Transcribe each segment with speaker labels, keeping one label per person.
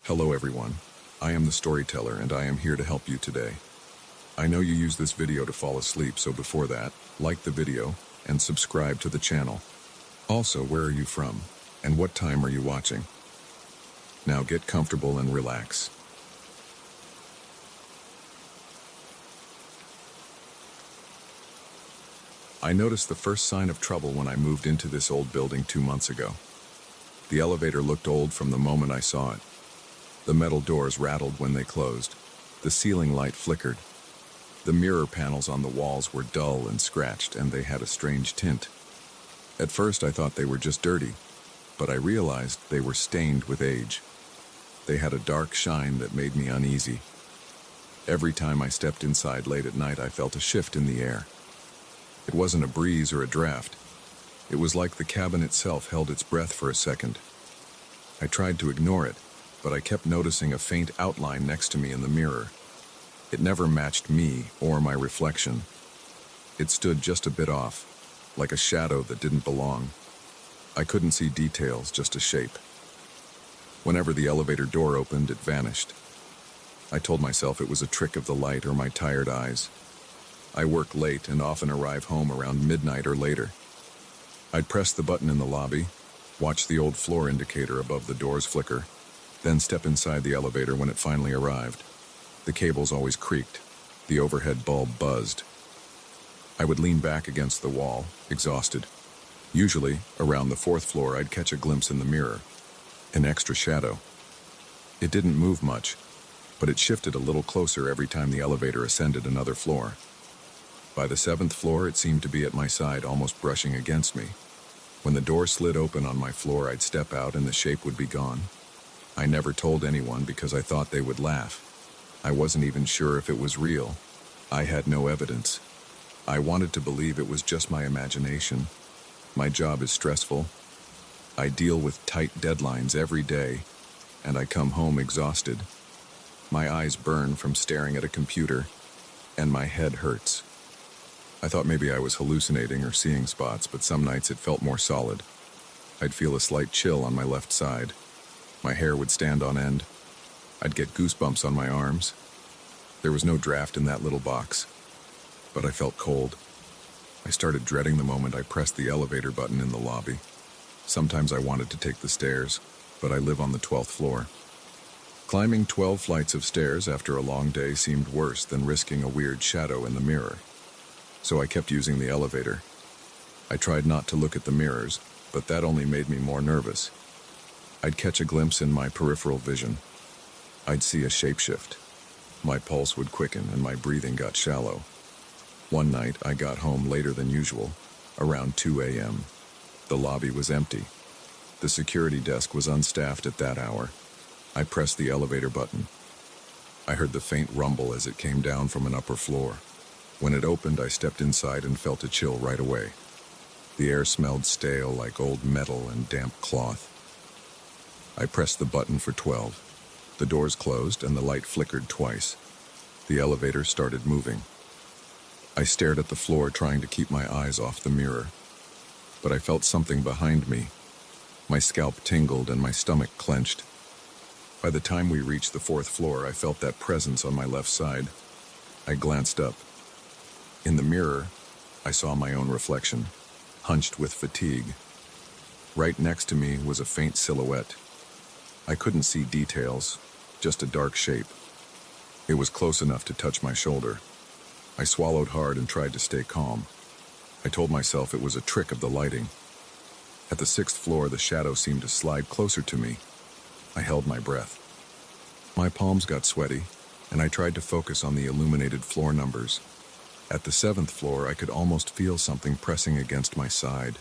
Speaker 1: Hello everyone, I am the storyteller and I am here to help you today. I know you use this video to fall asleep, so before that, like the video and subscribe to the channel. Also, where are you from and what time are you watching? Now get comfortable and relax. I noticed the first sign of trouble when I moved into this old building 2 months ago. The elevator looked old from the moment I saw it. The metal doors rattled when they closed. The ceiling light flickered. The mirror panels on the walls were dull and scratched, and they had a strange tint. At first I thought they were just dirty, but I realized they were stained with age. They had a dark shine that made me uneasy. Every time I stepped inside late at night, I felt a shift in the air. It wasn't a breeze or a draft. It was like the cabin itself held its breath for a second. I tried to ignore it, but I kept noticing a faint outline next to me in the mirror. It never matched me or my reflection. It stood just a bit off, like a shadow that didn't belong. I couldn't see details, just a shape. Whenever the elevator door opened, it vanished. I told myself it was a trick of the light or my tired eyes. I work late and often arrive home around midnight or later. I'd press the button in the lobby, watch the old floor indicator above the doors flicker, then step inside the elevator when it finally arrived. The cables always creaked. The overhead bulb buzzed. I would lean back against the wall, exhausted. Usually, around the 4th floor, I'd catch a glimpse in the mirror. An extra shadow. It didn't move much, but it shifted a little closer every time the elevator ascended another floor. By the 7th floor, it seemed to be at my side, almost brushing against me. When the door slid open on my floor, I'd step out and the shape would be gone. I never told anyone because I thought they would laugh. I wasn't even sure if it was real. I had no evidence. I wanted to believe it was just my imagination. My job is stressful. I deal with tight deadlines every day, and I come home exhausted. My eyes burn from staring at a computer, and my head hurts. I thought maybe I was hallucinating or seeing spots, but some nights it felt more solid. I'd feel a slight chill on my left side. My hair would stand on end. I'd get goosebumps on my arms. There was no draft in that little box, but I felt cold. I started dreading the moment I pressed the elevator button in the lobby. Sometimes I wanted to take the stairs, but I live on the 12th floor. Climbing 12 flights of stairs after a long day seemed worse than risking a weird shadow in the mirror. So I kept using the elevator. I tried not to look at the mirrors, but that only made me more nervous. I'd catch a glimpse in my peripheral vision. I'd see a shapeshift. My pulse would quicken and my breathing got shallow. One night, I got home later than usual, around 2 a.m. The lobby was empty. The security desk was unstaffed at that hour. I pressed the elevator button. I heard the faint rumble as it came down from an upper floor. When it opened, I stepped inside and felt a chill right away. The air smelled stale, like old metal and damp cloth. I pressed the button for 12. The doors closed and the light flickered twice. The elevator started moving. I stared at the floor, trying to keep my eyes off the mirror. But I felt something behind me. My scalp tingled and my stomach clenched. By the time we reached the 4th floor, I felt that presence on my left side. I glanced up. In the mirror, I saw my own reflection, hunched with fatigue. Right next to me was a faint silhouette. I couldn't see details, just a dark shape. It was close enough to touch my shoulder. I swallowed hard and tried to stay calm. I told myself it was a trick of the lighting. At the 6th floor, the shadow seemed to slide closer to me. I held my breath. My palms got sweaty, and I tried to focus on the illuminated floor numbers. At the 7th floor, I could almost feel something pressing against my side.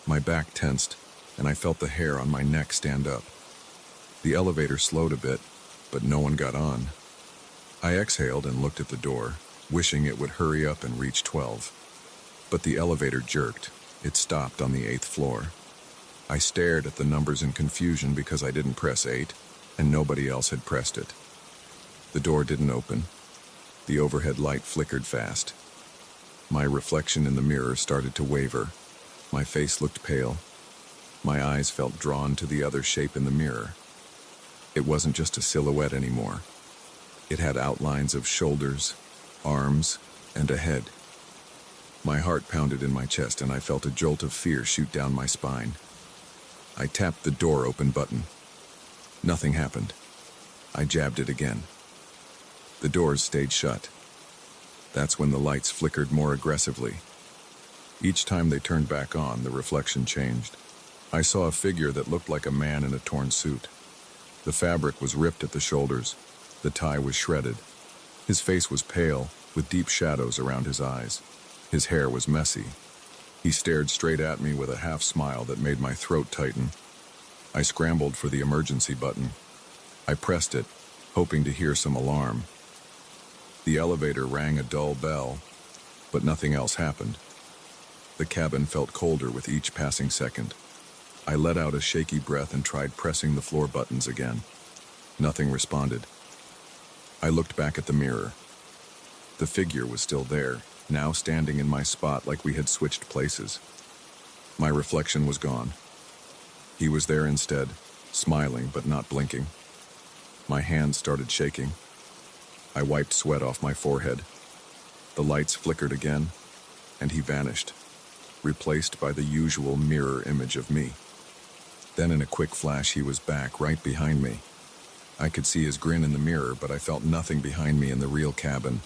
Speaker 1: My back tensed, and I felt the hair on my neck stand up. The elevator slowed a bit, but no one got on. I exhaled and looked at the door, wishing it would hurry up and reach 12. But the elevator jerked. It stopped on the 8th floor. I stared at the numbers in confusion because I didn't press 8, and nobody else had pressed it. The door didn't open. The overhead light flickered fast. My reflection in the mirror started to waver. My face looked pale. My eyes felt drawn to the other shape in the mirror. It wasn't just a silhouette anymore. It had outlines of shoulders, arms, and a head. My heart pounded in my chest and I felt a jolt of fear shoot down my spine. I tapped the door open button. Nothing happened. I jabbed it again. The doors stayed shut. That's when the lights flickered more aggressively. Each time they turned back on, the reflection changed. I saw a figure that looked like a man in a torn suit. The fabric was ripped at the shoulders. The tie was shredded. His face was pale, with deep shadows around his eyes. His hair was messy. He stared straight at me with a half smile that made my throat tighten. I scrambled for the emergency button. I pressed it, hoping to hear some alarm. The elevator rang a dull bell, but nothing else happened. The cabin felt colder with each passing second. I let out a shaky breath and tried pressing the floor buttons again. Nothing responded. I looked back at the mirror. The figure was still there, now standing in my spot like we had switched places. My reflection was gone. He was there instead, smiling but not blinking. My hands started shaking. I wiped sweat off my forehead. The lights flickered again, and he vanished, replaced by the usual mirror image of me. Then in a quick flash he was back, right behind me. I could see his grin in the mirror, but I felt nothing behind me in the real cabin.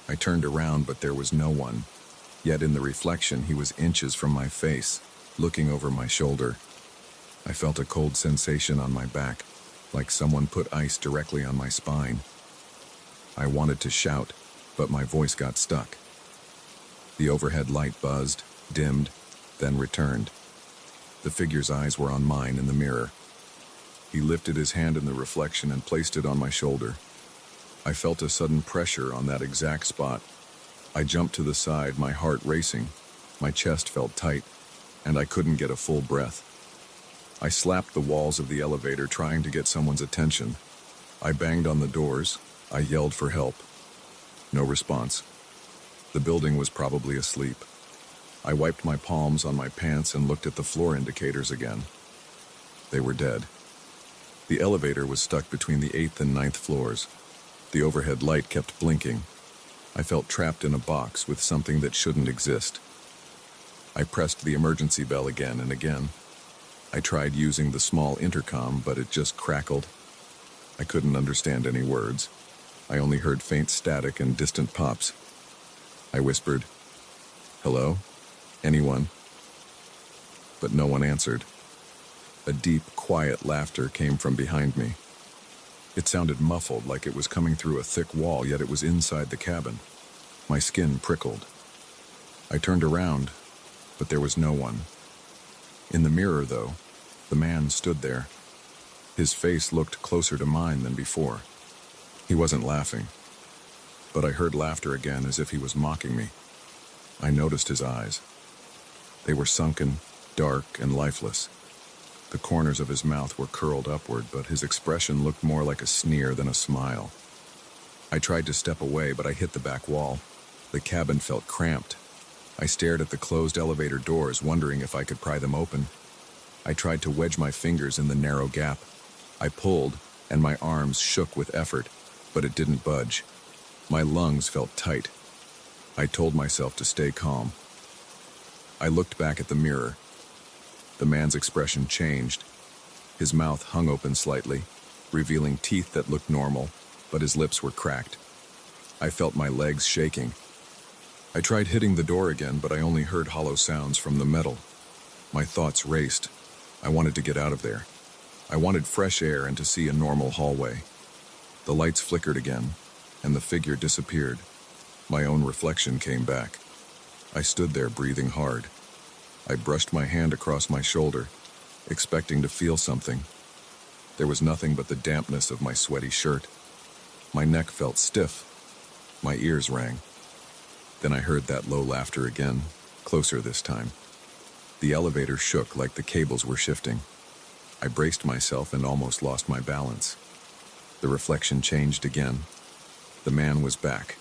Speaker 1: I turned around, but there was no one. Yet in the reflection he was inches from my face, looking over my shoulder. I felt a cold sensation on my back, like someone put ice directly on my spine. I wanted to shout, but my voice got stuck. The overhead light buzzed, dimmed, then returned. The figure's eyes were on mine in the mirror. He lifted his hand in the reflection and placed it on my shoulder. I felt a sudden pressure on that exact spot. I jumped to the side, my heart racing. My chest felt tight, and I couldn't get a full breath. I slapped the walls of the elevator, trying to get someone's attention. I banged on the doors. I yelled for help. No response. The building was probably asleep. I wiped my palms on my pants and looked at the floor indicators again. They were dead. The elevator was stuck between the 8th and 9th floors. The overhead light kept blinking. I felt trapped in a box with something that shouldn't exist. I pressed the emergency bell again and again. I tried using the small intercom, but it just crackled. I couldn't understand any words. I only heard faint static and distant pops. I whispered, "Hello? Anyone?" But no one answered. A deep, quiet laughter came from behind me. It sounded muffled, like it was coming through a thick wall, yet it was inside the cabin. My skin prickled. I turned around, but there was no one. In the mirror, though, the man stood there. His face looked closer to mine than before. He wasn't laughing, but I heard laughter again, as if he was mocking me. I noticed his eyes. They were sunken, dark, and lifeless. The corners of his mouth were curled upward, but his expression looked more like a sneer than a smile. I tried to step away, but I hit the back wall. The cabin felt cramped. I stared at the closed elevator doors, wondering if I could pry them open. I tried to wedge my fingers in the narrow gap. I pulled, and my arms shook with effort, but it didn't budge. My lungs felt tight. I told myself to stay calm. I looked back at the mirror. The man's expression changed. His mouth hung open slightly, revealing teeth that looked normal, but his lips were cracked. I felt my legs shaking. I tried hitting the door again, but I only heard hollow sounds from the metal. My thoughts raced. I wanted to get out of there. I wanted fresh air and to see a normal hallway. The lights flickered again, and the figure disappeared. My own reflection came back. I stood there breathing hard. I brushed my hand across my shoulder, expecting to feel something. There was nothing but the dampness of my sweaty shirt. My neck felt stiff. My ears rang. Then I heard that low laughter again, closer this time. The elevator shook like the cables were shifting. I braced myself and almost lost my balance. The reflection changed again. The man was back.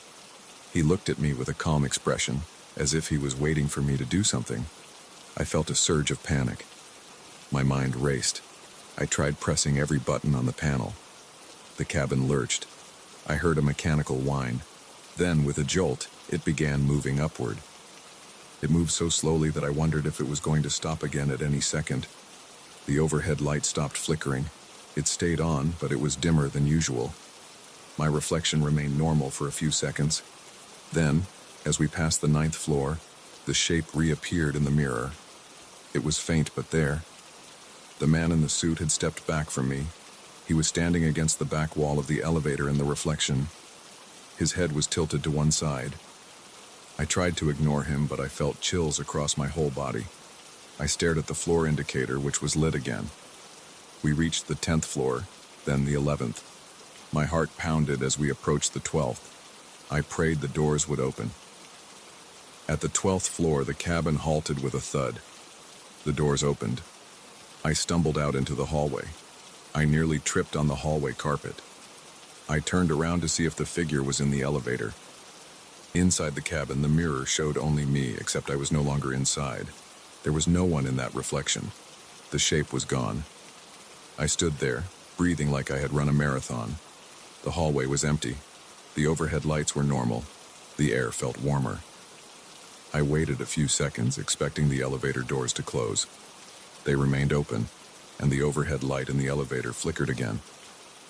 Speaker 1: He looked at me with a calm expression, as if he was waiting for me to do something. I felt a surge of panic. My mind raced. I tried pressing every button on the panel. The cabin lurched. I heard a mechanical whine. Then, with a jolt, it began moving upward. It moved so slowly that I wondered if it was going to stop again at any second. The overhead light stopped flickering. It stayed on, but it was dimmer than usual. My reflection remained normal for a few seconds. Then, as we passed the 9th floor, the shape reappeared in the mirror. It was faint, but there. The man in the suit had stepped back from me. He was standing against the back wall of the elevator in the reflection. His head was tilted to one side. I tried to ignore him, but I felt chills across my whole body. I stared at the floor indicator, which was lit again. We reached the 10th floor, then the 11th. My heart pounded as we approached the 12th. I prayed the doors would open. At the 12th floor, the cabin halted with a thud. The doors opened. I stumbled out into the hallway. I nearly tripped on the hallway carpet. I turned around to see if the figure was in the elevator. Inside the cabin, the mirror showed only me, except I was no longer inside. There was no one in that reflection. The shape was gone. I stood there, breathing like I had run a marathon. The hallway was empty. The overhead lights were normal. The air felt warmer. I waited a few seconds, expecting the elevator doors to close. They remained open, and the overhead light in the elevator flickered again.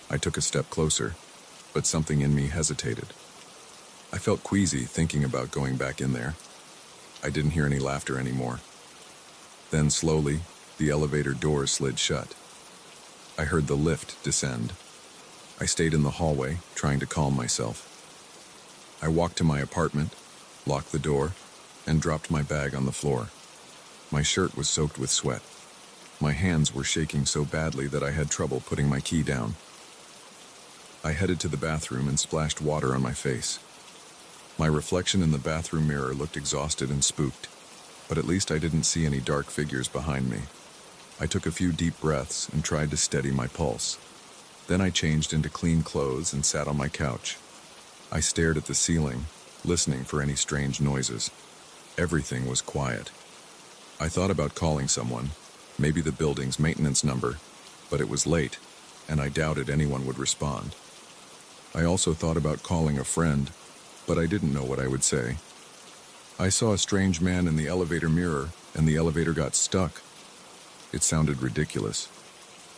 Speaker 1: I took a step closer, but something in me hesitated. I felt queasy thinking about going back in there. I didn't hear any laughter anymore. Then slowly, the elevator doors slid shut. I heard the lift descend. I stayed in the hallway, trying to calm myself. I walked to my apartment, locked the door, and dropped my bag on the floor. My shirt was soaked with sweat. My hands were shaking so badly that I had trouble putting my key down. I headed to the bathroom and splashed water on my face. My reflection in the bathroom mirror looked exhausted and spooked, but at least I didn't see any dark figures behind me. I took a few deep breaths and tried to steady my pulse. Then I changed into clean clothes and sat on my couch. I stared at the ceiling, listening for any strange noises. Everything was quiet. I thought about calling someone, maybe the building's maintenance number, but it was late, and I doubted anyone would respond. I also thought about calling a friend, but I didn't know what I would say. I saw a strange man in the elevator mirror, and the elevator got stuck. It sounded ridiculous,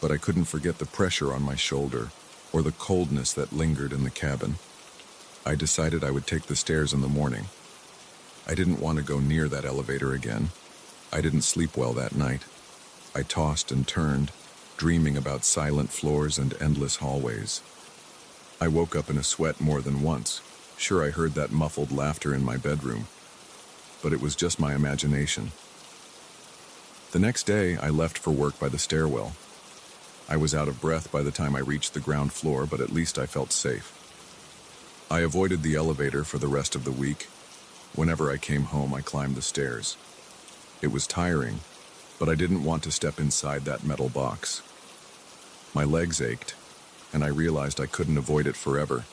Speaker 1: but I couldn't forget the pressure on my shoulder, or the coldness that lingered in the cabin. I decided I would take the stairs in the morning. I didn't want to go near that elevator again. I didn't sleep well that night. I tossed and turned, dreaming about silent floors and endless hallways. I woke up in a sweat more than once. Sure, I heard that muffled laughter in my bedroom, but it was just my imagination. The next day, I left for work by the stairwell. I was out of breath by the time I reached the ground floor, but at least I felt safe. I avoided the elevator for the rest of the week. Whenever I came home, I climbed the stairs. It was tiring, but I didn't want to step inside that metal box. My legs ached, and I realized I couldn't avoid it forever.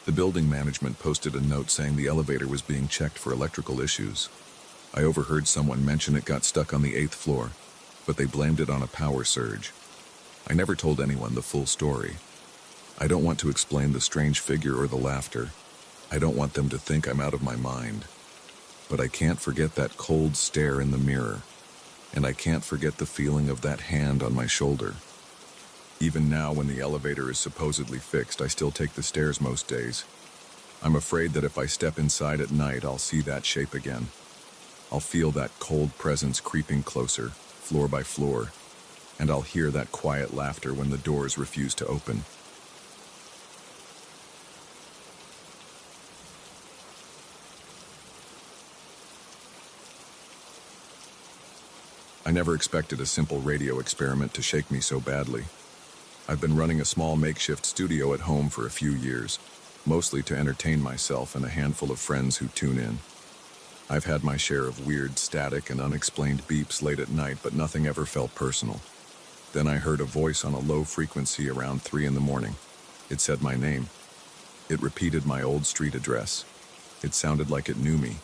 Speaker 1: The building management posted a note saying the elevator was being checked for electrical issues. I overheard someone mention it got stuck on the 8th floor, but they blamed it on a power surge. I never told anyone the full story. I don't want to explain the strange figure or the laughter. I don't want them to think I'm out of my mind. But I can't forget that cold stare in the mirror, and I can't forget the feeling of that hand on my shoulder. Even now, when the elevator is supposedly fixed, I still take the stairs most days. I'm afraid that if I step inside at night, I'll see that shape again. I'll feel that cold presence creeping closer, floor by floor, and I'll hear that quiet laughter when the doors refuse to open. I never expected a simple radio experiment to shake me so badly. I've been running a small makeshift studio at home for a few years, mostly to entertain myself and a handful of friends who tune in. I've had my share of weird static and unexplained beeps late at night, but nothing ever felt personal. Then I heard a voice on a low frequency around 3 in the morning. It said my name. It repeated my old street address. It sounded like it knew me.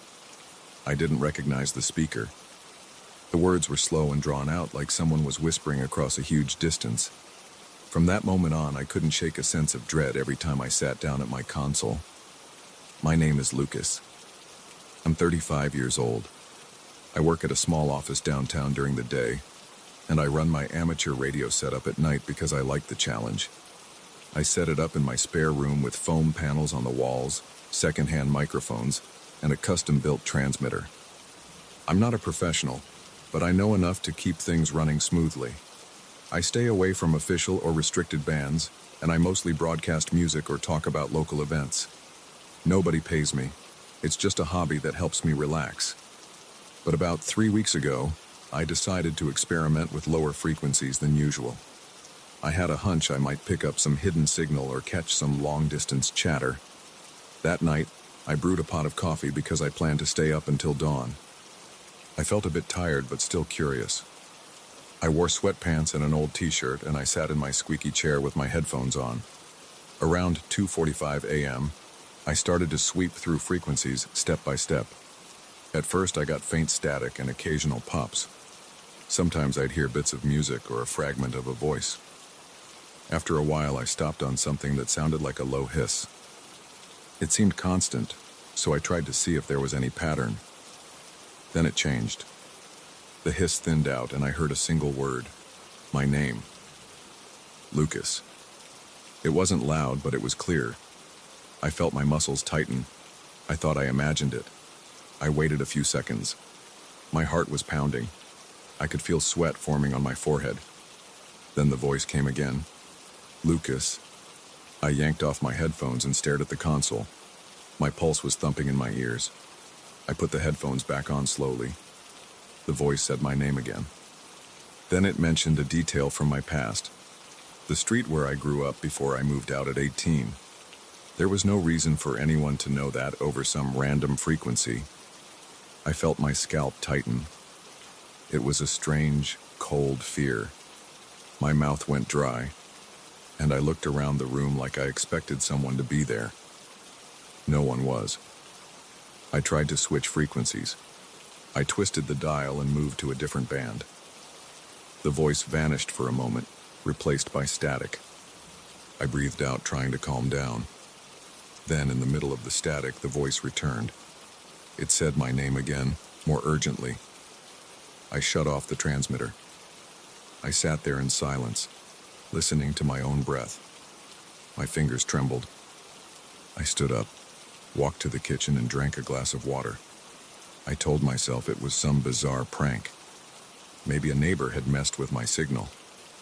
Speaker 1: I didn't recognize the speaker. The words were slow and drawn out, like someone was whispering across a huge distance. From that moment on, I couldn't shake a sense of dread every time I sat down at my console. My name is Lucas. I'm 35 years old. I work at a small office downtown during the day, and I run my amateur radio setup at night because I like the challenge. I set it up in my spare room with foam panels on the walls, secondhand microphones, and a custom-built transmitter. I'm not a professional, but I know enough to keep things running smoothly. I stay away from official or restricted bands, and I mostly broadcast music or talk about local events. Nobody pays me. It's just a hobby that helps me relax. But about 3 weeks ago, I decided to experiment with lower frequencies than usual. I had a hunch I might pick up some hidden signal or catch some long-distance chatter. That night, I brewed a pot of coffee because I planned to stay up until dawn. I felt a bit tired but still curious. I wore sweatpants and an old t-shirt, and I sat in my squeaky chair with my headphones on. Around 2:45 a.m., I started to sweep through frequencies step by step. At first, I got faint static and occasional pops. Sometimes I'd hear bits of music or a fragment of a voice. After a while, I stopped on something that sounded like a low hiss. It seemed constant, so I tried to see if there was any pattern. Then it changed. The hiss thinned out, and I heard a single word. My name. Lucas. It wasn't loud, but it was clear. I felt my muscles tighten. I thought I imagined it. I waited a few seconds. My heart was pounding. I could feel sweat forming on my forehead. Then the voice came again. Lucas. I yanked off my headphones and stared at the console. My pulse was thumping in my ears. I put the headphones back on slowly. The voice said my name again. Then it mentioned a detail from my past. The street where I grew up before I moved out at 18. There was no reason for anyone to know that over some random frequency. I felt my scalp tighten. It was a strange, cold fear. My mouth went dry, and I looked around the room like I expected someone to be there. No one was. I tried to switch frequencies. I twisted the dial and moved to a different band. The voice vanished for a moment, replaced by static. I breathed out, trying to calm down. Then, in the middle of the static, the voice returned. It said my name again, more urgently. I shut off the transmitter. I sat there in silence, listening to my own breath. My fingers trembled. I stood up, walked to the kitchen, and drank a glass of water. I told myself it was some bizarre prank. Maybe a neighbor had messed with my signal.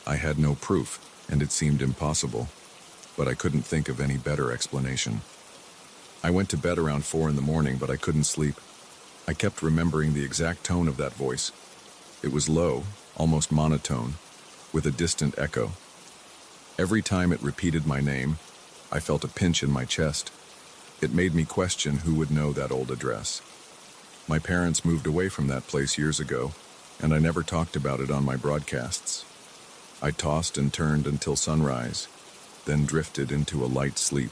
Speaker 1: I had no proof, and it seemed impossible, but I couldn't think of any better explanation. I went to bed around 4 in the morning, but I couldn't sleep. I kept remembering the exact tone of that voice. It was low, almost monotone, with a distant echo. Every time it repeated my name, I felt a pinch in my chest. It made me question who would know that old address. My parents moved away from that place years ago, and I never talked about it on my broadcasts. I tossed and turned until sunrise, then drifted into a light sleep.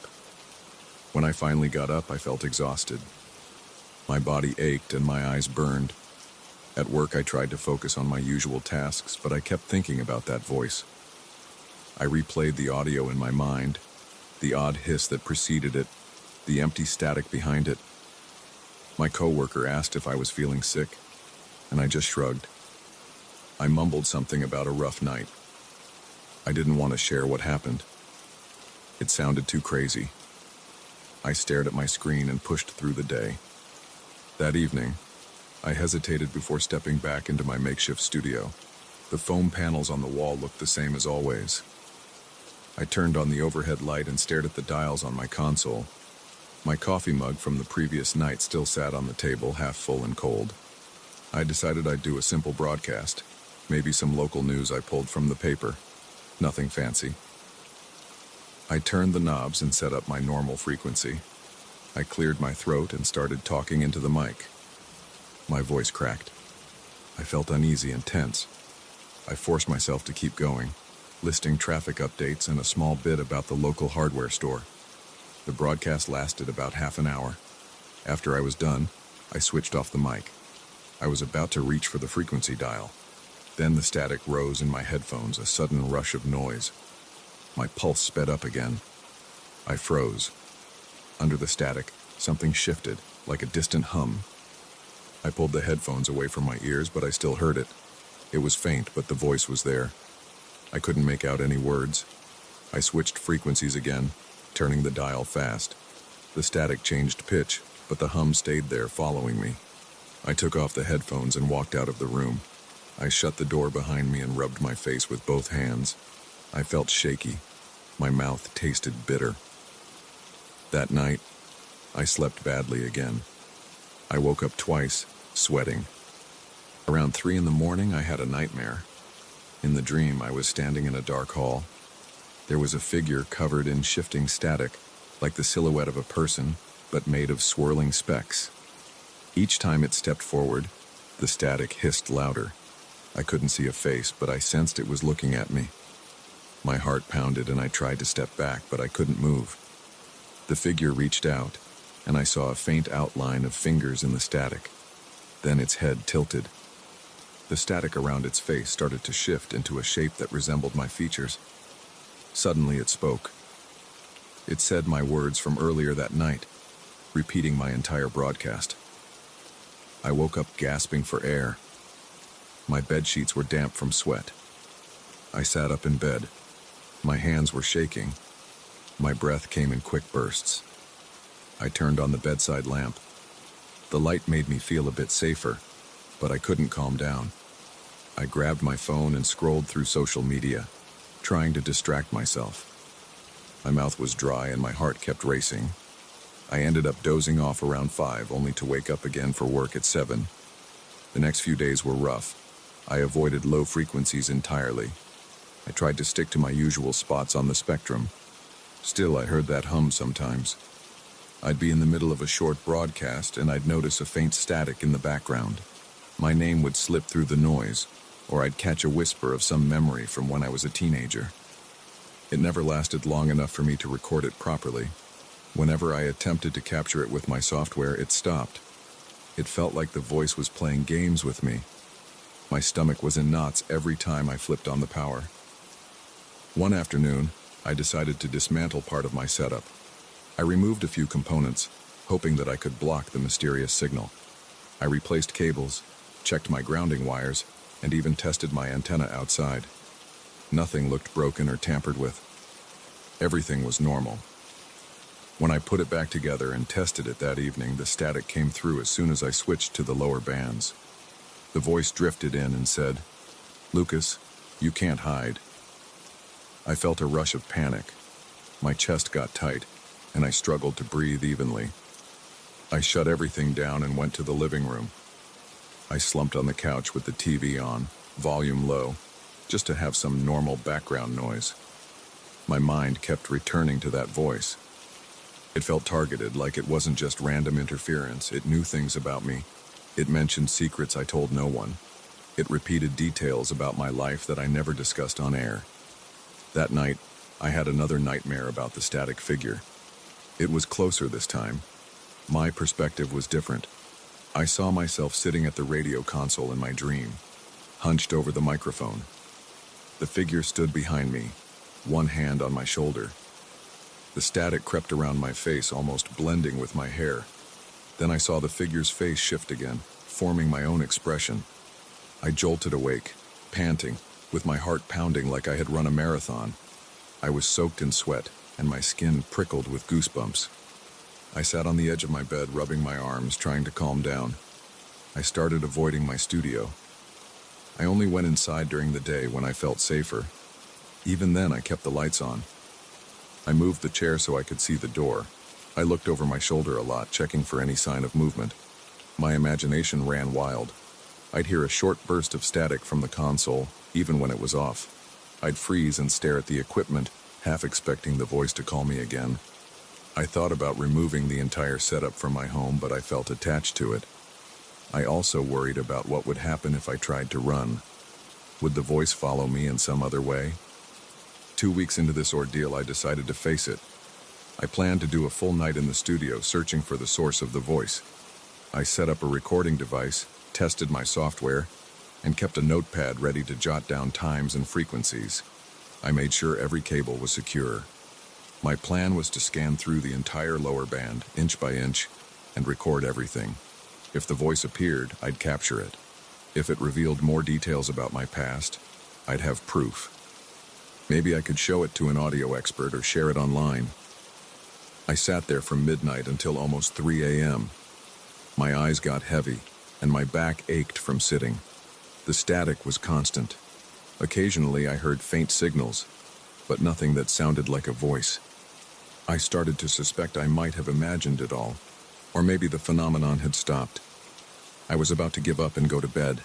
Speaker 1: When I finally got up, I felt exhausted. My body ached and my eyes burned. At work, I tried to focus on my usual tasks, but I kept thinking about that voice. I replayed the audio in my mind, the odd hiss that preceded it, the empty static behind it. My coworker asked if I was feeling sick, and I just shrugged. I mumbled something about a rough night. I didn't want to share what happened. It sounded too crazy. I stared at my screen and pushed through the day. That evening, I hesitated before stepping back into my makeshift studio. The foam panels on the wall looked the same as always. I turned on the overhead light and stared at the dials on my console. My coffee mug from the previous night still sat on the table, half full and cold. I decided I'd do a simple broadcast, maybe some local news I pulled from the paper. Nothing fancy. I turned the knobs and set up my normal frequency. I cleared my throat and started talking into the mic. My voice cracked. I felt uneasy and tense. I forced myself to keep going, listing traffic updates and a small bit about the local hardware store. The broadcast lasted about half an hour. After I was done, I switched off the mic. I was about to reach for the frequency dial. Then the static rose in my headphones, a sudden rush of noise. My pulse sped up again. I froze. Under the static, something shifted, like a distant hum. I pulled the headphones away from my ears, but I still heard it. It was faint, but the voice was there. I couldn't make out any words. I switched frequencies again, turning the dial fast. The static changed pitch, but the hum stayed there, following me. I took off the headphones and walked out of the room. I shut the door behind me and rubbed my face with both hands. I felt shaky. My mouth tasted bitter. That night, I slept badly again. I woke up twice, sweating. Around 3 in the morning, I had a nightmare. In the dream, I was standing in a dark hall. There was a figure covered in shifting static, like the silhouette of a person, but made of swirling specks. Each time it stepped forward, the static hissed louder. I couldn't see a face, but I sensed it was looking at me. My heart pounded and I tried to step back, but I couldn't move. The figure reached out, and I saw a faint outline of fingers in the static. Then its head tilted. The static around its face started to shift into a shape that resembled my features. Suddenly it spoke. It said my words from earlier that night, repeating my entire broadcast. I woke up gasping for air. My bedsheets were damp from sweat. I sat up in bed. My hands were shaking. My breath came in quick bursts. I turned on the bedside lamp. The light made me feel a bit safer, but I couldn't calm down. I grabbed my phone and scrolled through social media, trying to distract myself. My mouth was dry and my heart kept racing. I ended up dozing off around 5, only to wake up again for work at 7. The next few days were rough. I avoided low frequencies entirely. I tried to stick to my usual spots on the spectrum. Still, I heard that hum sometimes. I'd be in the middle of a short broadcast and I'd notice a faint static in the background. My name would slip through the noise, or I'd catch a whisper of some memory from when I was a teenager. It never lasted long enough for me to record it properly. Whenever I attempted to capture it with my software, it stopped. It felt like the voice was playing games with me. My stomach was in knots every time I flipped on the power. One afternoon, I decided to dismantle part of my setup. I removed a few components, hoping that I could block the mysterious signal. I replaced cables, checked my grounding wires, and even tested my antenna outside. Nothing looked broken or tampered with. Everything was normal. When I put it back together and tested it that evening, the static came through as soon as I switched to the lower bands. The voice drifted in and said, "Lucas, you can't hide." I felt a rush of panic. My chest got tight, and I struggled to breathe evenly. I shut everything down and went to the living room. I slumped on the couch with the TV on, volume low, just to have some normal background noise. My mind kept returning to that voice. It felt targeted, like it wasn't just random interference. It knew things about me. It mentioned secrets I told no one. It repeated details about my life that I never discussed on air. That night, I had another nightmare about the static figure. It was closer this time. My perspective was different. I saw myself sitting at the radio console in my dream, hunched over the microphone. The figure stood behind me, one hand on my shoulder. The static crept around my face, almost blending with my hair. Then I saw the figure's face shift again, forming my own expression. I jolted awake, panting, with my heart pounding like I had run a marathon. I was soaked in sweat, and my skin prickled with goosebumps. I sat on the edge of my bed, rubbing my arms, trying to calm down. I started avoiding my studio. I only went inside during the day when I felt safer. Even then, I kept the lights on. I moved the chair so I could see the door. I looked over my shoulder a lot, checking for any sign of movement. My imagination ran wild. I'd hear a short burst of static from the console, even when it was off. I'd freeze and stare at the equipment, half expecting the voice to call me again. I thought about removing the entire setup from my home, but I felt attached to it. I also worried about what would happen if I tried to run. Would the voice follow me in some other way? 2 weeks into this ordeal, I decided to face it. I planned to do a full night in the studio searching for the source of the voice. I set up a recording device, tested my software, and kept a notepad ready to jot down times and frequencies. I made sure every cable was secure. My plan was to scan through the entire lower band, inch by inch, and record everything. If the voice appeared, I'd capture it. If it revealed more details about my past, I'd have proof. Maybe I could show it to an audio expert or share it online. I sat there from midnight until almost 3 a.m. My eyes got heavy, and my back ached from sitting. The static was constant. Occasionally I heard faint signals, but nothing that sounded like a voice. I started to suspect I might have imagined it all, or maybe the phenomenon had stopped. I was about to give up and go to bed.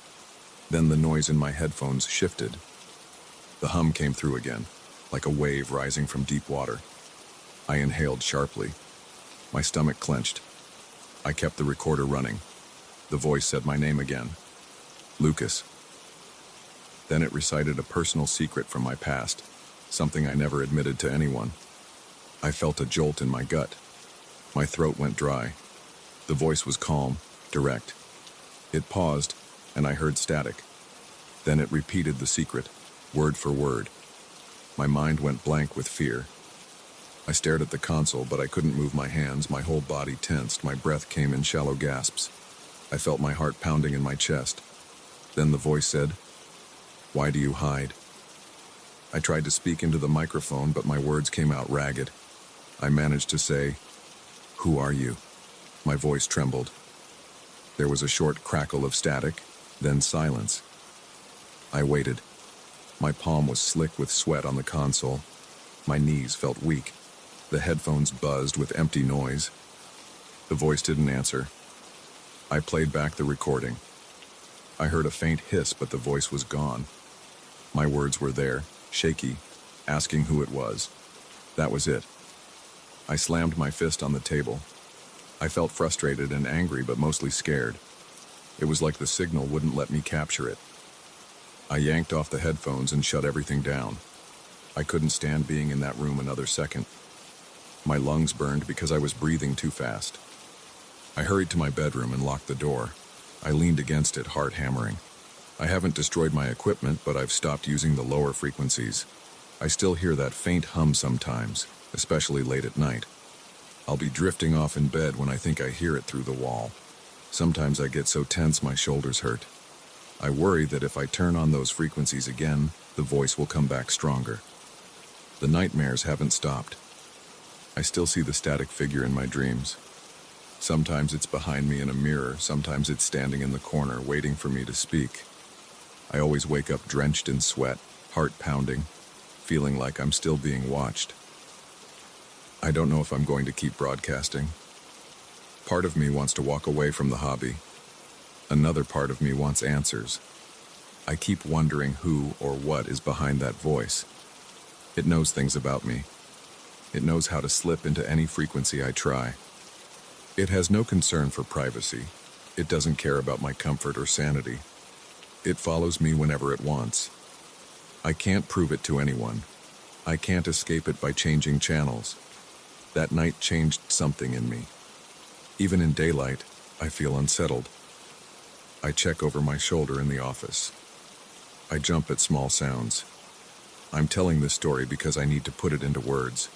Speaker 1: Then the noise in my headphones shifted. The hum came through again, like a wave rising from deep water. I inhaled sharply. My stomach clenched. I kept the recorder running. The voice said my name again. Lucas. Then it recited a personal secret from my past, something I never admitted to anyone. I felt a jolt in my gut. My throat went dry. The voice was calm, direct. It paused, and I heard static. Then it repeated the secret, word for word. My mind went blank with fear. I stared at the console, but I couldn't move my hands. My whole body tensed. My breath came in shallow gasps. I felt my heart pounding in my chest. Then the voice said, "Why do you hide?" I tried to speak into the microphone, but my words came out ragged. I managed to say, "Who are you?" My voice trembled. There was a short crackle of static, then silence. I waited. My palm was slick with sweat on the console. My knees felt weak. The headphones buzzed with empty noise. The voice didn't answer. I played back the recording. I heard a faint hiss, but the voice was gone. My words were there, shaky, asking who it was. That was it. I slammed my fist on the table. I felt frustrated and angry, but mostly scared. It was like the signal wouldn't let me capture it. I yanked off the headphones and shut everything down. I couldn't stand being in that room another second. My lungs burned because I was breathing too fast. I hurried to my bedroom and locked the door. I leaned against it, heart hammering. I haven't destroyed my equipment, but I've stopped using the lower frequencies. I still hear that faint hum sometimes, especially late at night. I'll be drifting off in bed when I think I hear it through the wall. Sometimes I get so tense my shoulders hurt. I worry that if I turn on those frequencies again, the voice will come back stronger. The nightmares haven't stopped. I still see the static figure in my dreams. Sometimes it's behind me in a mirror, sometimes it's standing in the corner waiting for me to speak. I always wake up drenched in sweat, heart pounding, feeling like I'm still being watched. I don't know if I'm going to keep broadcasting. Part of me wants to walk away from the hobby. Another part of me wants answers. I keep wondering who or what is behind that voice. It knows things about me. It knows how to slip into any frequency I try. It has no concern for privacy. It doesn't care about my comfort or sanity. It follows me whenever it wants. I can't prove it to anyone. I can't escape it by changing channels. That night changed something in me. Even in daylight, I feel unsettled. I check over my shoulder in the office. I jump at small sounds. I'm telling this story because I need to put it into words.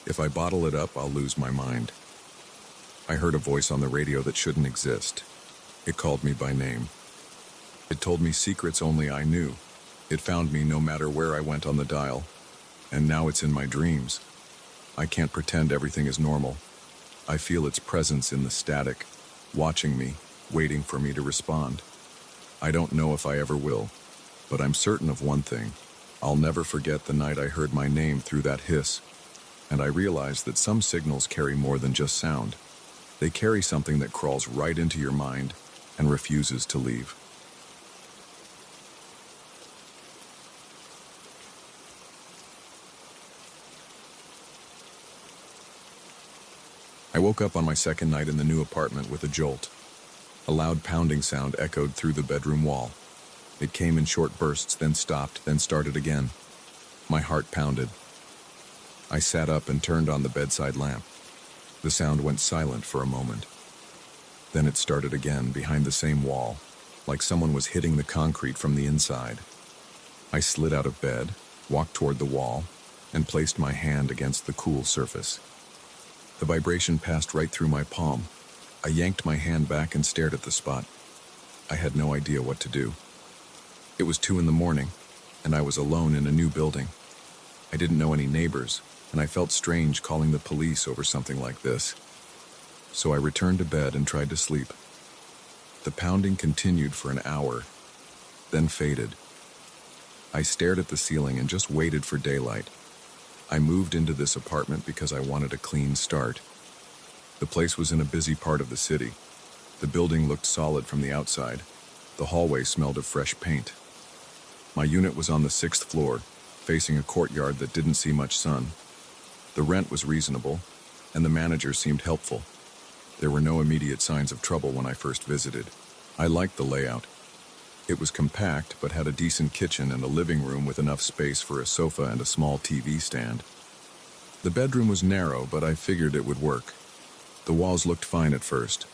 Speaker 1: If I bottle it up, I'll lose my mind. I heard a voice on the radio that shouldn't exist. It called me by name. It told me secrets only I knew. It found me no matter where I went on the dial. And now it's in my dreams. I can't pretend everything is normal. I feel its presence in the static, watching me, waiting for me to respond. I don't know if I ever will, but I'm certain of one thing. I'll never forget the night I heard my name through that hiss, and I realized that some signals carry more than just sound. They carry something that crawls right into your mind and refuses to leave. I woke up on my second night in the new apartment with a jolt. A loud pounding sound echoed through the bedroom wall. It came in short bursts, then stopped, then started again. My heart pounded. I sat up and turned on the bedside lamp. The sound went silent for a moment. Then it started again behind the same wall. like someone was hitting the concrete from the inside. I slid out of bed, walked toward the wall, and placed my hand against the cool surface. The vibration passed right through my palm. I yanked my hand back and stared at the spot. I had no idea what to do. It was 2 in the morning, and I was alone in a new building. I didn't know any neighbors, and I felt strange calling the police over something like this. So I returned to bed and tried to sleep. The pounding continued for an hour, then faded. I stared at the ceiling and just waited for daylight. I moved into this apartment because I wanted a clean start. The place was in a busy part of the city. The building looked solid from the outside. The hallway smelled of fresh paint. My unit was on the 6th floor, facing a courtyard that didn't see much sun. The rent was reasonable, and the manager seemed helpful. There were no immediate signs of trouble when I first visited. I liked the layout. It was compact, but had a decent kitchen and a living room with enough space for a sofa and a small TV stand. The bedroom was narrow, but I figured it would work. The walls looked fine at first.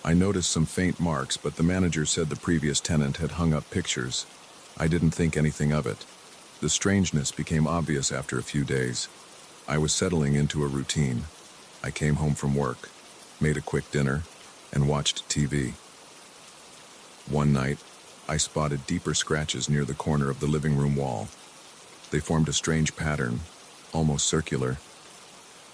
Speaker 1: I noticed some faint marks, but the manager said the previous tenant had hung up pictures. I didn't think anything of it. The strangeness became obvious after a few days. I was settling into a routine. I came home from work, made a quick dinner, and watched TV. One night, I spotted deeper scratches near the corner of the living room wall. They formed a strange pattern, almost circular.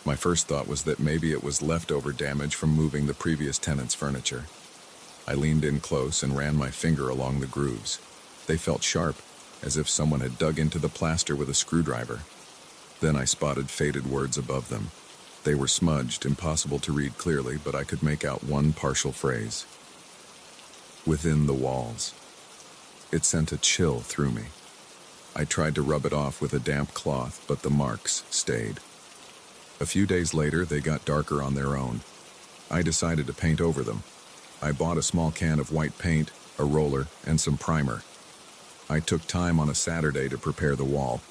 Speaker 1: My first thought was that maybe it was leftover damage from moving the previous tenant's furniture. I leaned in close and ran my finger along the grooves. They felt sharp, as if someone had dug into the plaster with a screwdriver. Then I spotted faded words above them. They were smudged, impossible to read clearly, but I could make out one partial phrase. Within the walls. It sent a chill through me. I tried to rub it off with a damp cloth, but the marks stayed. A few days later, they got darker on their own. I decided to paint over them. I bought a small can of white paint, a roller, and some primer. I took time on a Saturday to prepare the wall.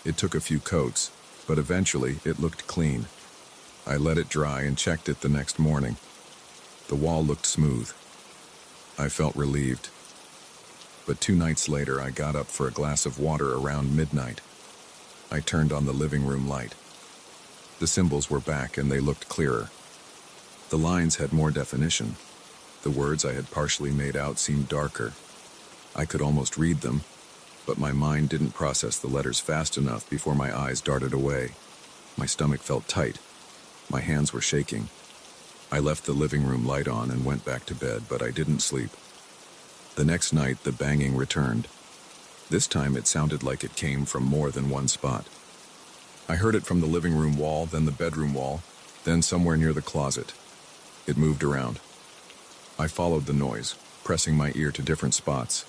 Speaker 1: It took a few coats, but eventually it looked clean. I let it dry and checked it the next morning. The wall looked smooth. I felt relieved. But 2 nights later, I got up for a glass of water around midnight. I turned on the living room light. The symbols were back and they looked clearer. The lines had more definition. The words I had partially made out seemed darker. I could almost read them, but my mind didn't process the letters fast enough before my eyes darted away. My stomach felt tight. My hands were shaking. I left the living room light on and went back to bed, but I didn't sleep. The next night, the banging returned. This time it sounded like it came from more than one spot. I heard it from the living room wall, then the bedroom wall, then somewhere near the closet. It moved around. I followed the noise, pressing my ear to different spots.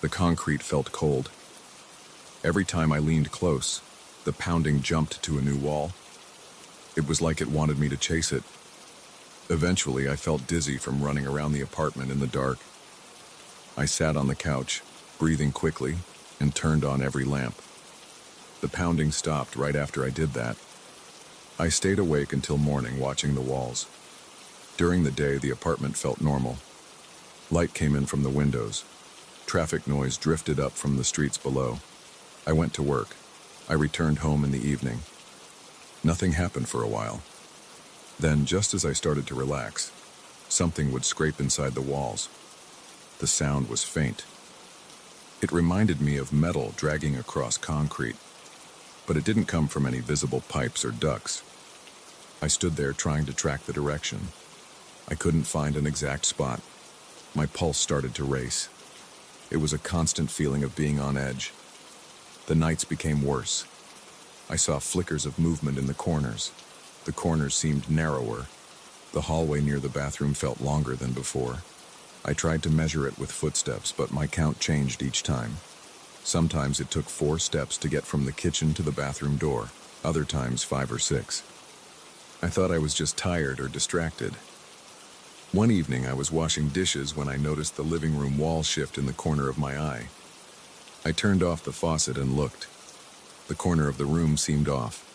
Speaker 1: The concrete felt cold. Every time I leaned close, the pounding jumped to a new wall. It was like it wanted me to chase it. Eventually, I felt dizzy from running around the apartment in the dark. I sat on the couch, breathing quickly, and turned on every lamp. The pounding stopped right after I did that. I stayed awake until morning, watching the walls. During the day, the apartment felt normal. Light came in from the windows. Traffic noise drifted up from the streets below. I went to work. I returned home in the evening. Nothing happened for a while. Then, just as I started to relax, something would scrape inside the walls. The sound was faint. It reminded me of metal dragging across concrete, but it didn't come from any visible pipes or ducts. I stood there trying to track the direction. I couldn't find an exact spot. My pulse started to race. It was a constant feeling of being on edge. The nights became worse. I saw flickers of movement in the corners. The corners seemed narrower. The hallway near the bathroom felt longer than before. I tried to measure it with footsteps, but my count changed each time. Sometimes it took 4 steps to get from the kitchen to the bathroom door, other times 5 or 6. I thought I was just tired or distracted. One evening I was washing dishes when I noticed the living room wall shift in the corner of my eye. I turned off the faucet and looked. The corner of the room seemed off.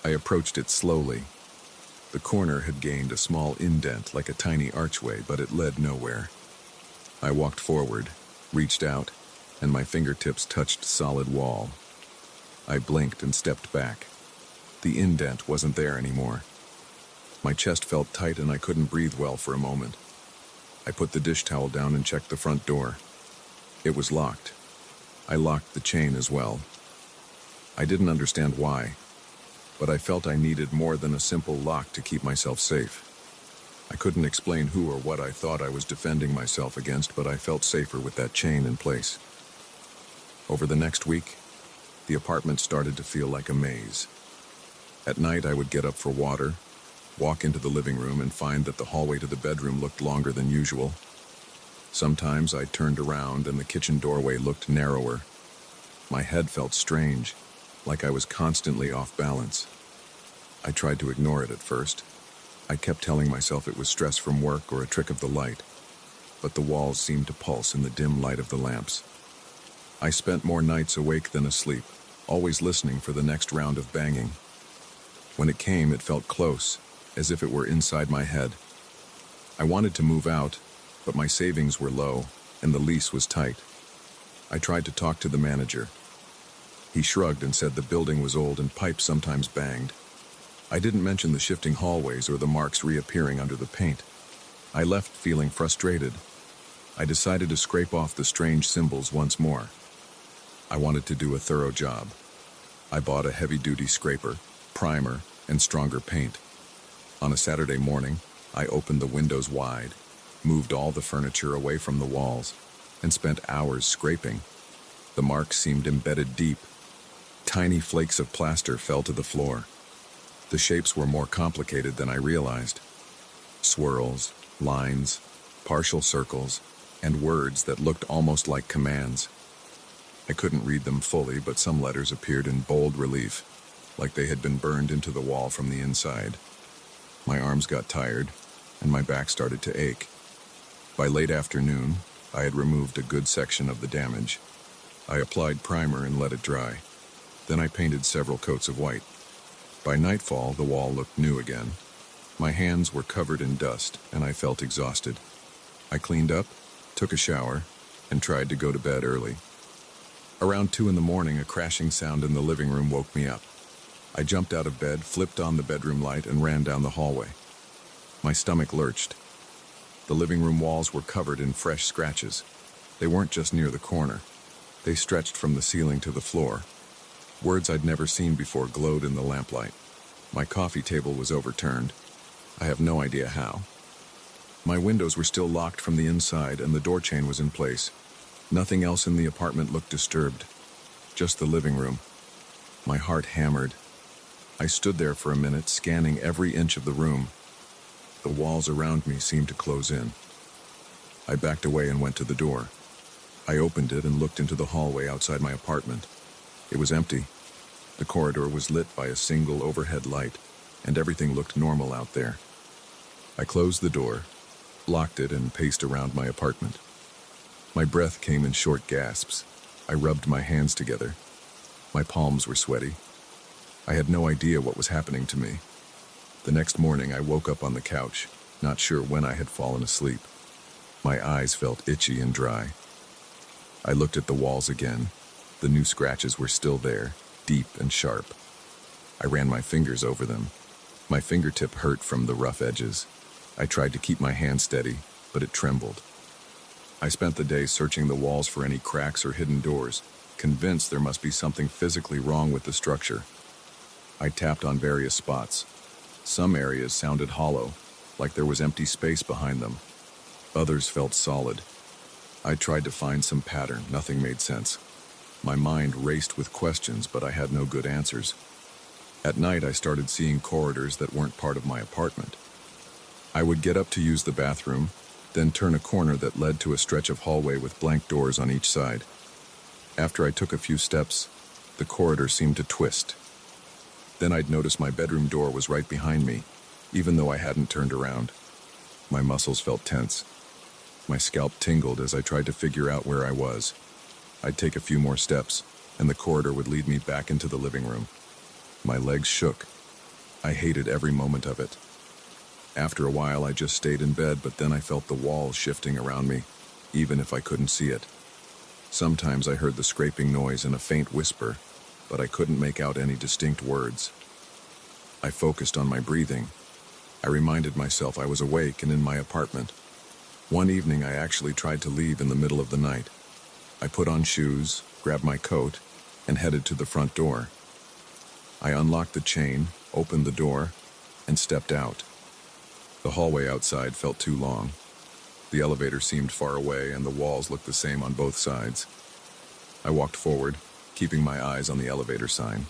Speaker 1: I approached it slowly. The corner had gained a small indent like a tiny archway, but it led nowhere. I walked forward, reached out, and my fingertips touched solid wall. I blinked and stepped back. The indent wasn't there anymore. My chest felt tight and I couldn't breathe well for a moment. I put the dish towel down and checked the front door. It was locked. I locked the chain as well. I didn't understand why, but I felt I needed more than a simple lock to keep myself safe. I couldn't explain who or what I thought I was defending myself against, but I felt safer with that chain in place. Over the next week, the apartment started to feel like a maze. At night, I would get up for water, walk into the living room, and find that the hallway to the bedroom looked longer than usual. Sometimes I turned around and the kitchen doorway looked narrower. My head felt strange, like I was constantly off balance. I tried to ignore it at first. I kept telling myself it was stress from work or a trick of the light, but the walls seemed to pulse in the dim light of the lamps. I spent more nights awake than asleep, always listening for the next round of banging. When it came, it felt close, as if it were inside my head. I wanted to move out, but my savings were low, and the lease was tight. I tried to talk to the manager. He shrugged and said the building was old and pipes sometimes banged. I didn't mention the shifting hallways or the marks reappearing under the paint. I left feeling frustrated. I decided to scrape off the strange symbols once more. I wanted to do a thorough job. I bought a heavy-duty scraper, primer, and stronger paint. On a Saturday morning, I opened the windows wide, moved all the furniture away from the walls, and spent hours scraping. The marks seemed embedded deep. Tiny flakes of plaster fell to the floor. The shapes were more complicated than I realized. Swirls, lines, partial circles, and words that looked almost like commands. I couldn't read them fully, but some letters appeared in bold relief, like they had been burned into the wall from the inside. My arms got tired, and my back started to ache. By late afternoon, I had removed a good section of the damage. I applied primer and let it dry. Then I painted several coats of white. By nightfall, the wall looked new again. My hands were covered in dust, and I felt exhausted. I cleaned up, took a shower, and tried to go to bed early. Around 2 a.m, a crashing sound in the living room woke me up. I jumped out of bed, flipped on the bedroom light, and ran down the hallway. My stomach lurched. The living room walls were covered in fresh scratches. They weren't just near the corner. They stretched from the ceiling to the floor. Words I'd never seen before glowed in the lamplight. My coffee table was overturned. I have no idea how. My windows were still locked from the inside, and the door chain was in place. Nothing else in the apartment looked disturbed. Just the living room. My heart hammered. I stood there for a minute, scanning every inch of the room. The walls around me seemed to close in. I backed away and went to the door. I opened it and looked into the hallway outside my apartment. It was empty. The corridor was lit by a single overhead light, and everything looked normal out there. I closed the door, locked it, and paced around my apartment. My breath came in short gasps. I rubbed my hands together. My palms were sweaty. I had no idea what was happening to me. The next morning, I woke up on the couch, not sure when I had fallen asleep. My eyes felt itchy and dry. I looked at the walls again. The new scratches were still there, deep and sharp. I ran my fingers over them. My fingertip hurt from the rough edges. I tried to keep my hand steady, but it trembled. I spent the day searching the walls for any cracks or hidden doors, convinced there must be something physically wrong with the structure. I tapped on various spots. Some areas sounded hollow, like there was empty space behind them. Others felt solid. I tried to find some pattern. Nothing made sense. My mind raced with questions, but I had no good answers. At night, I started seeing corridors that weren't part of my apartment. I would get up to use the bathroom, then turn a corner that led to a stretch of hallway with blank doors on each side. After I took a few steps, the corridor seemed to twist. Then I'd notice my bedroom door was right behind me, even though I hadn't turned around. My muscles felt tense. My scalp tingled as I tried to figure out where I was. I'd take a few more steps, and the corridor would lead me back into the living room. My legs shook. I hated every moment of it. After a while, I just stayed in bed, but then I felt the walls shifting around me, even if I couldn't see it. Sometimes I heard the scraping noise and a faint whisper, but I couldn't make out any distinct words. I focused on my breathing. I reminded myself I was awake and in my apartment. One evening I actually tried to leave in the middle of the night. I put on shoes, grabbed my coat, and headed to the front door. I unlocked the chain, opened the door, and stepped out. The hallway outside felt too long. The elevator seemed far away and the walls looked the same on both sides. I walked forward, keeping my eyes on the elevator sign.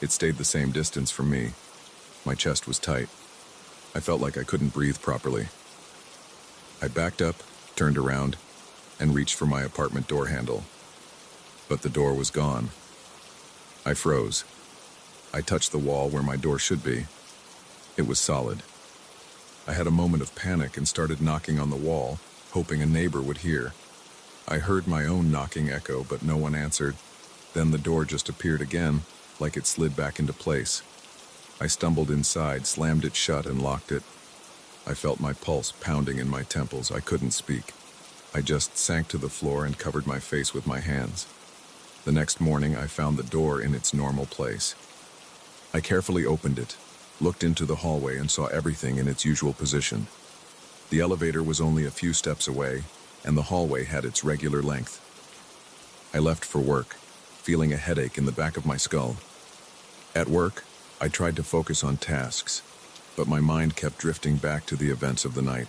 Speaker 1: It stayed the same distance from me. My chest was tight. I felt like I couldn't breathe properly. I backed up, turned around, and reached for my apartment door handle. But the door was gone. I froze. I touched the wall where my door should be. It was solid. I had a moment of panic and started knocking on the wall, hoping a neighbor would hear. I heard my own knocking echo, but no one answered. Then the door just appeared again, like it slid back into place. I stumbled inside, slammed it shut, and locked it. I felt my pulse pounding in my temples. I couldn't speak. I just sank to the floor and covered my face with my hands. The next morning, I found the door in its normal place. I carefully opened it, looked into the hallway, and saw everything in its usual position. The elevator was only a few steps away, and the hallway had its regular length. I left for work, feeling a headache in the back of my skull. At work, I tried to focus on tasks, but my mind kept drifting back to the events of the night.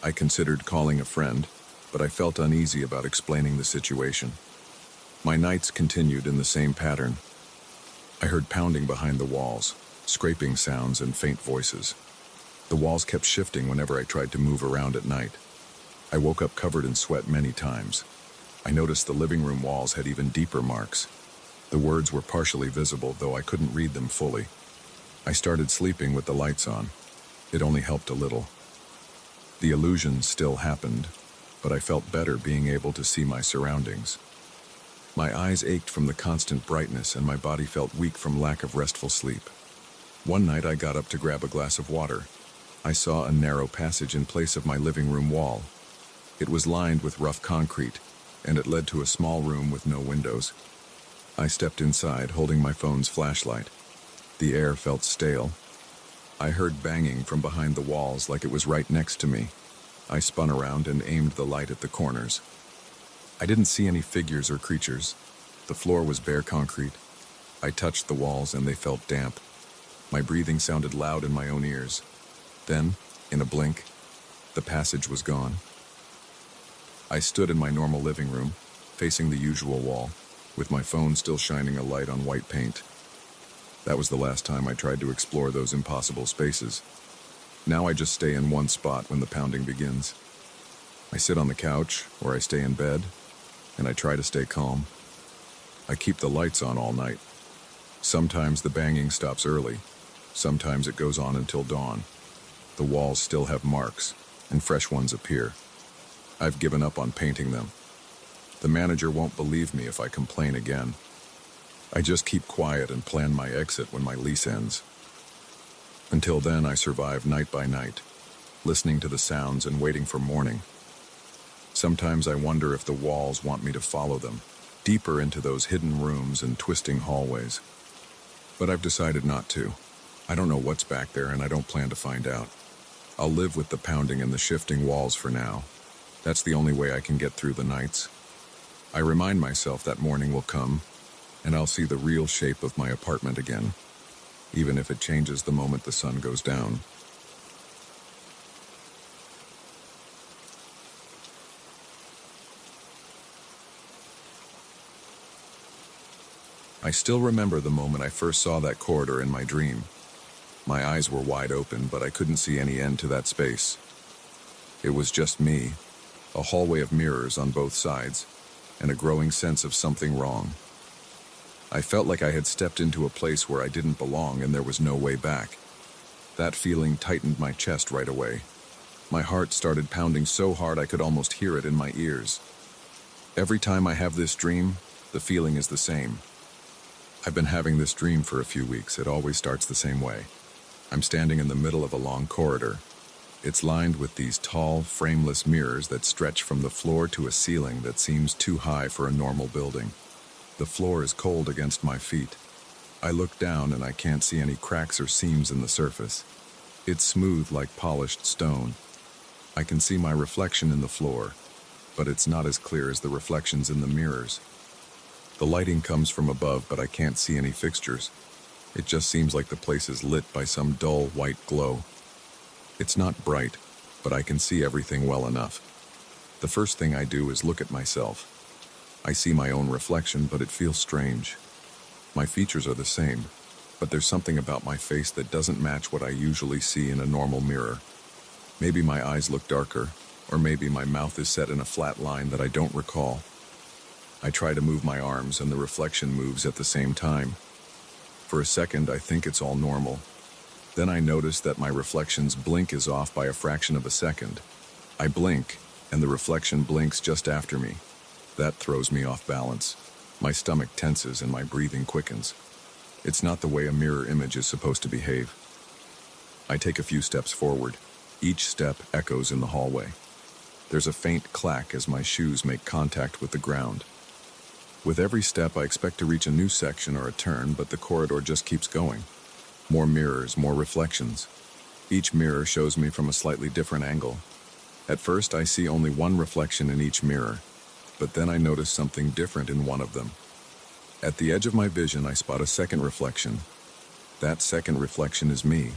Speaker 1: I considered calling a friend, but I felt uneasy about explaining the situation. My nights continued in the same pattern. I heard pounding behind the walls, scraping sounds, and faint voices. The walls kept shifting whenever I tried to move around at night. I woke up covered in sweat many times. I noticed the living room walls had even deeper marks. The words were partially visible, though I couldn't read them fully. I started sleeping with the lights on. It only helped a little. The illusion still happened, but I felt better being able to see my surroundings. My eyes ached from the constant brightness, and my body felt weak from lack of restful sleep. One night I got up to grab a glass of water. I saw a narrow passage in place of my living room wall. It was lined with rough concrete, and it led to a small room with no windows. I stepped inside, holding my phone's flashlight. The air felt stale. I heard banging from behind the walls like it was right next to me. I spun around and aimed the light at the corners. I didn't see any figures or creatures. The floor was bare concrete. I touched the walls and they felt damp. My breathing sounded loud in my own ears. Then, in a blink, the passage was gone. I stood in my normal living room, facing the usual wall, with my phone still shining a light on white paint. That was the last time I tried to explore those impossible spaces. Now I just stay in one spot when the pounding begins. I sit on the couch, or I stay in bed, and I try to stay calm. I keep the lights on all night. Sometimes the banging stops early. Sometimes it goes on until dawn. The walls still have marks, and fresh ones appear. I've given up on painting them. The manager won't believe me if I complain again. I just keep quiet and plan my exit when my lease ends. Until then, I survive night by night, listening to the sounds and waiting for morning. Sometimes I wonder if the walls want me to follow them, deeper into those hidden rooms and twisting hallways. But I've decided not to. I don't know what's back there, and I don't plan to find out. I'll live with the pounding and the shifting walls for now. That's the only way I can get through the nights. I remind myself that morning will come, and I'll see the real shape of my apartment again, even if it changes the moment the sun goes down. I still remember the moment I first saw that corridor in my dream. My eyes were wide open, but I couldn't see any end to that space. It was just me, a hallway of mirrors on both sides, and a growing sense of something wrong. I felt like I had stepped into a place where I didn't belong and there was no way back. That feeling tightened my chest right away. My heart started pounding so hard I could almost hear it in my ears. Every time I have this dream, the feeling is the same. I've been having this dream for a few weeks. It always starts the same way. I'm standing in the middle of a long corridor. It's lined with these tall, frameless mirrors that stretch from the floor to a ceiling that seems too high for a normal building. The floor is cold against my feet. I look down and I can't see any cracks or seams in the surface. It's smooth like polished stone. I can see my reflection in the floor, but it's not as clear as the reflections in the mirrors. The lighting comes from above, but I can't see any fixtures. It just seems like the place is lit by some dull white glow. It's not bright, but I can see everything well enough. The first thing I do is look at myself. I see my own reflection, but it feels strange. My features are the same, but there's something about my face that doesn't match what I usually see in a normal mirror. Maybe my eyes look darker, or maybe my mouth is set in a flat line that I don't recall. I try to move my arms, and the reflection moves at the same time. For a second, I think it's all normal. Then I notice that my reflection's blink is off by a fraction of a second. I blink, and the reflection blinks just after me. That throws me off balance. My stomach tenses and my breathing quickens. It's not the way a mirror image is supposed to behave. I take a few steps forward. Each step echoes in the hallway. There's a faint clack as my shoes make contact with the ground. With every step, I expect to reach a new section or a turn, but the corridor just keeps going. More mirrors, more reflections. Each mirror shows me from a slightly different angle. At first, I see only one reflection in each mirror, but then I notice something different in one of them. At the edge of my vision, I spot a second reflection. That second reflection is me,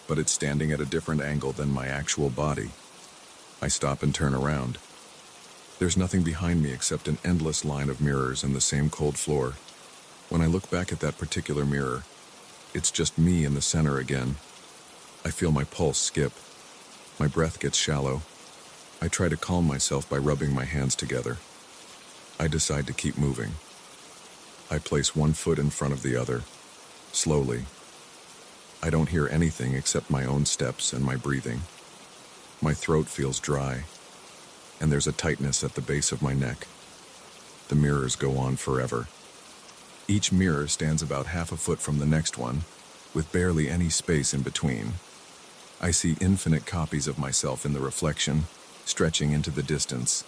Speaker 1: but it's standing at a different angle than my actual body. I stop and turn around. There's nothing behind me except an endless line of mirrors and the same cold floor. When I look back at that particular mirror, it's just me in the center again. I feel my pulse skip. My breath gets shallow. I try to calm myself by rubbing my hands together. I decide to keep moving. I place one foot in front of the other, slowly. I don't hear anything except my own steps and my breathing. My throat feels dry, and there's a tightness at the base of my neck. The mirrors go on forever. Each mirror stands about half a foot from the next one, with barely any space in between. I see infinite copies of myself in the reflection, stretching into the distance.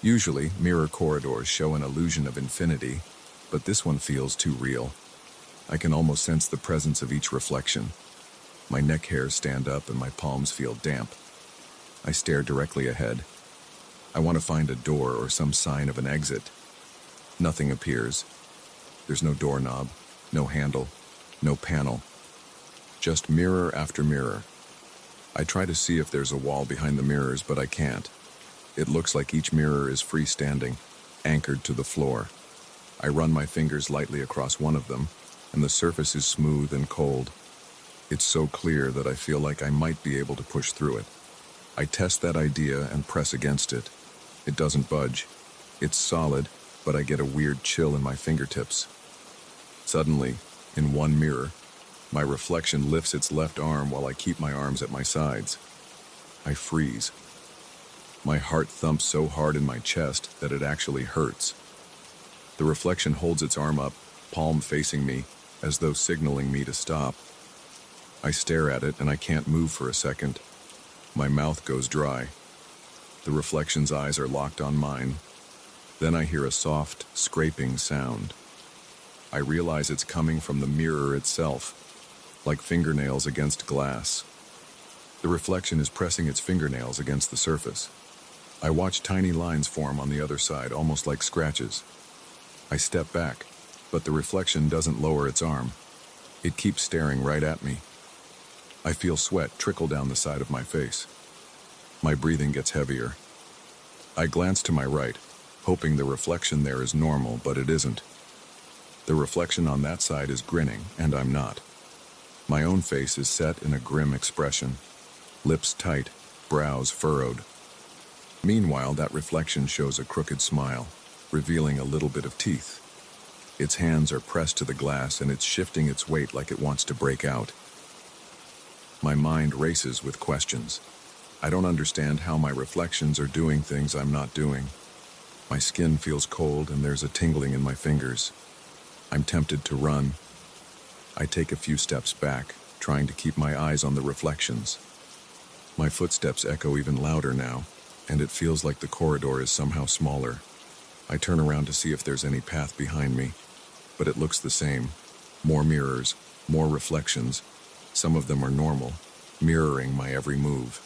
Speaker 1: Usually, mirror corridors show an illusion of infinity, but this one feels too real. I can almost sense the presence of each reflection. My neck hairs stand up and my palms feel damp. I stare directly ahead. I want to find a door or some sign of an exit. Nothing appears. There's no doorknob, no handle, no panel. Just mirror after mirror. I try to see if there's a wall behind the mirrors, but I can't. It looks like each mirror is freestanding, anchored to the floor. I run my fingers lightly across one of them, and the surface is smooth and cold. It's so clear that I feel like I might be able to push through it. I test that idea and press against it. It doesn't budge. It's solid, but I get a weird chill in my fingertips. Suddenly, in one mirror, my reflection lifts its left arm while I keep my arms at my sides. I freeze. My heart thumps so hard in my chest that it actually hurts. The reflection holds its arm up, palm facing me, as though signaling me to stop. I stare at it and I can't move for a second. My mouth goes dry. The reflection's eyes are locked on mine. Then I hear a soft, scraping sound. I realize it's coming from the mirror itself, like fingernails against glass. The reflection is pressing its fingernails against the surface. I watch tiny lines form on the other side, almost like scratches. I step back, but the reflection doesn't lower its arm. It keeps staring right at me. I feel sweat trickle down the side of my face. My breathing gets heavier. I glance to my right, hoping the reflection there is normal, but it isn't. The reflection on that side is grinning, and I'm not. My own face is set in a grim expression, lips tight, brows furrowed. Meanwhile, that reflection shows a crooked smile, revealing a little bit of teeth. Its hands are pressed to the glass, and it's shifting its weight like it wants to break out. My mind races with questions. I don't understand how my reflections are doing things I'm not doing. My skin feels cold, and there's a tingling in my fingers. I'm tempted to run. I take a few steps back, trying to keep my eyes on the reflections. My footsteps echo even louder now, and it feels like the corridor is somehow smaller. I turn around to see if there's any path behind me, but it looks the same. More mirrors, more reflections. Some of them are normal, mirroring my every move.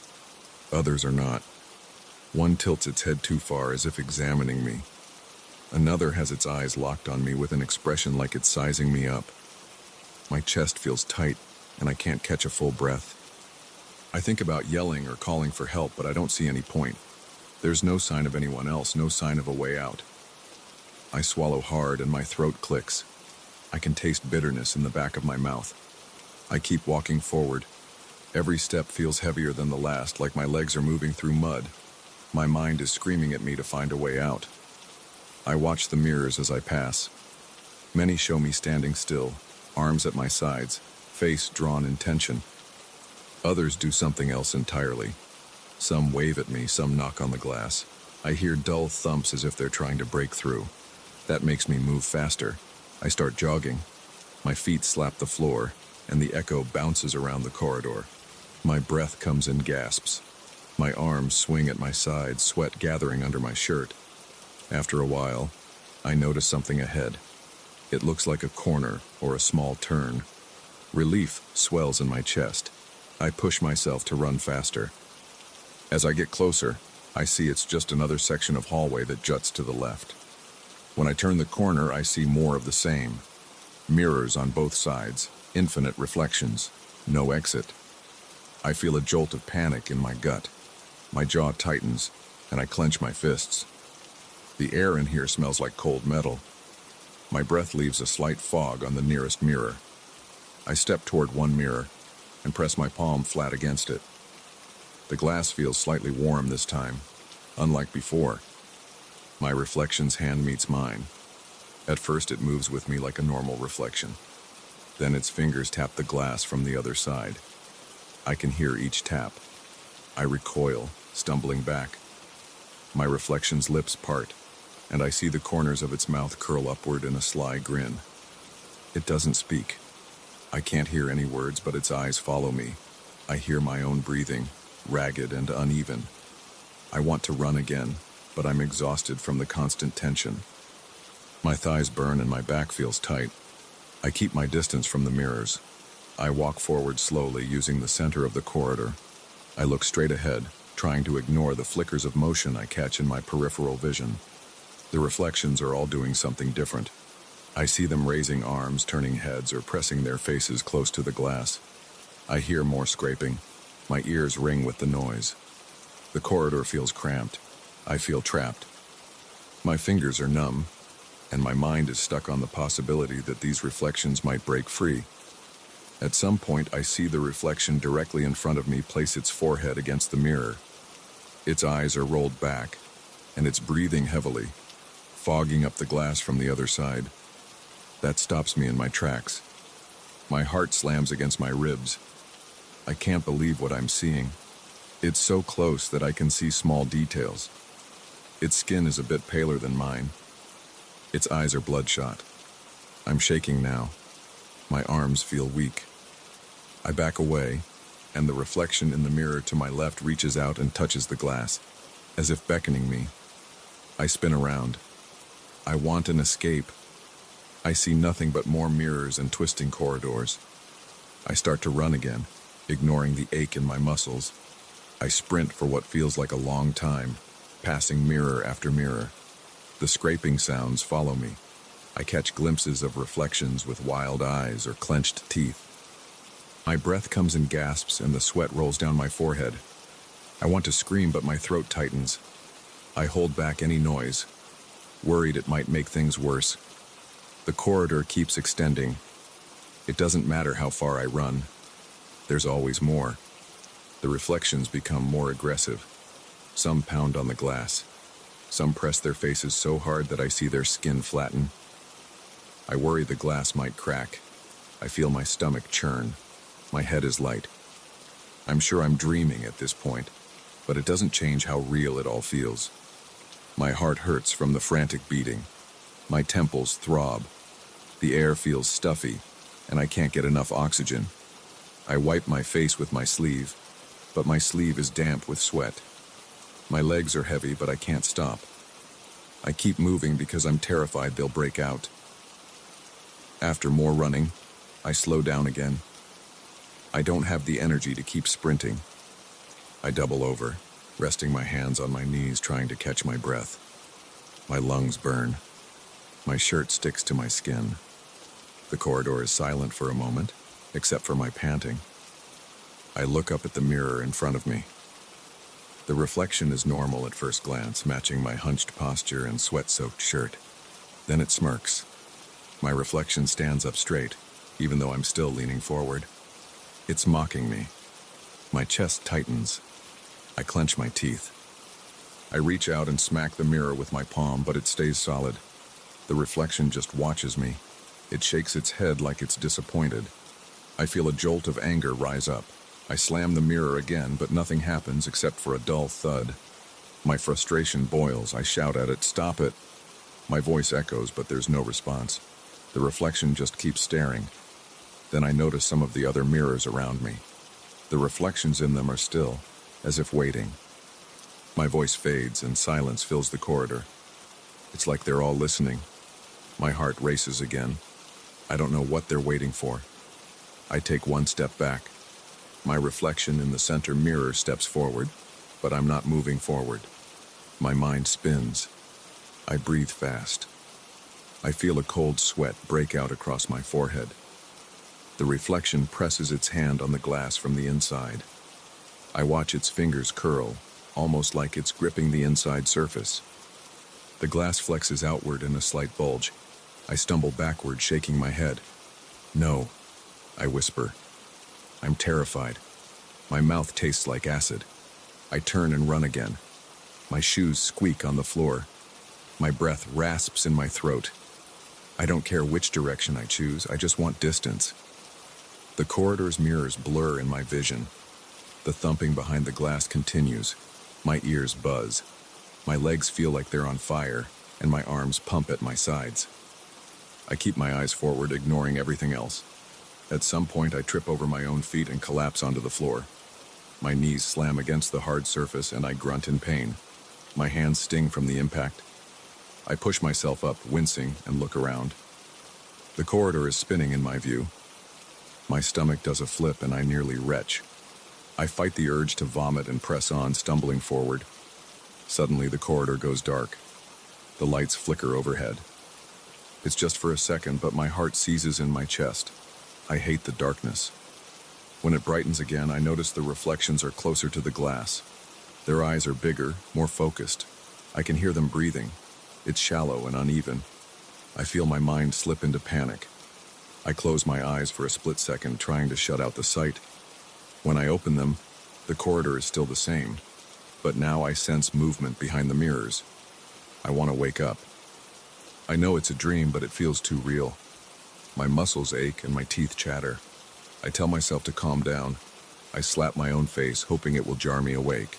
Speaker 1: Others are not. One tilts its head too far as if examining me. Another has its eyes locked on me with an expression like it's sizing me up. My chest feels tight, and I can't catch a full breath. I think about yelling or calling for help, but I don't see any point. There's no sign of anyone else, no sign of a way out. I swallow hard and my throat clicks. I can taste bitterness in the back of my mouth. I keep walking forward. Every step feels heavier than the last, like my legs are moving through mud. My mind is screaming at me to find a way out. I watch the mirrors as I pass. Many show me standing still, arms at my sides, face drawn in tension. Others do something else entirely. Some wave at me, some knock on the glass. I hear dull thumps as if they're trying to break through. That makes me move faster. I start jogging. My feet slap the floor, and the echo bounces around the corridor. My breath comes in gasps. My arms swing at my sides, sweat gathering under my shirt. After a while, I notice something ahead. It looks like a corner or a small turn. Relief swells in my chest. I push myself to run faster. As I get closer, I see it's just another section of hallway that juts to the left. When I turn the corner, I see more of the same. Mirrors on both sides, infinite reflections, no exit. I feel a jolt of panic in my gut. My jaw tightens, and I clench my fists. The air in here smells like cold metal. My breath leaves a slight fog on the nearest mirror. I step toward one mirror and press my palm flat against it. The glass feels slightly warm this time, unlike before. My reflection's hand meets mine. At first it moves with me like a normal reflection. Then its fingers tap the glass from the other side. I can hear each tap. I recoil, stumbling back. My reflection's lips part, and I see the corners of its mouth curl upward in a sly grin. It doesn't speak. I can't hear any words, but its eyes follow me. I hear my own breathing, ragged and uneven. I want to run again, but I'm exhausted from the constant tension. My thighs burn and my back feels tight. I keep my distance from the mirrors. I walk forward slowly, using the center of the corridor. I look straight ahead, trying to ignore the flickers of motion I catch in my peripheral vision. The reflections are all doing something different. I see them raising arms, turning heads, or pressing their faces close to the glass. I hear more scraping. My ears ring with the noise. The corridor feels cramped. I feel trapped. My fingers are numb, and my mind is stuck on the possibility that these reflections might break free. At some point, I see the reflection directly in front of me place its forehead against the mirror. Its eyes are rolled back, and it's breathing heavily, fogging up the glass from the other side. That stops me in my tracks. My heart slams against my ribs. I can't believe what I'm seeing. It's so close that I can see small details. Its skin is a bit paler than mine. Its eyes are bloodshot. I'm shaking now. My arms feel weak. I back away, and the reflection in the mirror to my left reaches out and touches the glass, as if beckoning me. I spin around. I want an escape. I see nothing but more mirrors and twisting corridors. I start to run again, ignoring the ache in my muscles. I sprint for what feels like a long time, passing mirror after mirror. The scraping sounds follow me. I catch glimpses of reflections with wild eyes or clenched teeth. My breath comes in gasps and the sweat rolls down my forehead. I want to scream, but my throat tightens. I hold back any noise, worried it might make things worse. The corridor keeps extending. It doesn't matter how far I run. There's always more. The reflections become more aggressive. Some pound on the glass. Some press their faces so hard that I see their skin flatten. I worry the glass might crack. I feel my stomach churn. My head is light. I'm sure I'm dreaming at this point, but it doesn't change how real it all feels. My heart hurts from the frantic beating. My temples throb. The air feels stuffy, and I can't get enough oxygen. I wipe my face with my sleeve. but my sleeve is damp with sweat. My legs are heavy, but I can't stop. I keep moving because I'm terrified they'll break out. After more running, I slow down again. I don't have the energy to keep sprinting. I double over, resting my hands on my knees, trying to catch my breath. My lungs burn. My shirt sticks to my skin. The corridor is silent for a moment, except for my panting. I look up at the mirror in front of me. The reflection is normal at first glance, matching my hunched posture and sweat-soaked shirt. Then it smirks. My reflection stands up straight, even though I'm still leaning forward. It's mocking me. My chest tightens. I clench my teeth. I reach out and smack the mirror with my palm, but it stays solid. The reflection just watches me. It shakes its head like it's disappointed. I feel a jolt of anger rise up. I slam the mirror again, but nothing happens except for a dull thud. My frustration boils. I shout at it, "Stop it!" My voice echoes, but there's no response. The reflection just keeps staring. Then I notice some of the other mirrors around me. The reflections in them are still, as if waiting. My voice fades and silence fills the corridor. It's like they're all listening. My heart races again. I don't know what they're waiting for. I take one step back. My reflection in the center mirror steps forward, but I'm not moving forward. My mind spins. I breathe fast. I feel a cold sweat break out across my forehead. The reflection presses its hand on the glass from the inside. I watch its fingers curl, almost like it's gripping the inside surface. The glass flexes outward in a slight bulge. I stumble backward, shaking my head. "No," I whisper. I'm terrified. My mouth tastes like acid. I turn and run again. My shoes squeak on the floor. My breath rasps in my throat. I don't care which direction I choose, I just want distance. The corridor's mirrors blur in my vision. The thumping behind the glass continues. My ears buzz. My legs feel like they're on fire, and my arms pump at my sides. I keep my eyes forward, ignoring everything else. At some point, I trip over my own feet and collapse onto the floor. My knees slam against the hard surface, and I grunt in pain. My hands sting from the impact. I push myself up, wincing, and look around. The corridor is spinning in my view. My stomach does a flip, and I nearly retch. I fight the urge to vomit and press on, stumbling forward. Suddenly, the corridor goes dark. The lights flicker overhead. It's just for a second, but my heart seizes in my chest. I hate the darkness. When it brightens again, I notice the reflections are closer to the glass. Their eyes are bigger, more focused. I can hear them breathing. It's shallow and uneven. I feel my mind slip into panic. I close my eyes for a split second, trying to shut out the sight. When I open them, the corridor is still the same, but now I sense movement behind the mirrors. I want to wake up. I know it's a dream, but it feels too real. My muscles ache and my teeth chatter. I tell myself to calm down. I slap my own face, hoping it will jar me awake.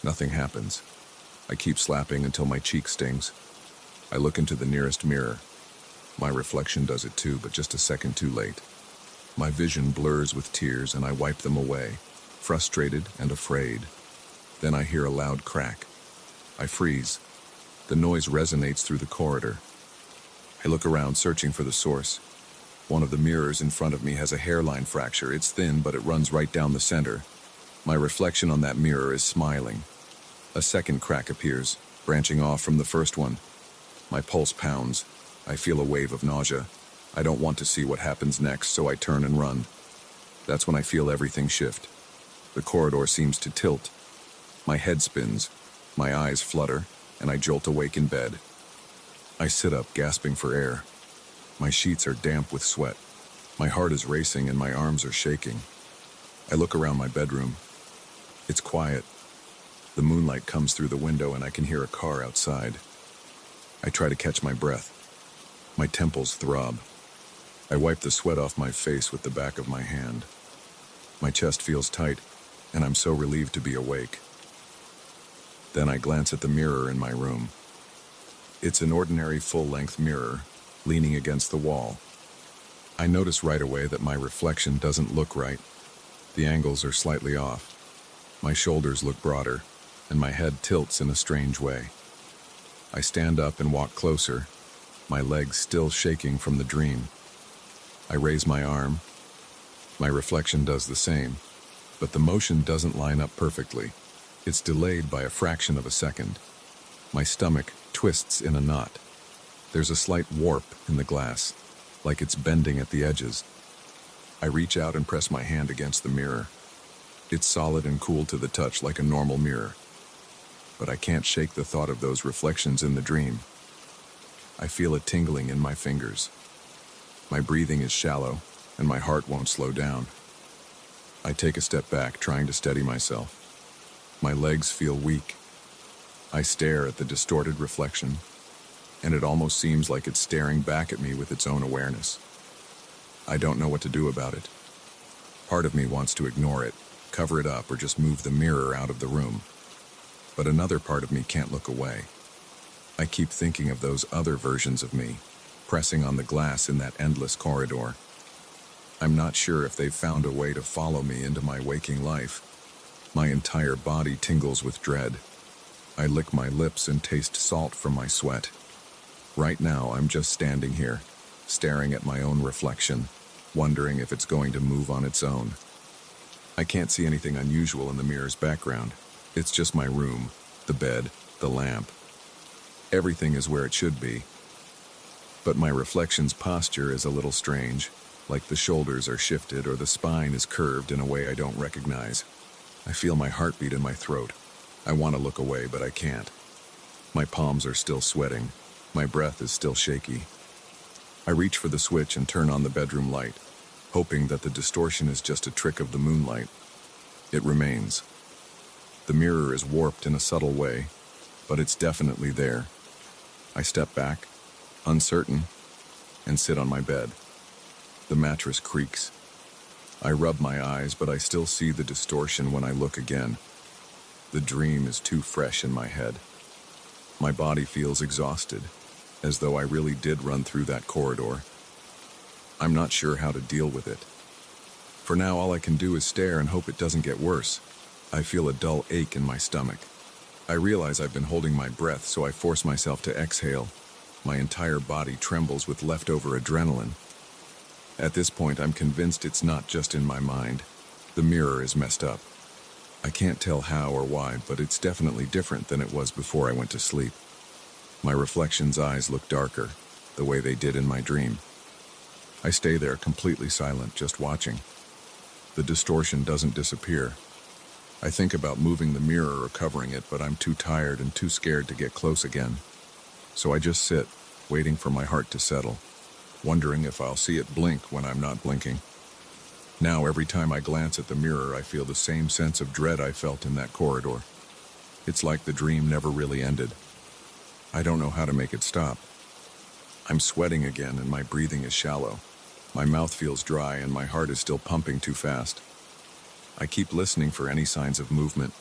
Speaker 1: Nothing happens. I keep slapping until my cheek stings. I look into the nearest mirror. My reflection does it too, but just a second too late. My vision blurs with tears, and I wipe them away, frustrated and afraid. Then I hear a loud crack. I freeze. The noise resonates through the corridor. I look around, searching for the source. One of the mirrors in front of me has a hairline fracture. It's thin, but it runs right down the center. My reflection on that mirror is smiling. A second crack appears, branching off from the first one. My pulse pounds. I feel a wave of nausea. I don't want to see what happens next, so I turn and run. That's when I feel everything shift. The corridor seems to tilt. My head spins. My eyes flutter, and I jolt awake in bed. I sit up, gasping for air. My sheets are damp with sweat. My heart is racing and my arms are shaking. I look around my bedroom. It's quiet. The moonlight comes through the window and I can hear a car outside. I try to catch my breath. My temples throb. I wipe the sweat off my face with the back of my hand. My chest feels tight, and I'm so relieved to be awake. Then I glance at the mirror in my room. It's an ordinary full-length mirror, leaning against the wall. I notice right away that my reflection doesn't look right. The angles are slightly off. My shoulders look broader, and my head tilts in a strange way. I stand up and walk closer, my legs still shaking from the dream. I raise my arm. My reflection does the same, but the motion doesn't line up perfectly. It's delayed by a fraction of a second. My stomach twists in a knot. There's a slight warp in the glass, like it's bending at the edges. I reach out and press my hand against the mirror. It's solid and cool to the touch like a normal mirror. But I can't shake the thought of those reflections in the dream. I feel a tingling in my fingers. My breathing is shallow, and my heart won't slow down. I take a step back, trying to steady myself. My legs feel weak. I stare at the distorted reflection, and it almost seems like it's staring back at me with its own awareness. I don't know what to do about it. Part of me wants to ignore it, cover it up, or just move the mirror out of the room. But another part of me can't look away. I keep thinking of those other versions of me, pressing on the glass in that endless corridor. I'm not sure if they've found a way to follow me into my waking life. My entire body tingles with dread. I lick my lips and taste salt from my sweat. Right now, I'm just standing here, staring at my own reflection, wondering if it's going to move on its own. I can't see anything unusual in the mirror's background. It's just my room, the bed, the lamp. Everything is where it should be. But my reflection's posture is a little strange, like the shoulders are shifted or the spine is curved in a way I don't recognize. I feel my heartbeat in my throat. I want to look away, but I can't. My palms are still sweating. My breath is still shaky. I reach for the switch and turn on the bedroom light, hoping that the distortion is just a trick of the moonlight. It remains. The mirror is warped in a subtle way, but it's definitely there. I step back, uncertain, and sit on my bed. The mattress creaks. I rub my eyes, but I still see the distortion when I look again. The dream is too fresh in my head. My body feels exhausted, as though I really did run through that corridor. I'm not sure how to deal with it. For now, all I can do is stare and hope it doesn't get worse. I feel a dull ache in my stomach. I realize I've been holding my breath, so I force myself to exhale. My entire body trembles with leftover adrenaline. At this point, I'm convinced it's not just in my mind. The mirror is messed up. I can't tell how or why, but it's definitely different than it was before I went to sleep. My reflection's eyes look darker, the way they did in my dream. I stay there completely silent, just watching. The distortion doesn't disappear. I think about moving the mirror or covering it, but I'm too tired and too scared to get close again. So I just sit, waiting for my heart to settle, wondering if I'll see it blink when I'm not blinking. Now, every time I glance at the mirror, I feel the same sense of dread I felt in that corridor. It's like the dream never really ended. I don't know how to make it stop. I'm sweating again and my breathing is shallow. My mouth feels dry and my heart is still pumping too fast. I keep listening for any signs of movement.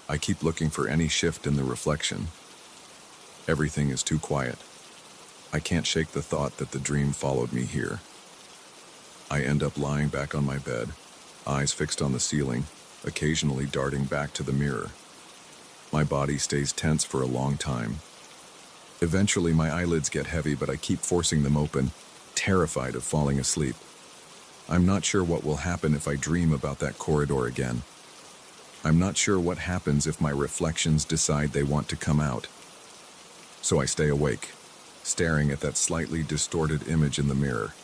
Speaker 1: I keep looking for any shift in the reflection. Everything is too quiet. I can't shake the thought that the dream followed me here. I end up lying back on my bed, eyes fixed on the ceiling, occasionally darting back to the mirror. My body stays tense for a long time. Eventually, my eyelids get heavy, but I keep forcing them open, terrified of falling asleep. I'm not sure what will happen if I dream about that corridor again. I'm not sure what happens if my reflections decide they want to come out. So I stay awake, staring at that slightly distorted image in the mirror,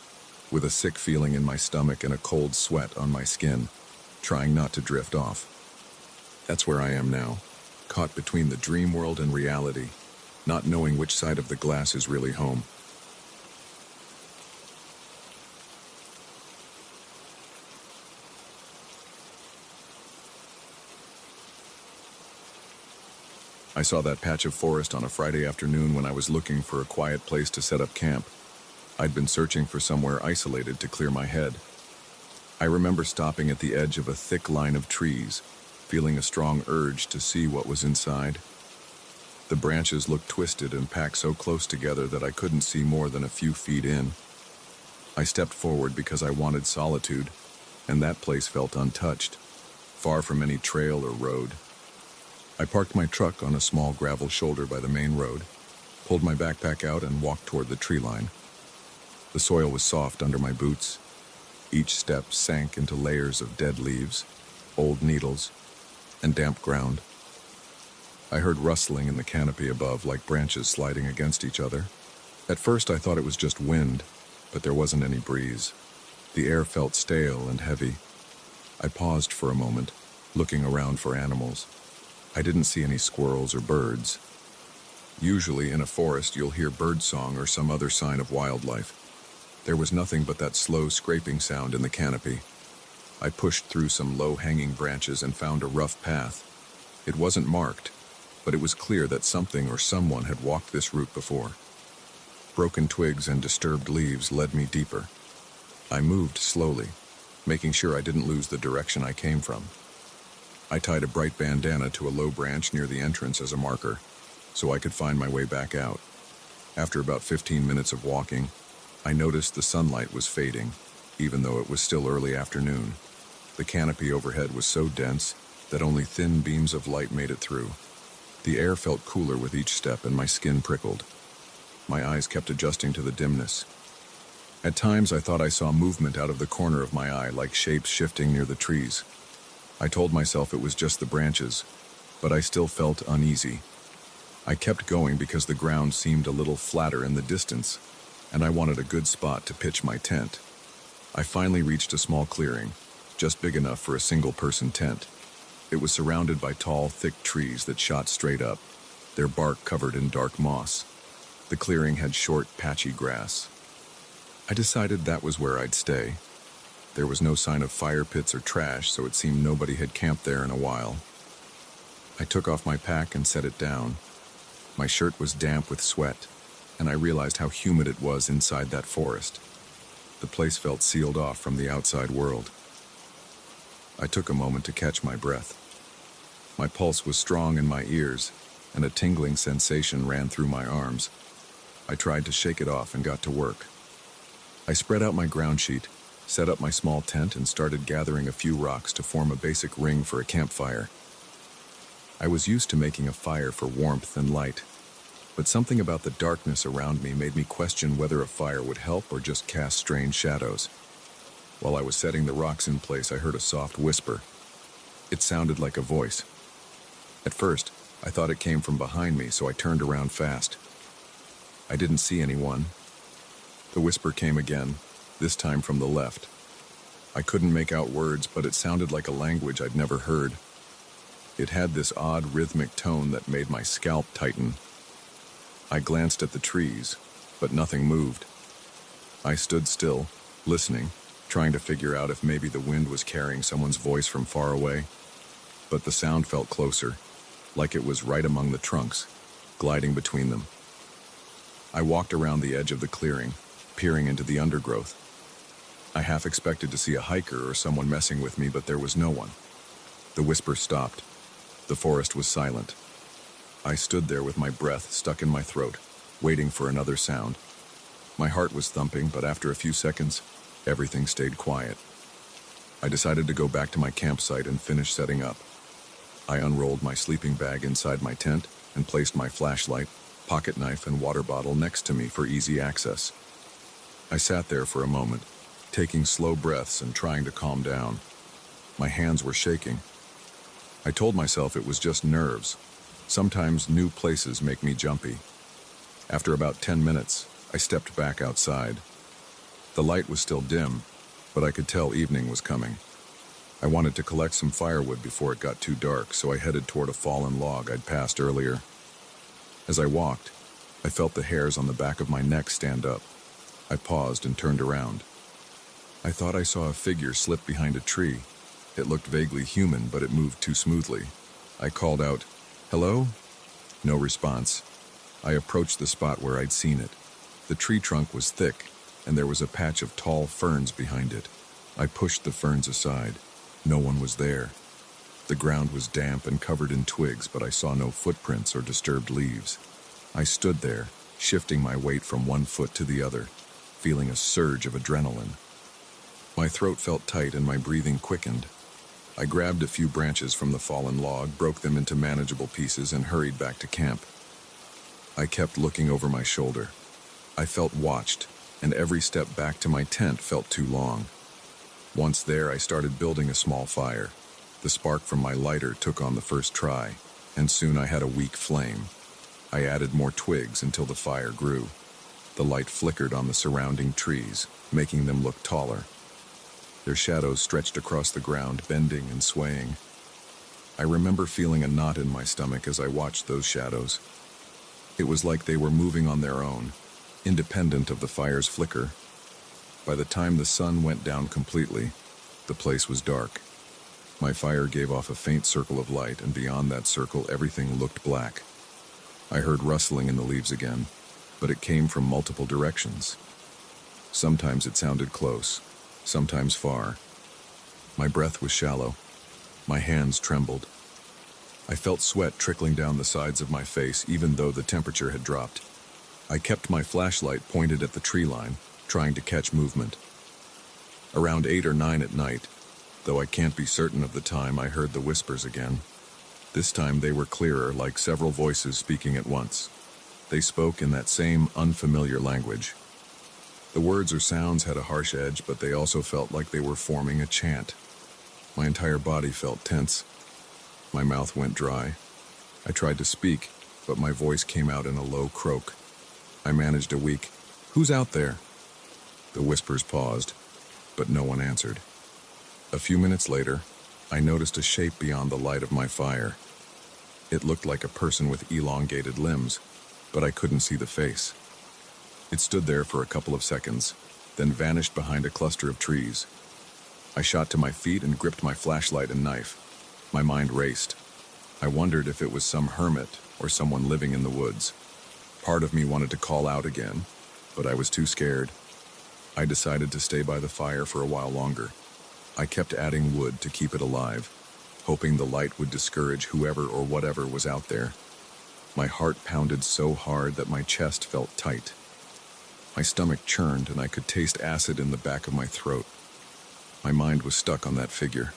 Speaker 1: with a sick feeling in my stomach and a cold sweat on my skin, trying not to drift off. That's where I am now, caught between the dream world and reality, not knowing which side of the glass is really home. I saw that patch of forest on a Friday afternoon when I was looking for a quiet place to set up camp. I'd been searching for somewhere isolated to clear my head. I remember stopping at the edge of a thick line of trees, feeling a strong urge to see what was inside. The branches looked twisted and packed so close together that I couldn't see more than a few feet in. I stepped forward because I wanted solitude, and that place felt untouched. far from any trail or road. I parked my truck on a small gravel shoulder by the main road, pulled my backpack out and walked toward the tree line. The soil was soft under my boots. Each step sank into layers of dead leaves, old needles, and damp ground. I heard rustling in the canopy above, like branches sliding against each other. At first I thought it was just wind, but there wasn't any breeze. The air felt stale and heavy. I paused for a moment, looking around for animals. I didn't see any squirrels or birds. Usually in a forest you'll hear birdsong or some other sign of wildlife. There was nothing but that slow scraping sound in the canopy. I pushed through some low-hanging branches and found a rough path. It wasn't marked, but it was clear that something or someone had walked this route before. Broken twigs and disturbed leaves led me deeper. I moved slowly, making sure I didn't lose the direction I came from. I tied a bright bandana to a low branch near the entrance as a marker, so I could find my way back out. After about 15 minutes of walking, I noticed the sunlight was fading, even though it was still early afternoon. The canopy overhead was so dense that only thin beams of light made it through. The air felt cooler with each step and my skin prickled. My eyes kept adjusting to the dimness. At times I thought I saw movement out of the corner of my eye, like shapes shifting near the trees. I told myself it was just the branches, but I still felt uneasy. I kept going because the ground seemed a little flatter in the distance, and I wanted a good spot to pitch my tent. I finally reached a small clearing, just big enough for a single-person tent. It was surrounded by tall, thick trees that shot straight up, their bark covered in dark moss. The clearing had short, patchy grass. I decided that was where I'd stay. There was no sign of fire pits or trash, so it seemed nobody had camped there in a while. I took off my pack and set it down. My shirt was damp with sweat, and I realized how humid it was inside that forest. The place felt sealed off from the outside world. I took a moment to catch my breath. My pulse was strong in my ears, and a tingling sensation ran through my arms. I tried to shake it off and got to work. I spread out my ground sheet, set up my small tent, and started gathering a few rocks to form a basic ring for a campfire. I was used to making a fire for warmth and light, but something about the darkness around me made me question whether a fire would help or just cast strange shadows. While I was setting the rocks in place, I heard a soft whisper. It sounded like a voice. At first, I thought it came from behind me, so I turned around fast. I didn't see anyone. The whisper came again, this time from the left. I couldn't make out words, but it sounded like a language I'd never heard. It had this odd rhythmic tone that made my scalp tighten. I glanced at the trees, but nothing moved. I stood still, listening, trying to figure out if maybe the wind was carrying someone's voice from far away. But the sound felt closer, like it was right among the trunks, gliding between them. I walked around the edge of the clearing, peering into the undergrowth. I half expected to see a hiker or someone messing with me, but there was no one. The whisper stopped. The forest was silent. I stood there with my breath stuck in my throat, waiting for another sound. My heart was thumping, but after a few seconds, everything stayed quiet. I decided to go back to my campsite and finish setting up. I unrolled my sleeping bag inside my tent and placed my flashlight, pocket knife, and water bottle next to me for easy access. I sat there for a moment, taking slow breaths and trying to calm down. My hands were shaking. I told myself it was just nerves. Sometimes new places make me jumpy. After about 10 minutes, I stepped back outside. The light was still dim, but I could tell evening was coming. I wanted to collect some firewood before it got too dark, so I headed toward a fallen log I'd passed earlier. As I walked, I felt the hairs on the back of my neck stand up. I paused and turned around. I thought I saw a figure slip behind a tree. It looked vaguely human, but it moved too smoothly. I called out, "Hello?" No response. I approached the spot where I'd seen it. The tree trunk was thick, and there was a patch of tall ferns behind it. I pushed the ferns aside. No one was there. The ground was damp and covered in twigs, but I saw no footprints or disturbed leaves. I stood there, shifting my weight from one foot to the other, feeling a surge of adrenaline. My throat felt tight and my breathing quickened. I grabbed a few branches from the fallen log, broke them into manageable pieces, and hurried back to camp. I kept looking over my shoulder. I felt watched, and every step back to my tent felt too long. Once there, I started building a small fire. The spark from my lighter took on the first try, and soon I had a weak flame. I added more twigs until the fire grew. The light flickered on the surrounding trees, making them look taller. Their shadows stretched across the ground, bending and swaying. I remember feeling a knot in my stomach as I watched those shadows. It was like they were moving on their own, independent of the fire's flicker. By the time the sun went down completely, the place was dark. My fire gave off a faint circle of light, and beyond that circle, everything looked black. I heard rustling in the leaves again, but it came from multiple directions. Sometimes it sounded close, sometimes far. My breath was shallow. My hands trembled. I felt sweat trickling down the sides of my face, even though the temperature had dropped. I kept my flashlight pointed at the tree line, trying to catch movement. Around 8 or 9 at night, though I can't be certain of the time, I heard the whispers again. This time they were clearer, like several voices speaking at once. They spoke in that same unfamiliar language. The words or sounds had a harsh edge, but they also felt like they were forming a chant. My entire body felt tense. My mouth went dry. I tried to speak, but my voice came out in a low croak. I managed a weak, "Who's out there?" The whispers paused, but no one answered. A few minutes later, I noticed a shape beyond the light of my fire. It looked like a person with elongated limbs, but I couldn't see the face. It stood there for a couple of seconds, then vanished behind a cluster of trees. I shot to my feet and gripped my flashlight and knife. My mind raced. I wondered if it was some hermit or someone living in the woods. Part of me wanted to call out again, but I was too scared. I decided to stay by the fire for a while longer. I kept adding wood to keep it alive, hoping the light would discourage whoever or whatever was out there. My heart pounded so hard that my chest felt tight. My stomach churned and I could taste acid in the back of my throat. My mind was stuck on that figure.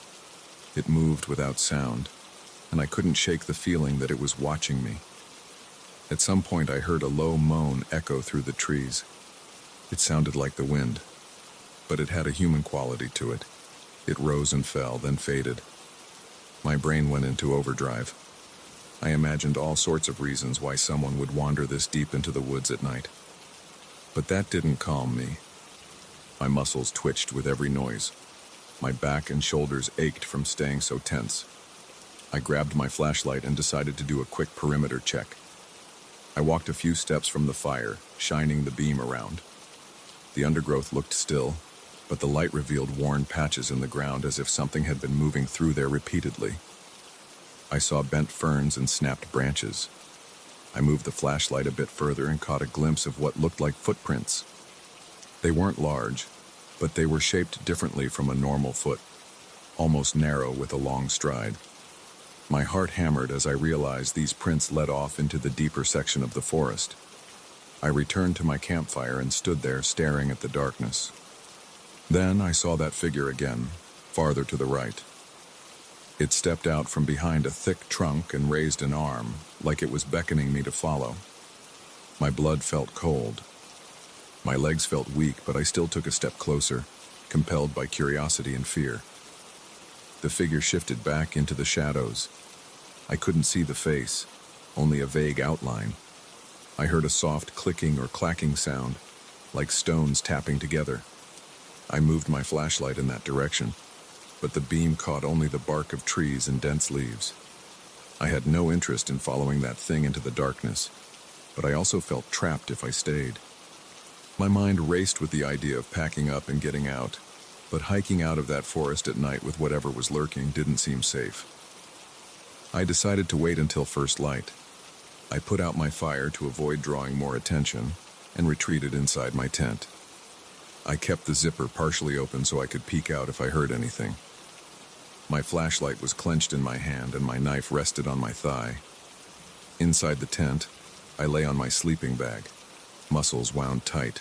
Speaker 1: It moved without sound, and I couldn't shake the feeling that it was watching me. At some point I heard a low moan echo through the trees. It sounded like the wind, but it had a human quality to it. It rose and fell, then faded. My brain went into overdrive. I imagined all sorts of reasons why someone would wander this deep into the woods at night. But that didn't calm me. My muscles twitched with every noise. My back and shoulders ached from staying so tense. I grabbed my flashlight and decided to do a quick perimeter check. I walked a few steps from the fire, shining the beam around. The undergrowth looked still, but the light revealed worn patches in the ground as if something had been moving through there repeatedly. I saw bent ferns and snapped branches. I moved the flashlight a bit further and caught a glimpse of what looked like footprints. They weren't large, but they were shaped differently from a normal foot, almost narrow with a long stride. My heart hammered as I realized these prints led off into the deeper section of the forest. I returned to my campfire and stood there staring at the darkness. Then I saw that figure again, farther to the right. It stepped out from behind a thick trunk and raised an arm, like it was beckoning me to follow. My blood felt cold. My legs felt weak, but I still took a step closer, compelled by curiosity and fear. The figure shifted back into the shadows. I couldn't see the face, only a vague outline. I heard a soft clicking or clacking sound, like stones tapping together. I moved my flashlight in that direction, but the beam caught only the bark of trees and dense leaves. I had no interest in following that thing into the darkness, but I also felt trapped if I stayed. My mind raced with the idea of packing up and getting out, but hiking out of that forest at night with whatever was lurking didn't seem safe. I decided to wait until first light. I put out my fire to avoid drawing more attention and retreated inside my tent. I kept the zipper partially open so I could peek out if I heard anything. My flashlight was clenched in my hand and my knife rested on my thigh. Inside the tent, I lay on my sleeping bag, muscles wound tight.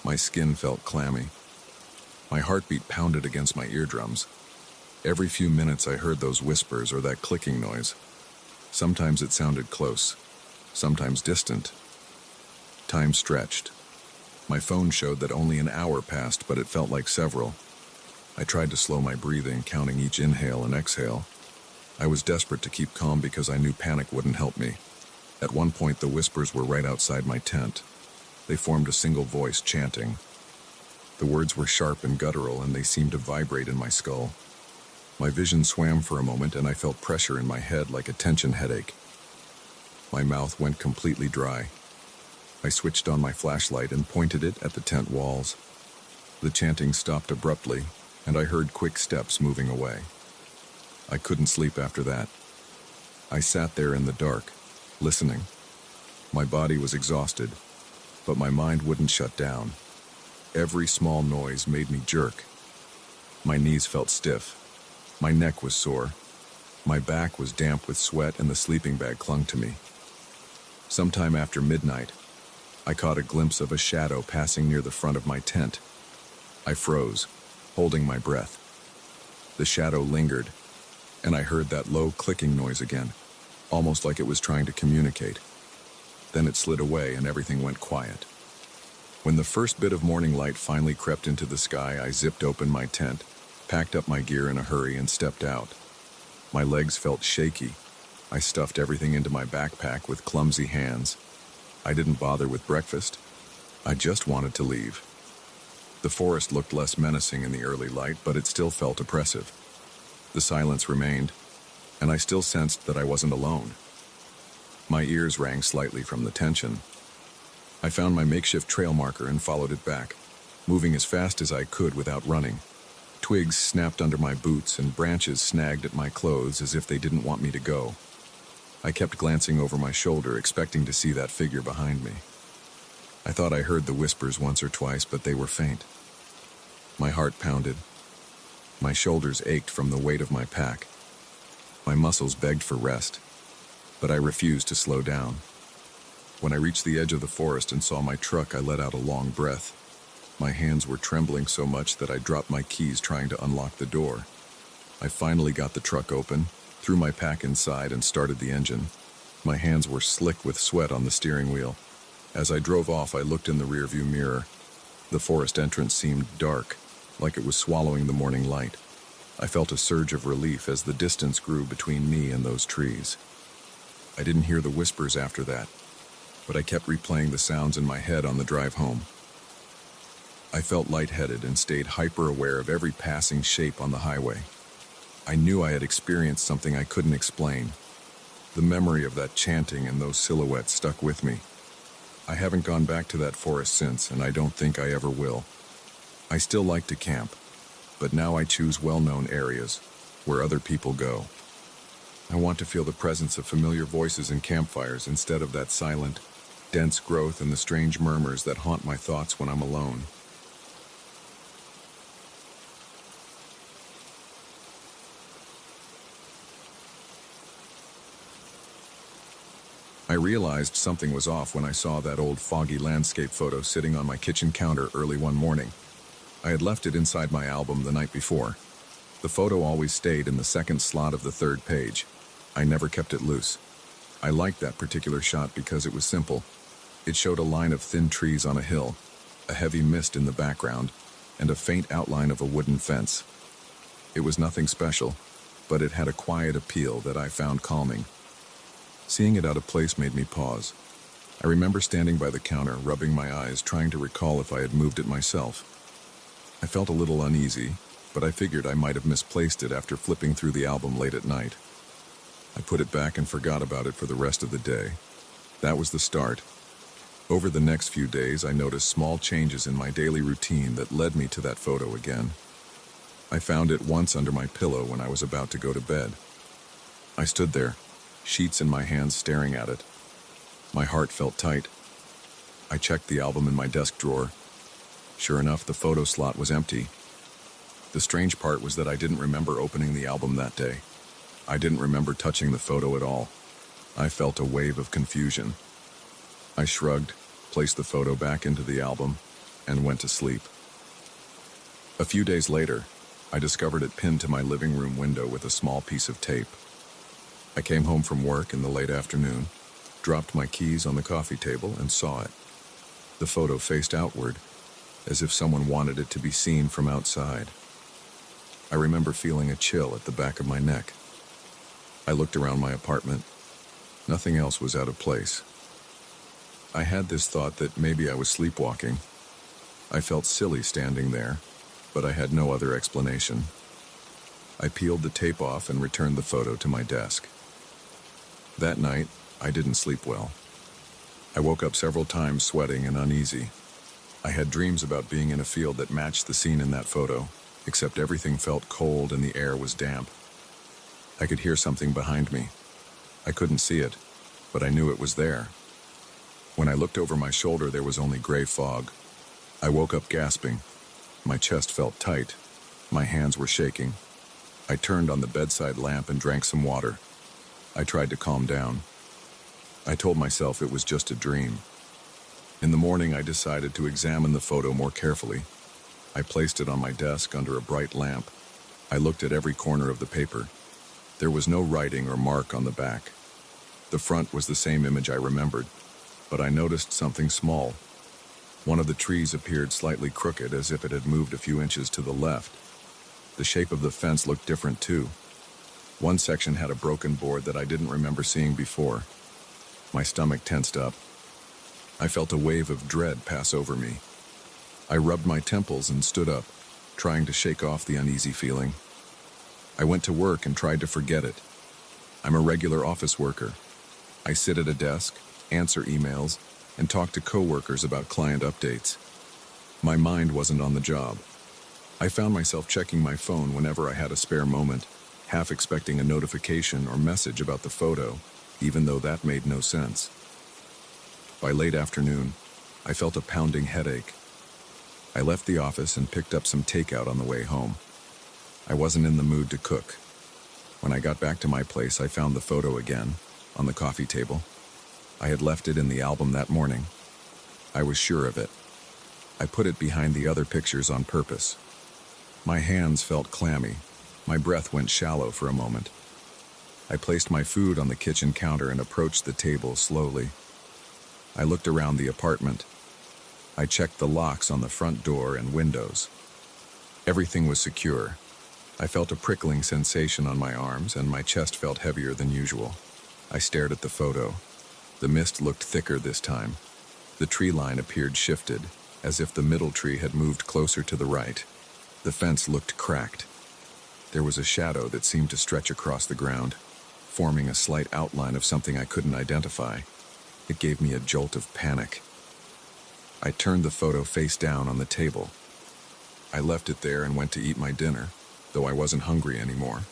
Speaker 1: My skin felt clammy. My heartbeat pounded against my eardrums. Every few minutes I heard those whispers or that clicking noise. Sometimes it sounded close, sometimes distant. Time stretched. My phone showed that only an hour passed, but it felt like several. I tried to slow my breathing, counting each inhale and exhale. I was desperate to keep calm because I knew panic wouldn't help me. At one point, the whispers were right outside my tent. They formed a single voice, chanting. The words were sharp and guttural, and they seemed to vibrate in my skull. My vision swam for a moment, and I felt pressure in my head like a tension headache. My mouth went completely dry. I switched on my flashlight and pointed it at the tent walls. The chanting stopped abruptly, and I heard quick steps moving away. I couldn't sleep after that. I sat there in the dark, listening. My body was exhausted, but my mind wouldn't shut down. Every small noise made me jerk. My knees felt stiff. My neck was sore. My back was damp with sweat, and the sleeping bag clung to me. Sometime after midnight, I caught a glimpse of a shadow passing near the front of my tent. I froze, holding my breath. The shadow lingered, and I heard that low clicking noise again, almost like it was trying to communicate. Then it slid away and everything went quiet. When the first bit of morning light finally crept into the sky, I zipped open my tent, packed up my gear in a hurry, and stepped out. My legs felt shaky. I stuffed everything into my backpack with clumsy hands. I didn't bother with breakfast. I just wanted to leave. The forest looked less menacing in the early light, but it still felt oppressive. The silence remained, and I still sensed that I wasn't alone. My ears rang slightly from the tension. I found my makeshift trail marker and followed it back, moving as fast as I could without running. Twigs snapped under my boots and branches snagged at my clothes as if they didn't want me to go. I kept glancing over my shoulder, expecting to see that figure behind me. I thought I heard the whispers once or twice, but they were faint. My heart pounded. My shoulders ached from the weight of my pack. My muscles begged for rest, but I refused to slow down. When I reached the edge of the forest and saw my truck, I let out a long breath. My hands were trembling so much that I dropped my keys trying to unlock the door. I finally got the truck open, threw my pack inside, and started the engine. My hands were slick with sweat on the steering wheel. As I drove off, I looked in the rearview mirror. The forest entrance seemed dark, like it was swallowing the morning light. I felt a surge of relief as the distance grew between me and those trees. I didn't hear the whispers after that, but I kept replaying the sounds in my head on the drive home. I felt lightheaded and stayed hyper-aware of every passing shape on the highway. I knew I had experienced something I couldn't explain. The memory of that chanting and those silhouettes stuck with me. I haven't gone back to that forest since, and I don't think I ever will. I still like to camp, but now I choose well-known areas where other people go. I want to feel the presence of familiar voices and campfires instead of that silent, dense growth and the strange murmurs that haunt my thoughts when I'm alone. I realized something was off when I saw that old foggy landscape photo sitting on my kitchen counter early one morning. I had left it inside my album the night before. The photo always stayed in the second slot of the third page. I never kept it loose. I liked that particular shot because it was simple. It showed a line of thin trees on a hill, a heavy mist in the background, and a faint outline of a wooden fence. It was nothing special, but it had a quiet appeal that I found calming. Seeing it out of place made me pause. I remember standing by the counter, rubbing my eyes, trying to recall if I had moved it myself. I felt a little uneasy, but I figured I might have misplaced it after flipping through the album late at night. I put it back and forgot about it for the rest of the day. That was the start. Over the next few days, I noticed small changes in my daily routine that led me to that photo again. I found it once under my pillow when I was about to go to bed. I stood there, sheets in my hands, staring at it. My heart felt tight. I checked the album in my desk drawer. Sure enough, the photo slot was empty. The strange part was that I didn't remember opening the album that day. I didn't remember touching the photo at all. I felt a wave of confusion. I shrugged, placed the photo back into the album, and went to sleep. A few days later, I discovered it pinned to my living room window with a small piece of tape. I came home from work in the late afternoon, dropped my keys on the coffee table, and saw it. The photo faced outward, as if someone wanted it to be seen from outside. I remember feeling a chill at the back of my neck. I looked around my apartment. Nothing else was out of place. I had this thought that maybe I was sleepwalking. I felt silly standing there, but I had no other explanation. I peeled the tape off and returned the photo to my desk. That night, I didn't sleep well. I woke up several times sweating and uneasy. I had dreams about being in a field that matched the scene in that photo, except everything felt cold and the air was damp. I could hear something behind me. I couldn't see it, but I knew it was there. When I looked over my shoulder, there was only gray fog. I woke up gasping. My chest felt tight. My hands were shaking. I turned on the bedside lamp and drank some water. I tried to calm down. I told myself it was just a dream. In the morning, I decided to examine the photo more carefully. I placed it on my desk under a bright lamp. I looked at every corner of the paper. There was no writing or mark on the back. The front was the same image I remembered, but I noticed something small. One of the trees appeared slightly crooked, as if it had moved a few inches to the left. The shape of the fence looked different too. One section had a broken board that I didn't remember seeing before. My stomach tensed up. I felt a wave of dread pass over me. I rubbed my temples and stood up, trying to shake off the uneasy feeling. I went to work and tried to forget it. I'm a regular office worker. I sit at a desk, answer emails, and talk to coworkers about client updates. My mind wasn't on the job. I found myself checking my phone whenever I had a spare moment, half expecting a notification or message about the photo, even though that made no sense. By late afternoon, I felt a pounding headache. I left the office and picked up some takeout on the way home. I wasn't in the mood to cook. When I got back to my place, I found the photo again, on the coffee table. I had left it in the album that morning. I was sure of it. I put it behind the other pictures on purpose. My hands felt clammy. My breath went shallow for a moment. I placed my food on the kitchen counter and approached the table slowly. I looked around the apartment. I checked the locks on the front door and windows. Everything was secure. I felt a prickling sensation on my arms, and my chest felt heavier than usual. I stared at the photo. The mist looked thicker this time. The tree line appeared shifted, as if the middle tree had moved closer to the right. The fence looked cracked. There was a shadow that seemed to stretch across the ground, forming a slight outline of something I couldn't identify. It gave me a jolt of panic. I turned the photo face down on the table. I left it there and went to eat my dinner, though I wasn't hungry anymore.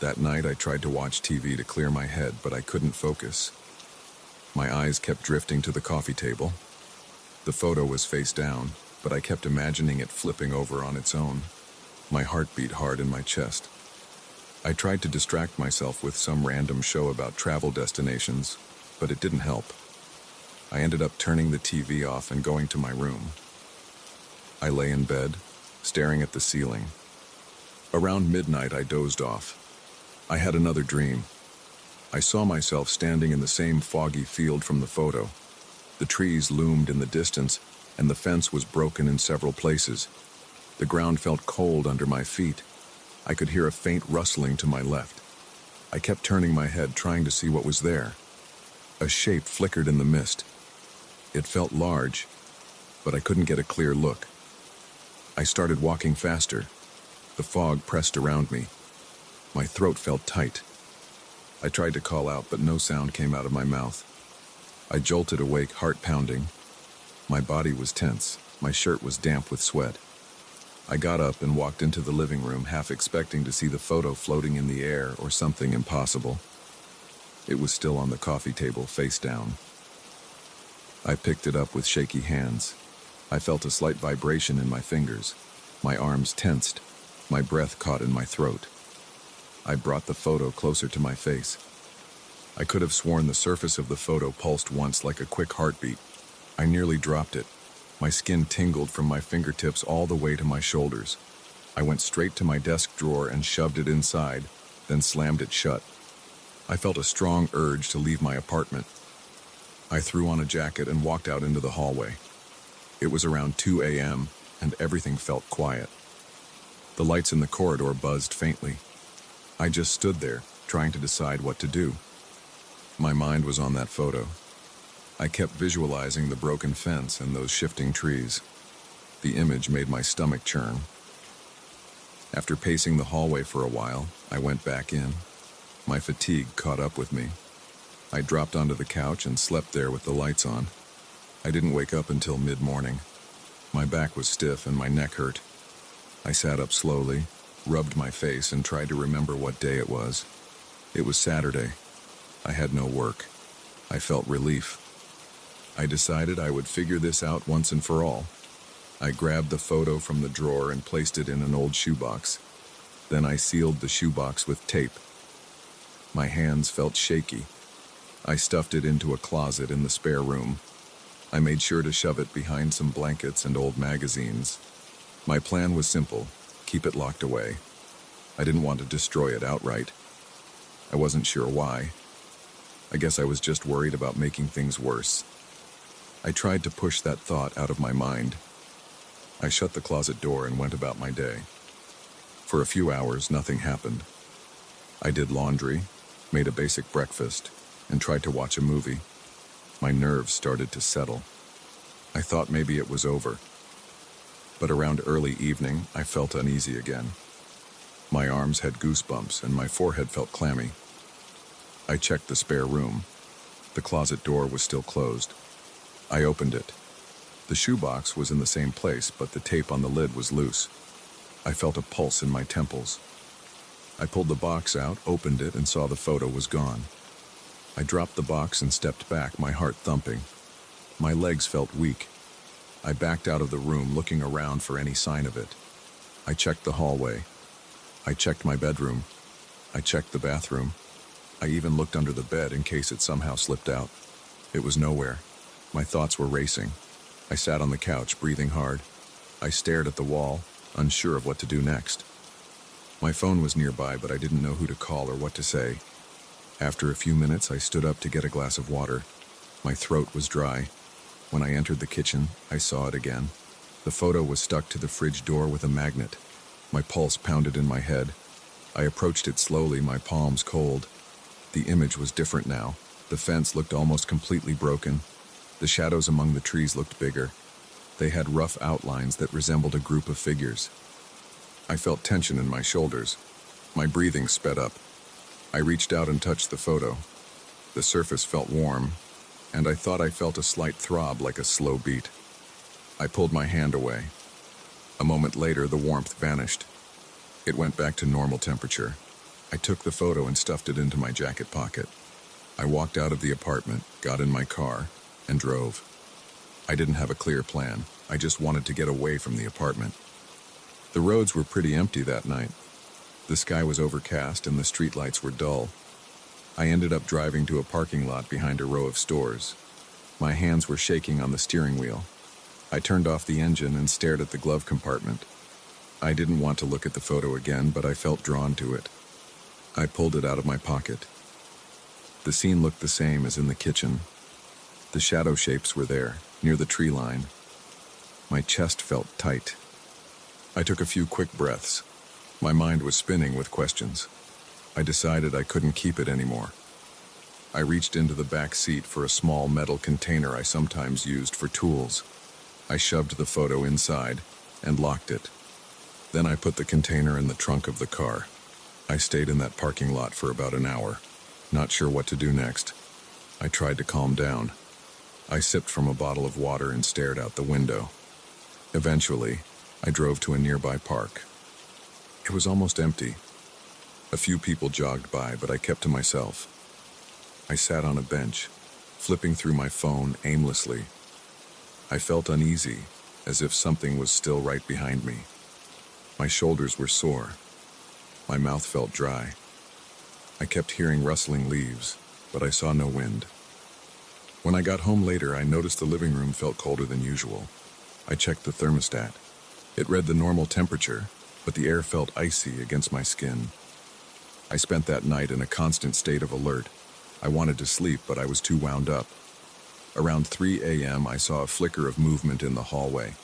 Speaker 1: That night I tried to watch TV to clear my head, but I couldn't focus. My eyes kept drifting to the coffee table. The photo was face down, but I kept imagining it flipping over on its own. My heart beat hard in my chest. I tried to distract myself with some random show about travel destinations, but it didn't help. I ended up turning the TV off and going to my room. I lay in bed, staring at the ceiling. Around midnight, I dozed off. I had another dream. I saw myself standing in the same foggy field from the photo. The trees loomed in the distance, and the fence was broken in several places. The ground felt cold under my feet. I could hear a faint rustling to my left. I kept turning my head, trying to see what was there. A shape flickered in the mist. It felt large, but I couldn't get a clear look. I started walking faster. The fog pressed around me. My throat felt tight. I tried to call out, but no sound came out of my mouth. I jolted awake, heart pounding. My body was tense. My shirt was damp with sweat. I got up and walked into the living room, half expecting to see the photo floating in the air or something impossible. It was still on the coffee table, face down. I picked it up with shaky hands. I felt a slight vibration in my fingers. My arms tensed. My breath caught in my throat. I brought the photo closer to my face. I could have sworn the surface of the photo pulsed once like a quick heartbeat. I nearly dropped it. My skin tingled from my fingertips all the way to my shoulders. I went straight to my desk drawer and shoved it inside, then slammed it shut. I felt a strong urge to leave my apartment. I threw on a jacket and walked out into the hallway. It was around 2 a.m., and everything felt quiet. The lights in the corridor buzzed faintly. I just stood there, trying to decide what to do. My mind was on that photo. I kept visualizing the broken fence and those shifting trees. The image made my stomach churn. After pacing the hallway for a while, I went back in. My fatigue caught up with me. I dropped onto the couch and slept there with the lights on. I didn't wake up until mid-morning. My back was stiff and my neck hurt. I sat up slowly, rubbed my face, and tried to remember what day it was. It was Saturday. I had no work. I felt relief. I decided I would figure this out once and for all. I grabbed the photo from the drawer and placed it in an old shoebox. Then I sealed the shoebox with tape. My hands felt shaky. I stuffed it into a closet in the spare room. I made sure to shove it behind some blankets and old magazines. My plan was simple: keep it locked away. I didn't want to destroy it outright. I wasn't sure why. I guess I was just worried about making things worse. I tried to push that thought out of my mind. I shut the closet door and went about my day. For a few hours, nothing happened. I did laundry, made a basic breakfast, and tried to watch a movie. My nerves started to settle. I thought maybe it was over. But around early evening, I felt uneasy again. My arms had goosebumps and my forehead felt clammy. I checked the spare room. The closet door was still closed. I opened it. The shoebox was in the same place, but the tape on the lid was loose. I felt a pulse in my temples. I pulled the box out, opened it, and saw the photo was gone. I dropped the box and stepped back, my heart thumping. My legs felt weak. I backed out of the room, looking around for any sign of it. I checked the hallway. I checked my bedroom. I checked the bathroom. I even looked under the bed in case it somehow slipped out. It was nowhere. My thoughts were racing. I sat on the couch, breathing hard. I stared at the wall, unsure of what to do next. My phone was nearby, but I didn't know who to call or what to say. After a few minutes, I stood up to get a glass of water. My throat was dry. When I entered the kitchen, I saw it again. The photo was stuck to the fridge door with a magnet. My pulse pounded in my head. I approached it slowly, my palms cold. The image was different now. The fence looked almost completely broken. The shadows among the trees looked bigger. They had rough outlines that resembled a group of figures. I felt tension in my shoulders. My breathing sped up. I reached out and touched the photo. The surface felt warm, and I thought I felt a slight throb like a slow beat. I pulled my hand away. A moment later, the warmth vanished. It went back to normal temperature. I took the photo and stuffed it into my jacket pocket. I walked out of the apartment, got in my car, and drove. I didn't have a clear plan. I just wanted to get away from the apartment. The roads were pretty empty that night. The sky was overcast and the streetlights were dull. I ended up driving to a parking lot behind a row of stores. My hands were shaking on the steering wheel. I turned off the engine and stared at the glove compartment. I didn't want to look at the photo again, but I felt drawn to it. I pulled it out of my pocket. The scene looked the same as in the kitchen. The shadow shapes were there, near the tree line. My chest felt tight. I took a few quick breaths. My mind was spinning with questions. I decided I couldn't keep it anymore. I reached into the back seat for a small metal container I sometimes used for tools. I shoved the photo inside and locked it. Then I put the container in the trunk of the car. I stayed in that parking lot for about an hour, not sure what to do next. I tried to calm down. I sipped from a bottle of water and stared out the window. Eventually, I drove to a nearby park. It was almost empty. A few people jogged by, but I kept to myself. I sat on a bench, flipping through my phone aimlessly. I felt uneasy, as if something was still right behind me. My shoulders were sore. My mouth felt dry. I kept hearing rustling leaves, but I saw no wind. When I got home later, I noticed the living room felt colder than usual. I checked the thermostat. It read the normal temperature, but the air felt icy against my skin. I spent that night in a constant state of alert. I wanted to sleep, but I was too wound up. Around 3 a.m., I saw a flicker of movement in the hallway.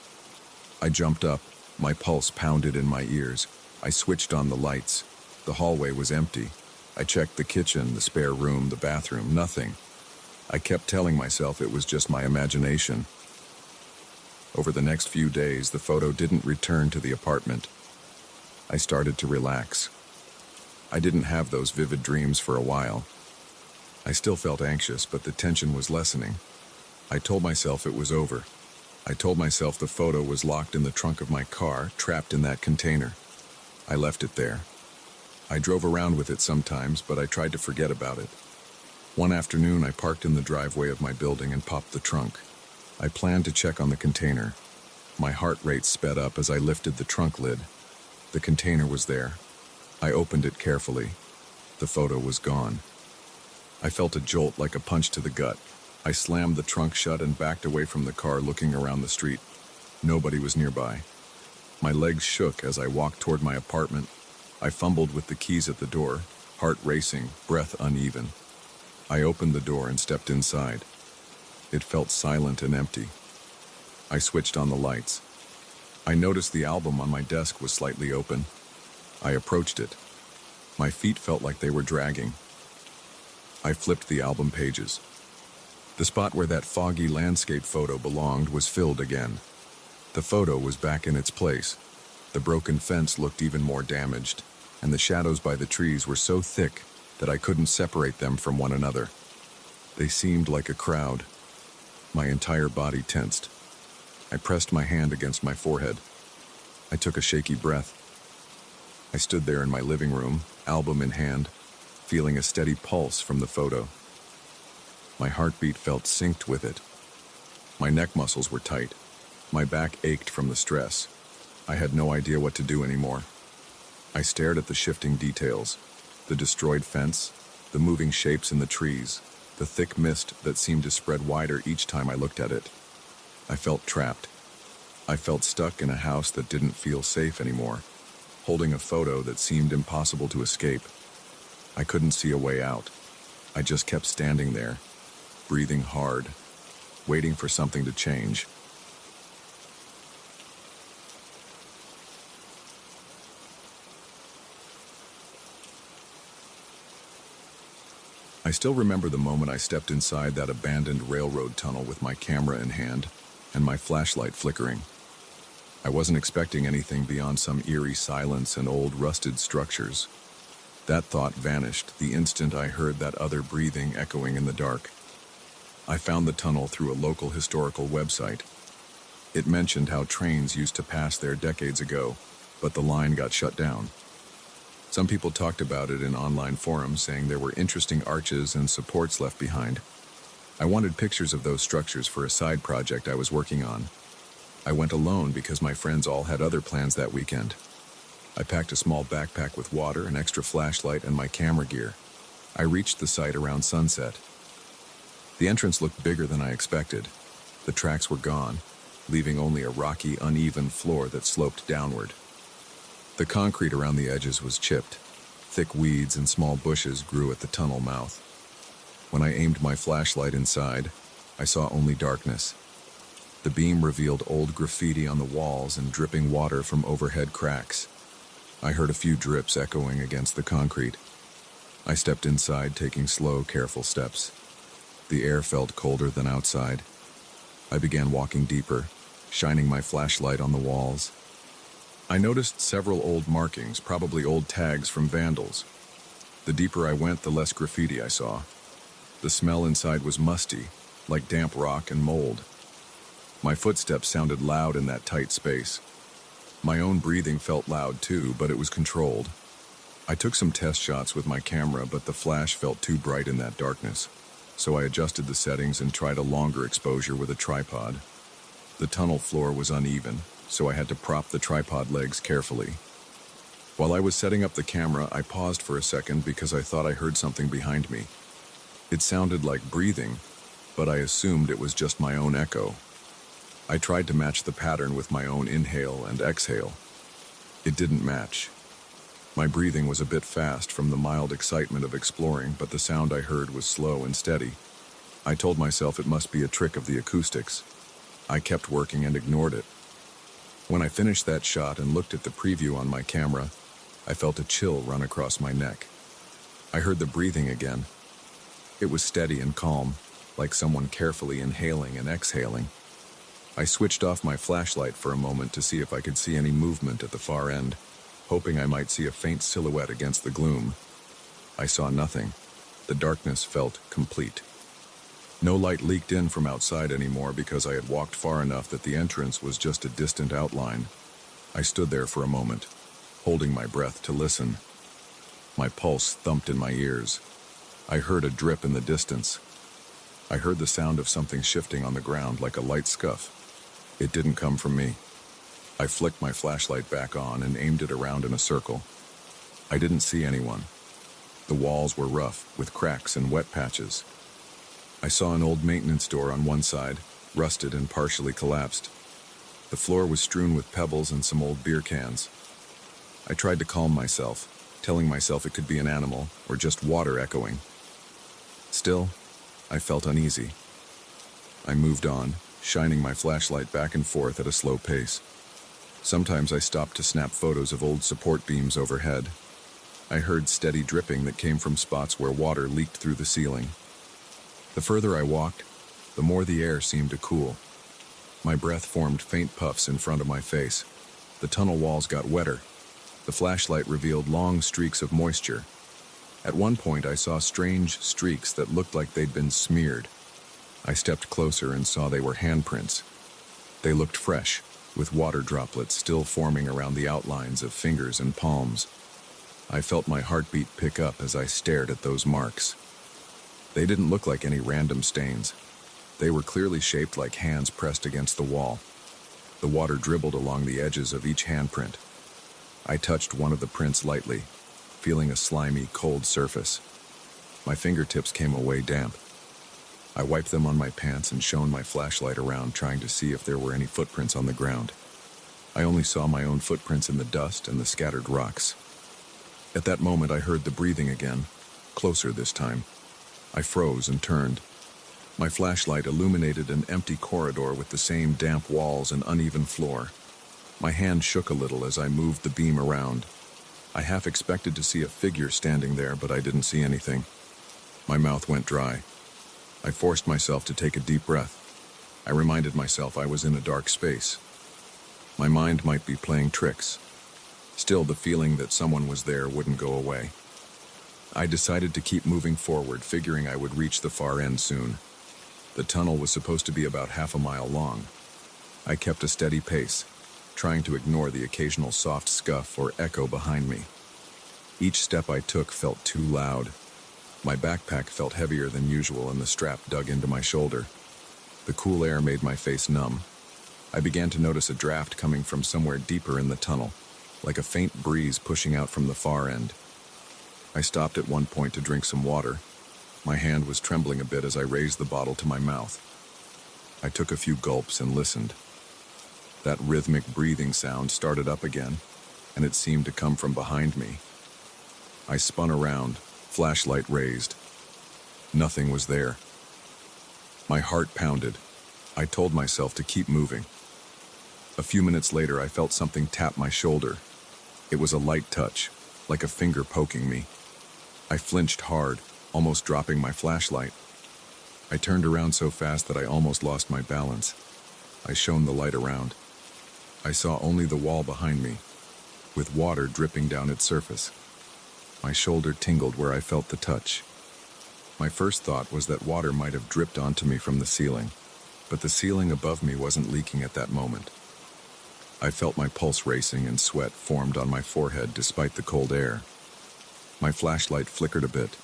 Speaker 1: I jumped up, my pulse pounded in my ears. I switched on the lights. The hallway was empty. I checked the kitchen, the spare room, the bathroom, nothing. I kept telling myself it was just my imagination. Over the next few days, the photo didn't return to the apartment. I started to relax. I didn't have those vivid dreams for a while. I still felt anxious, but the tension was lessening. I told myself it was over. I told myself the photo was locked in the trunk of my car, trapped in that container. I left it there. I drove around with it sometimes, but I tried to forget about it. One afternoon, I parked in the driveway of my building and popped the trunk. I planned to check on the container. My heart rate sped up as I lifted the trunk lid. The container was there. I opened it carefully. The photo was gone. I felt a jolt like a punch to the gut. I slammed the trunk shut and backed away from the car, looking around the street. Nobody was nearby. My legs shook as I walked toward my apartment. I fumbled with the keys at the door, heart racing, breath uneven. I opened the door and stepped inside. It felt silent and empty. I switched on the lights. I noticed the album on my desk was slightly open. I approached it. My feet felt like they were dragging. I flipped the album pages. The spot where that foggy landscape photo belonged was filled again. The photo was back in its place. The broken fence looked even more damaged, and the shadows by the trees were so thick that I couldn't separate them from one another. They seemed like a crowd. My entire body tensed. I pressed my hand against my forehead. I took a shaky breath. I stood there in my living room, album in hand, feeling a steady pulse from the photo. My heartbeat felt synced with it. My neck muscles were tight. My back ached from the stress. I had no idea what to do anymore. I stared at the shifting details, the destroyed fence, the moving shapes in the trees, the thick mist that seemed to spread wider each time I looked at it. I felt trapped. I felt stuck in a house that didn't feel safe anymore, holding a photo that seemed impossible to escape. I couldn't see a way out. I just kept standing there, breathing hard, waiting for something to change. I still remember the moment I stepped inside that abandoned railroad tunnel with my camera in hand and my flashlight flickering. I wasn't expecting anything beyond some eerie silence and old rusted structures. That thought vanished the instant I heard that other breathing echoing in the dark. I found the tunnel through a local historical website. It mentioned how trains used to pass there decades ago, but the line got shut down. Some people talked about it in online forums, saying there were interesting arches and supports left behind. I wanted pictures of those structures for a side project I was working on. I went alone because my friends all had other plans that weekend. I packed a small backpack with water, an extra flashlight, and my camera gear. I reached the site around sunset. The entrance looked bigger than I expected. The tracks were gone, leaving only a rocky, uneven floor that sloped downward. The concrete around the edges was chipped. Thick weeds and small bushes grew at the tunnel mouth. When I aimed my flashlight inside, I saw only darkness. The beam revealed old graffiti on the walls and dripping water from overhead cracks. I heard a few drips echoing against the concrete. I stepped inside, taking slow, careful steps. The air felt colder than outside. I began walking deeper, shining my flashlight on the walls. I noticed several old markings, probably old tags from vandals. The deeper I went, the less graffiti I saw. The smell inside was musty, like damp rock and mold. My footsteps sounded loud in that tight space. My own breathing felt loud too, but it was controlled. I took some test shots with my camera, but the flash felt too bright in that darkness. So I adjusted the settings and tried a longer exposure with a tripod. The tunnel floor was uneven, so I had to prop the tripod legs carefully. While I was setting up the camera, I paused for a second because I thought I heard something behind me. It sounded like breathing, but I assumed it was just my own echo. I tried to match the pattern with my own inhale and exhale. It didn't match. My breathing was a bit fast from the mild excitement of exploring, but the sound I heard was slow and steady. I told myself it must be a trick of the acoustics. I kept working and ignored it. When I finished that shot and looked at the preview on my camera, I felt a chill run across my neck. I heard the breathing again. It was steady and calm, like someone carefully inhaling and exhaling. I switched off my flashlight for a moment to see if I could see any movement at the far end, hoping I might see a faint silhouette against the gloom. I saw nothing. The darkness felt complete. No light leaked in from outside anymore because I had walked far enough that the entrance was just a distant outline. I stood there for a moment, holding my breath to listen. My pulse thumped in my ears. I heard a drip in the distance. I heard the sound of something shifting on the ground like a light scuff. It didn't come from me. I flicked my flashlight back on and aimed it around in a circle. I didn't see anyone. The walls were rough, with cracks and wet patches. I saw an old maintenance door on one side, rusted and partially collapsed. The floor was strewn with pebbles and some old beer cans. I tried to calm myself, telling myself it could be an animal or just water echoing. Still, I felt uneasy. I moved on, shining my flashlight back and forth at a slow pace. Sometimes I stopped to snap photos of old support beams overhead. I heard steady dripping that came from spots where water leaked through the ceiling. The further I walked, the more the air seemed to cool. My breath formed faint puffs in front of my face. The tunnel walls got wetter. The flashlight revealed long streaks of moisture. At one point, I saw strange streaks that looked like they'd been smeared. I stepped closer and saw they were handprints. They looked fresh, with water droplets still forming around the outlines of fingers and palms. I felt my heartbeat pick up as I stared at those marks. They didn't look like any random stains. They were clearly shaped like hands pressed against the wall. The water dribbled along the edges of each handprint. I touched one of the prints lightly, feeling a slimy, cold surface. My fingertips came away damp. I wiped them on my pants and shone my flashlight around, trying to see if there were any footprints on the ground. I only saw my own footprints in the dust and the scattered rocks. At that moment, I heard the breathing again, closer this time. I froze and turned. My flashlight illuminated an empty corridor with the same damp walls and uneven floor. My hand shook a little as I moved the beam around. I half expected to see a figure standing there, but I didn't see anything. My mouth went dry. I forced myself to take a deep breath. I reminded myself I was in a dark space. My mind might be playing tricks. Still, the feeling that someone was there wouldn't go away. I decided to keep moving forward, figuring I would reach the far end soon. The tunnel was supposed to be about half a mile long. I kept a steady pace, trying to ignore the occasional soft scuff or echo behind me. Each step I took felt too loud. My backpack felt heavier than usual and the strap dug into my shoulder. The cool air made my face numb. I began to notice a draft coming from somewhere deeper in the tunnel, like a faint breeze pushing out from the far end. I stopped at one point to drink some water. My hand was trembling a bit as I raised the bottle to my mouth. I took a few gulps and listened. That rhythmic breathing sound started up again, and it seemed to come from behind me. I spun around, flashlight raised. Nothing was there. My heart pounded. I told myself to keep moving. A few minutes later, I felt something tap my shoulder. It was a light touch, like a finger poking me. I flinched hard, almost dropping my flashlight. I turned around so fast that I almost lost my balance. I shone the light around. I saw only the wall behind me, with water dripping down its surface. My shoulder tingled where I felt the touch. My first thought was that water might have dripped onto me from the ceiling, but the ceiling above me wasn't leaking at that moment. I felt my pulse racing and sweat formed on my forehead despite the cold air. My flashlight flickered a bit,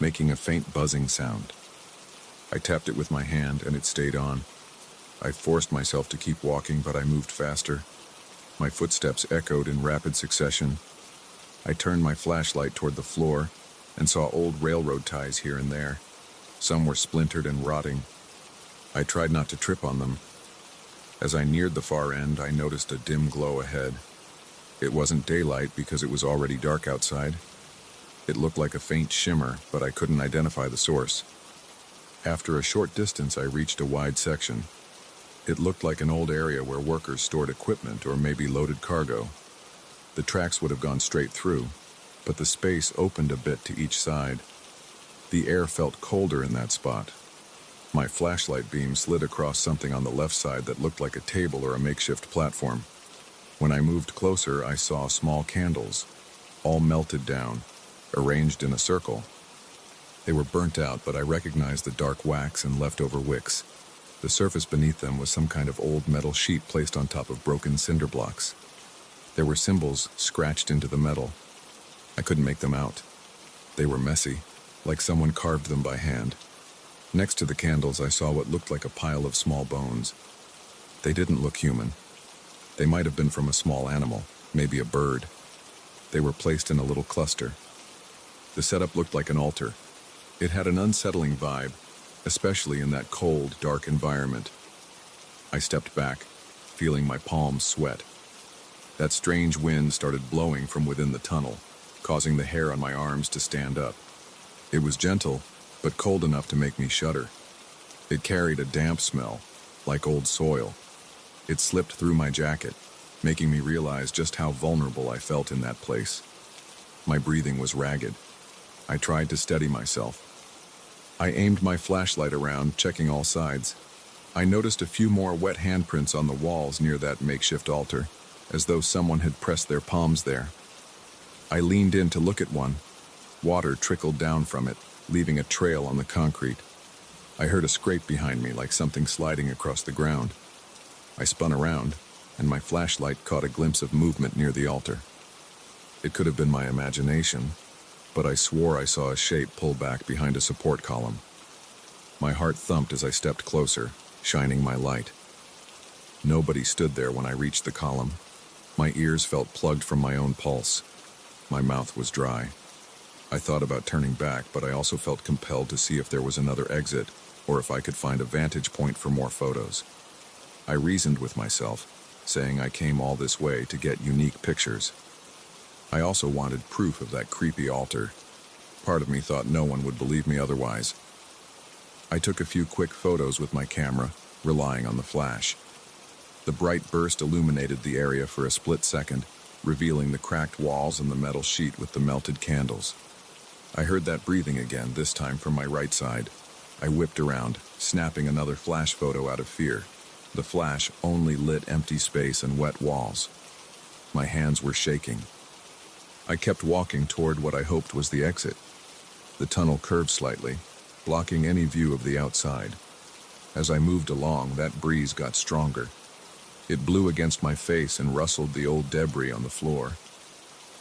Speaker 1: making a faint buzzing sound. I tapped it with my hand and it stayed on. I forced myself to keep walking, but I moved faster. My footsteps echoed in rapid succession. I turned my flashlight toward the floor and saw old railroad ties here and there. Some were splintered and rotting. I tried not to trip on them. As I neared the far end, I noticed a dim glow ahead. It wasn't daylight because it was already dark outside. It looked like a faint shimmer, but I couldn't identify the source. After a short distance, I reached a wide section. It looked like an old area where workers stored equipment or maybe loaded cargo. The tracks would have gone straight through, but the space opened a bit to each side. The air felt colder in that spot. My flashlight beam slid across something on the left side that looked like a table or a makeshift platform. When I moved closer, I saw small candles, all melted down, arranged in a circle. They were burnt out, but I recognized the dark wax and leftover wicks. The surface beneath them was some kind of old metal sheet placed on top of broken cinder blocks. There were symbols scratched into the metal. I couldn't make them out. They were messy, like someone carved them by hand. Next to the candles, I saw what looked like a pile of small bones. They didn't look human. They might have been from a small animal, maybe a bird. They were placed in a little cluster. The setup looked like an altar. It had an unsettling vibe, especially in that cold, dark environment. I stepped back, feeling my palms sweat. That strange wind started blowing from within the tunnel, causing the hair on my arms to stand up. It was gentle, but cold enough to make me shudder. It carried a damp smell, like old soil. It slipped through my jacket, making me realize just how vulnerable I felt in that place. My breathing was ragged. I tried to steady myself. I aimed my flashlight around, checking all sides. I noticed a few more wet handprints on the walls near that makeshift altar, as though someone had pressed their palms there. I leaned in to look at one. Water trickled down from it, leaving a trail on the concrete. I heard a scrape behind me, like something sliding across the ground. I spun around, and my flashlight caught a glimpse of movement near the altar. It could have been my imagination, but I swore I saw a shape pull back behind a support column. My heart thumped as I stepped closer, shining my light. Nobody stood there when I reached the column. My ears felt plugged from my own pulse. My mouth was dry. I thought about turning back, but I also felt compelled to see if there was another exit, or if I could find a vantage point for more photos. I reasoned with myself, saying I came all this way to get unique pictures. I also wanted proof of that creepy altar. Part of me thought no one would believe me otherwise. I took a few quick photos with my camera, relying on the flash. The bright burst illuminated the area for a split second, revealing the cracked walls and the metal sheet with the melted candles. I heard that breathing again, this time from my right side. I whipped around, snapping another flash photo out of fear. The flash only lit empty space and wet walls. My hands were shaking. I kept walking toward what I hoped was the exit. The tunnel curved slightly, blocking any view of the outside. As I moved along, that breeze got stronger. It blew against my face and rustled the old debris on the floor.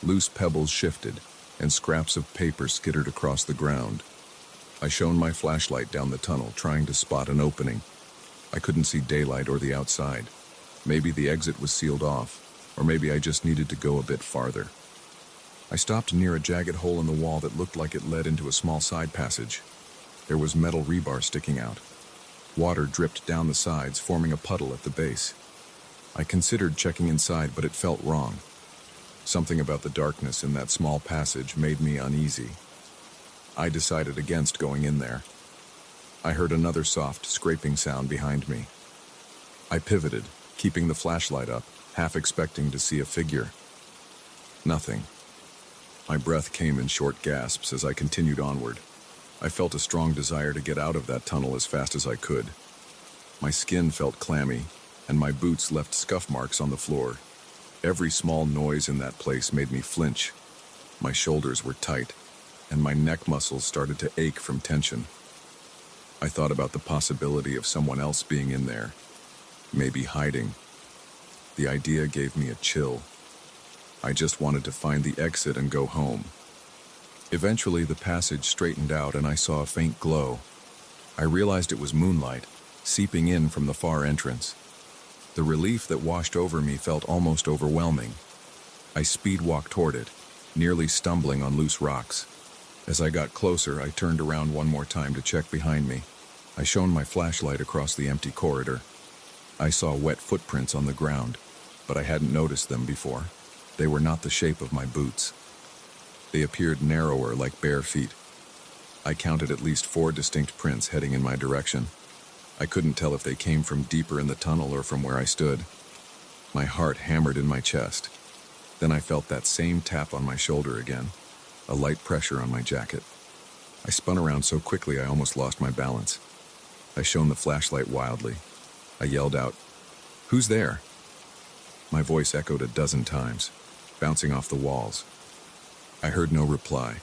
Speaker 1: Loose pebbles shifted, and scraps of paper skittered across the ground. I shone my flashlight down the tunnel, trying to spot an opening. I couldn't see daylight or the outside. Maybe the exit was sealed off, or maybe I just needed to go a bit farther. I stopped near a jagged hole in the wall that looked like it led into a small side passage. There was metal rebar sticking out. Water dripped down the sides, forming a puddle at the base. I considered checking inside, but it felt wrong. Something about the darkness in that small passage made me uneasy. I decided against going in there. I heard another soft, scraping sound behind me. I pivoted, keeping the flashlight up, half expecting to see a figure. Nothing. My breath came in short gasps as I continued onward. I felt a strong desire to get out of that tunnel as fast as I could. My skin felt clammy, and my boots left scuff marks on the floor. Every small noise in that place made me flinch. My shoulders were tight, and my neck muscles started to ache from tension. I thought about the possibility of someone else being in there, maybe hiding. The idea gave me a chill. I just wanted to find the exit and go home. Eventually, the passage straightened out and I saw a faint glow. I realized it was moonlight, seeping in from the far entrance. The relief that washed over me felt almost overwhelming. I speed-walked toward it, nearly stumbling on loose rocks. As I got closer, I turned around one more time to check behind me. I shone my flashlight across the empty corridor. I saw wet footprints on the ground, but I hadn't noticed them before. They were not the shape of my boots. They appeared narrower, like bare feet. I counted at least 4 distinct prints heading in my direction. I couldn't tell if they came from deeper in the tunnel or from where I stood. My heart hammered in my chest. Then I felt that same tap on my shoulder again, a light pressure on my jacket. I spun around so quickly I almost lost my balance. I shone the flashlight wildly. I yelled out, "Who's there?" My voice echoed a dozen times, bouncing off the walls. I heard no reply,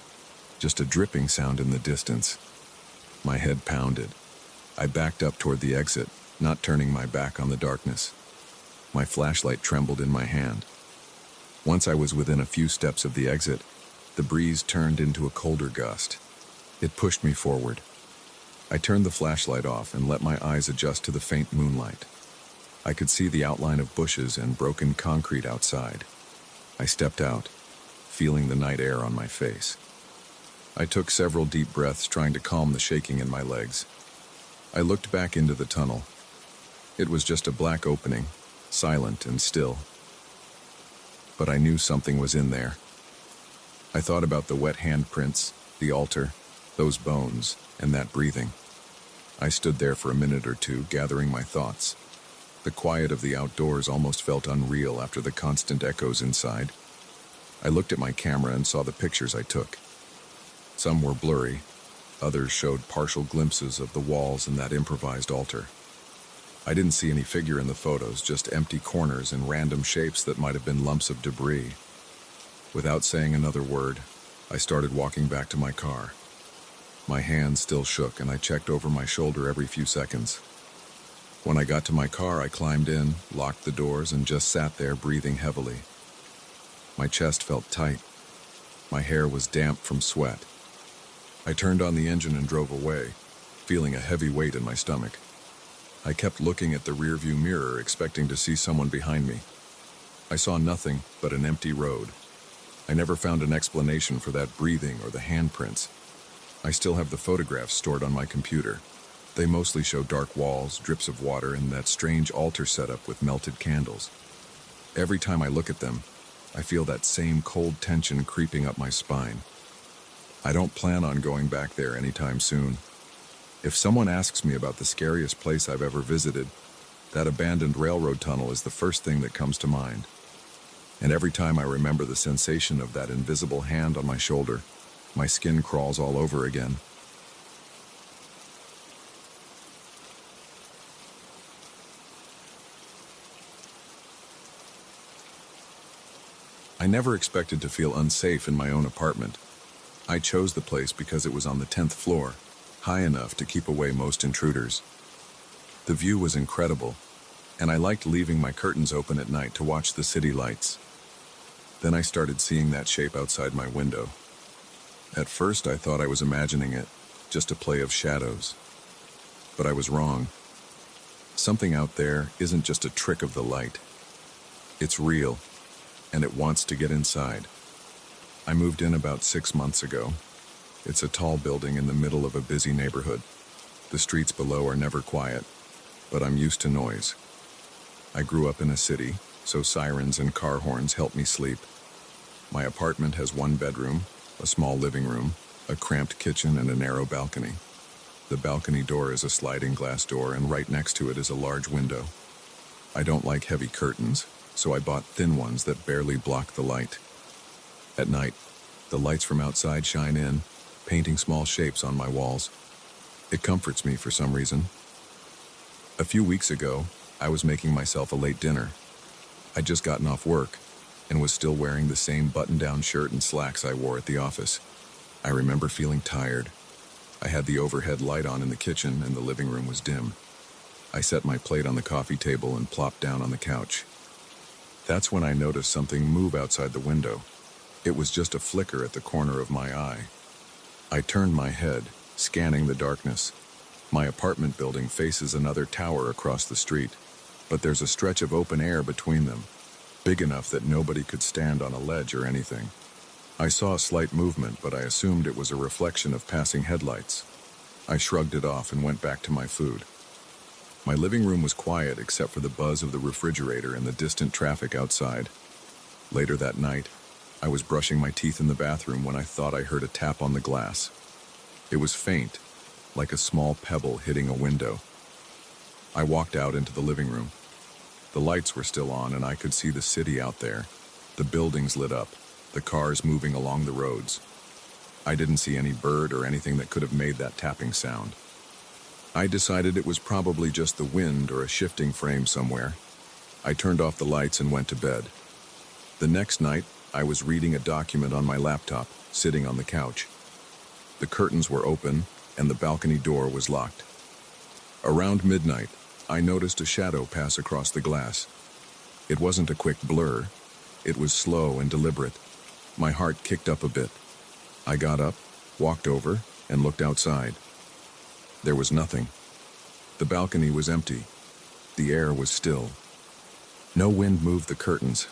Speaker 1: just a dripping sound in the distance. My head pounded. I backed up toward the exit, not turning my back on the darkness. My flashlight trembled in my hand. Once I was within a few steps of the exit, the breeze turned into a colder gust. It pushed me forward. I turned the flashlight off and let my eyes adjust to the faint moonlight. I could see the outline of bushes and broken concrete outside. I stepped out, feeling the night air on my face. I took several deep breaths, trying to calm the shaking in my legs. I looked back into the tunnel. It was just a black opening, silent and still. But I knew something was in there. I thought about the wet handprints, the altar, those bones, and that breathing. I stood there for a minute or two, gathering my thoughts. The quiet of the outdoors almost felt unreal after the constant echoes inside. I looked at my camera and saw the pictures I took. Some were blurry, others showed partial glimpses of the walls and that improvised altar. I didn't see any figure in the photos, just empty corners and random shapes that might have been lumps of debris. Without saying another word, I started walking back to my car. My hands still shook, and I checked over my shoulder every few seconds. When I got to my car, I climbed in, locked the doors, and just sat there breathing heavily. My chest felt tight. My hair was damp from sweat. I turned on the engine and drove away, feeling a heavy weight in my stomach. I kept looking at the rearview mirror, expecting to see someone behind me. I saw nothing but an empty road. I never found an explanation for that breathing or the handprints. I still have the photographs stored on my computer. They mostly show dark walls, drips of water, and that strange altar setup with melted candles. Every time I look at them, I feel that same cold tension creeping up my spine. I don't plan on going back there anytime soon. If someone asks me about the scariest place I've ever visited, that abandoned railroad tunnel is the first thing that comes to mind. And every time I remember the sensation of that invisible hand on my shoulder, my skin crawls all over again. I never expected to feel unsafe in my own apartment. I chose the place because it was on the 10th floor, high enough to keep away most intruders. The view was incredible, and I liked leaving my curtains open at night to watch the city lights. Then I started seeing that shape outside my window. At first I thought I was imagining it, just a play of shadows. But I was wrong. Something out there isn't just a trick of the light. It's real, and it wants to get inside. I moved in about 6 months ago. It's a tall building in the middle of a busy neighborhood. The streets below are never quiet, but I'm used to noise. I grew up in a city, so sirens and car horns help me sleep. My apartment has 1 bedroom, a small living room, a cramped kitchen, and a narrow balcony. The balcony door is a sliding glass door, and right next to it is a large window. I don't like heavy curtains, so I bought thin ones that barely block the light. At night, the lights from outside shine in, painting small shapes on my walls. It comforts me for some reason. A few weeks ago, I was making myself a late dinner. I'd just gotten off work and was still wearing the same button-down shirt and slacks I wore at the office. I remember feeling tired. I had the overhead light on in the kitchen and the living room was dim. I set my plate on the coffee table and plopped down on the couch. That's when I noticed something move outside the window. It was just a flicker at the corner of my eye. I turned my head, scanning the darkness. My apartment building faces another tower across the street, but there's a stretch of open air between them, big enough that nobody could stand on a ledge or anything. I saw a slight movement, but I assumed it was a reflection of passing headlights. I shrugged it off and went back to my food. My living room was quiet except for the buzz of the refrigerator and the distant traffic outside. Later that night, I was brushing my teeth in the bathroom when I thought I heard a tap on the glass. It was faint, like a small pebble hitting a window. I walked out into the living room. The lights were still on and I could see the city out there, the buildings lit up, the cars moving along the roads. I didn't see any bird or anything that could have made that tapping sound. I decided it was probably just the wind or a shifting frame somewhere. I turned off the lights and went to bed. The next night, I was reading a document on my laptop, sitting on the couch. The curtains were open and the balcony door was locked. Around midnight, I noticed a shadow pass across the glass. It wasn't a quick blur. It was slow and deliberate. My heart kicked up a bit. I got up, walked over, and looked outside. There was nothing. The balcony was empty. The air was still. No wind moved the curtains.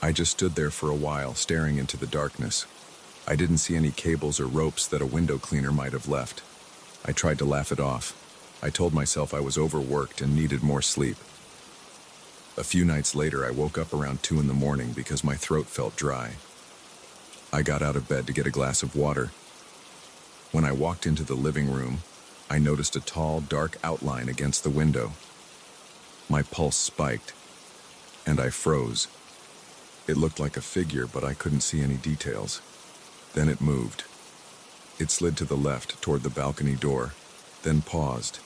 Speaker 1: I just stood there for a while, staring into the darkness. I didn't see any cables or ropes that a window cleaner might have left. I tried to laugh it off. I told myself I was overworked and needed more sleep. A few nights later, I woke up around 2 in the morning because my throat felt dry. I got out of bed to get a glass of water. When I walked into the living room, I noticed a tall, dark outline against the window. My pulse spiked, and I froze. It looked like a figure, but I couldn't see any details. Then it moved. It slid to the left toward the balcony door, then paused.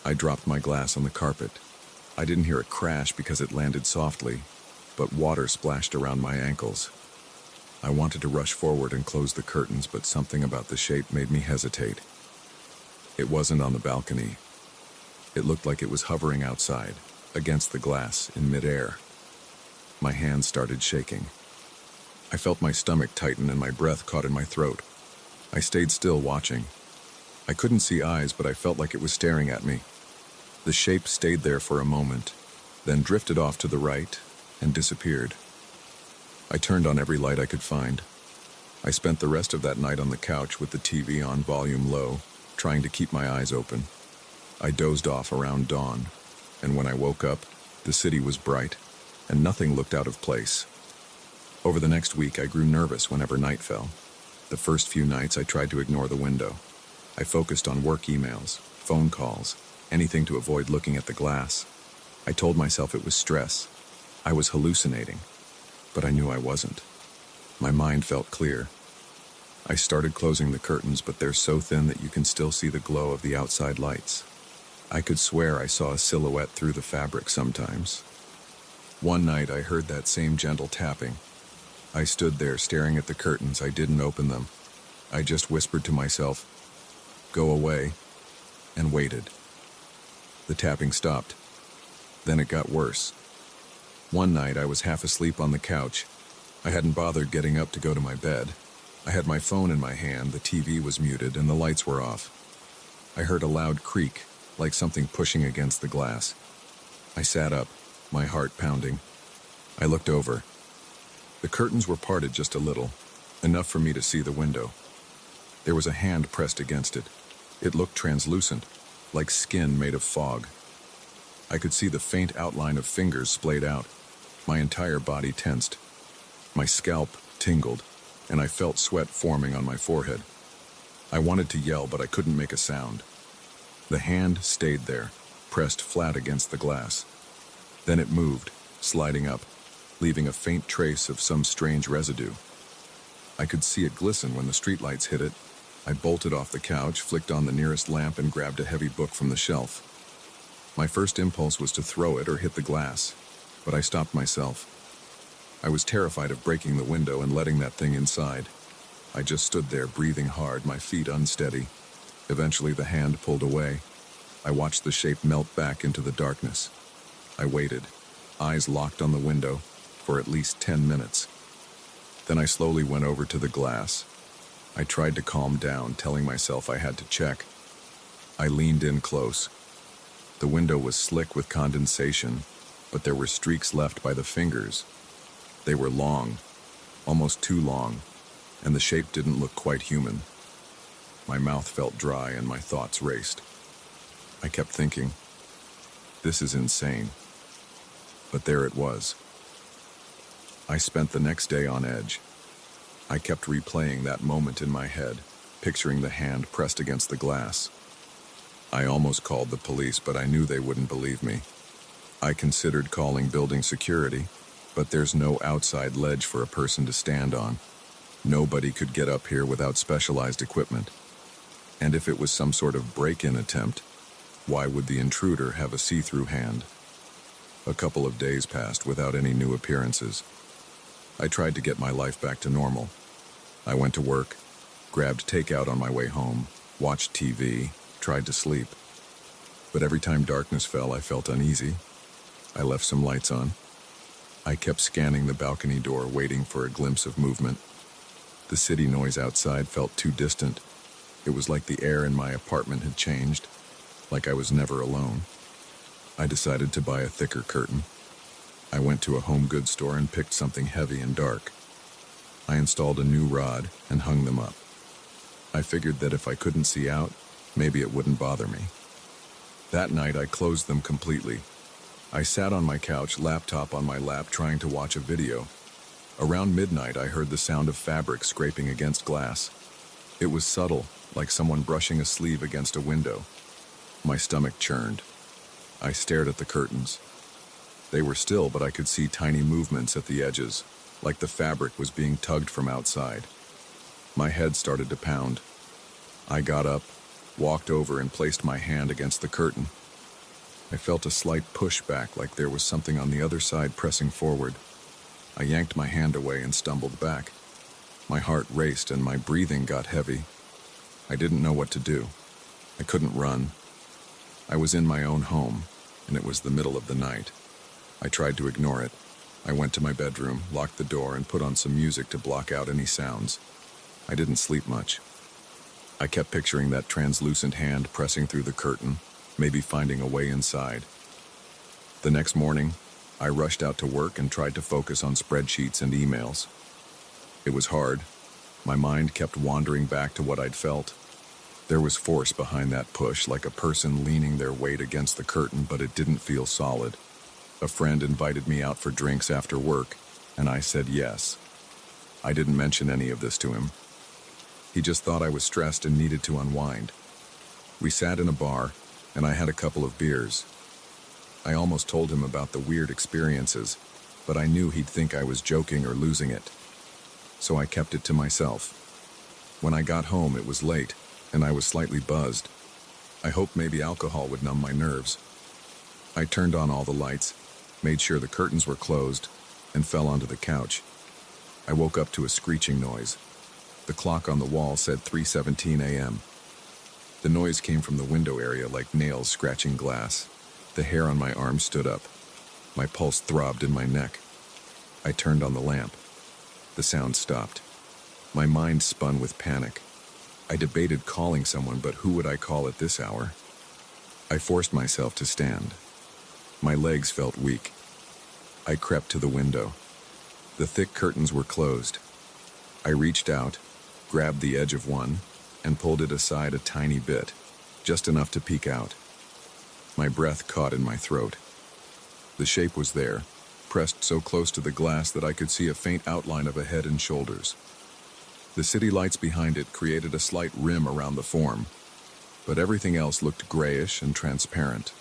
Speaker 1: I dropped my glass on the carpet. I didn't hear it crash because it landed softly, but water splashed around my ankles. I wanted to rush forward and close the curtains, but something about the shape made me hesitate. It wasn't on the balcony. It looked like it was hovering outside, against the glass, in midair. My hands started shaking. I felt my stomach tighten and my breath caught in my throat. I stayed still, watching. I couldn't see eyes, but I felt like it was staring at me. The shape stayed there for a moment, then drifted off to the right and disappeared. I turned on every light I could find. I spent the rest of that night on the couch with the TV on volume low, trying to keep my eyes open. I dozed off around dawn, and when I woke up, the city was bright, and nothing looked out of place. Over the next week, I grew nervous whenever night fell. The first few nights, I tried to ignore the window. I focused on work emails, phone calls, anything to avoid looking at the glass. I told myself it was stress. I was hallucinating, but I knew I wasn't. My mind felt clear. I started closing the curtains, but they're so thin that you can still see the glow of the outside lights. I could swear I saw a silhouette through the fabric sometimes. One night, I heard that same gentle tapping. I stood there staring at the curtains. I didn't open them. I just whispered to myself, "Go away," and waited. The tapping stopped. Then it got worse. One night, I was half asleep on the couch. I hadn't bothered getting up to go to my bed. I had my phone in my hand, the TV was muted, and the lights were off. I heard a loud creak, like something pushing against the glass. I sat up, my heart pounding. I looked over. The curtains were parted just a little, enough for me to see the window. There was a hand pressed against it. It looked translucent, like skin made of fog. I could see the faint outline of fingers splayed out. My entire body tensed. My scalp tingled, and I felt sweat forming on my forehead. I wanted to yell, but I couldn't make a sound. The hand stayed there, pressed flat against the glass. Then it moved, sliding up, leaving a faint trace of some strange residue. I could see it glisten when the streetlights hit it. I bolted off the couch, flicked on the nearest lamp, and grabbed a heavy book from the shelf. My first impulse was to throw it or hit the glass, but I stopped myself. I was terrified of breaking the window and letting that thing inside. I just stood there, breathing hard, my feet unsteady. Eventually, the hand pulled away. I watched the shape melt back into the darkness. I waited, eyes locked on the window, for at least 10 minutes. Then I slowly went over to the glass. I tried to calm down, telling myself I had to check. I leaned in close. The window was slick with condensation, but there were streaks left by the fingers. They were long, almost too long, and the shape didn't look quite human. My mouth felt dry and my thoughts raced. I kept thinking, this is insane. But there it was. I spent the next day on edge. I kept replaying that moment in my head, picturing the hand pressed against the glass. I almost called the police, but I knew they wouldn't believe me. I considered calling building security, but there's no outside ledge for a person to stand on. Nobody could get up here without specialized equipment. And if it was some sort of break-in attempt, why would the intruder have a see-through hand? A couple of days passed without any new appearances. I tried to get my life back to normal. I went to work, grabbed takeout on my way home, watched TV, tried to sleep. But every time darkness fell, I felt uneasy. I left some lights on. I kept scanning the balcony door, waiting for a glimpse of movement. The city noise outside felt too distant. It was like the air in my apartment had changed, like I was never alone. I decided to buy a thicker curtain. I went to a home goods store and picked something heavy and dark. I installed a new rod and hung them up. I figured that if I couldn't see out, maybe it wouldn't bother me. That night, I closed them completely. I sat on my couch, laptop on my lap, trying to watch a video. Around midnight, I heard the sound of fabric scraping against glass. It was subtle, like someone brushing a sleeve against a window. My stomach churned. I stared at the curtains. They were still, but I could see tiny movements at the edges, like the fabric was being tugged from outside. My head started to pound. I got up, walked over, and placed my hand against the curtain. I felt a slight pushback, like there was something on the other side pressing forward. I yanked my hand away and stumbled back. My heart raced and my breathing got heavy. I didn't know what to do. I couldn't run. I was in my own home, and it was the middle of the night. I tried to ignore it. I went to my bedroom, locked the door, and put on some music to block out any sounds. I didn't sleep much. I kept picturing that translucent hand pressing through the curtain, maybe finding a way inside. The next morning, I rushed out to work and tried to focus on spreadsheets and emails. It was hard. My mind kept wandering back to what I'd felt. There was force behind that push, like a person leaning their weight against the curtain, but it didn't feel solid. A friend invited me out for drinks after work, and I said yes. I didn't mention any of this to him. He just thought I was stressed and needed to unwind. We sat in a bar, and I had a couple of beers. I almost told him about the weird experiences, but I knew he'd think I was joking or losing it. So I kept it to myself. When I got home, it was late, and I was slightly buzzed. I hoped maybe alcohol would numb my nerves. I turned on all the lights, made sure the curtains were closed, and fell onto the couch. I woke up to a screeching noise. The clock on the wall said 3:17 a.m. The noise came from the window area like nails scratching glass. The hair on my arm stood up. My pulse throbbed in my neck. I turned on the lamp. The sound stopped. My mind spun with panic. I debated calling someone, but who would I call at this hour? I forced myself to stand. My legs felt weak. I crept to the window. The thick curtains were closed. I reached out, grabbed the edge of one, and pulled it aside a tiny bit, just enough to peek out. My breath caught in my throat. The shape was there, pressed so close to the glass that I could see a faint outline of a head and shoulders. The city lights behind it created a slight rim around the form, but everything else looked grayish and transparent.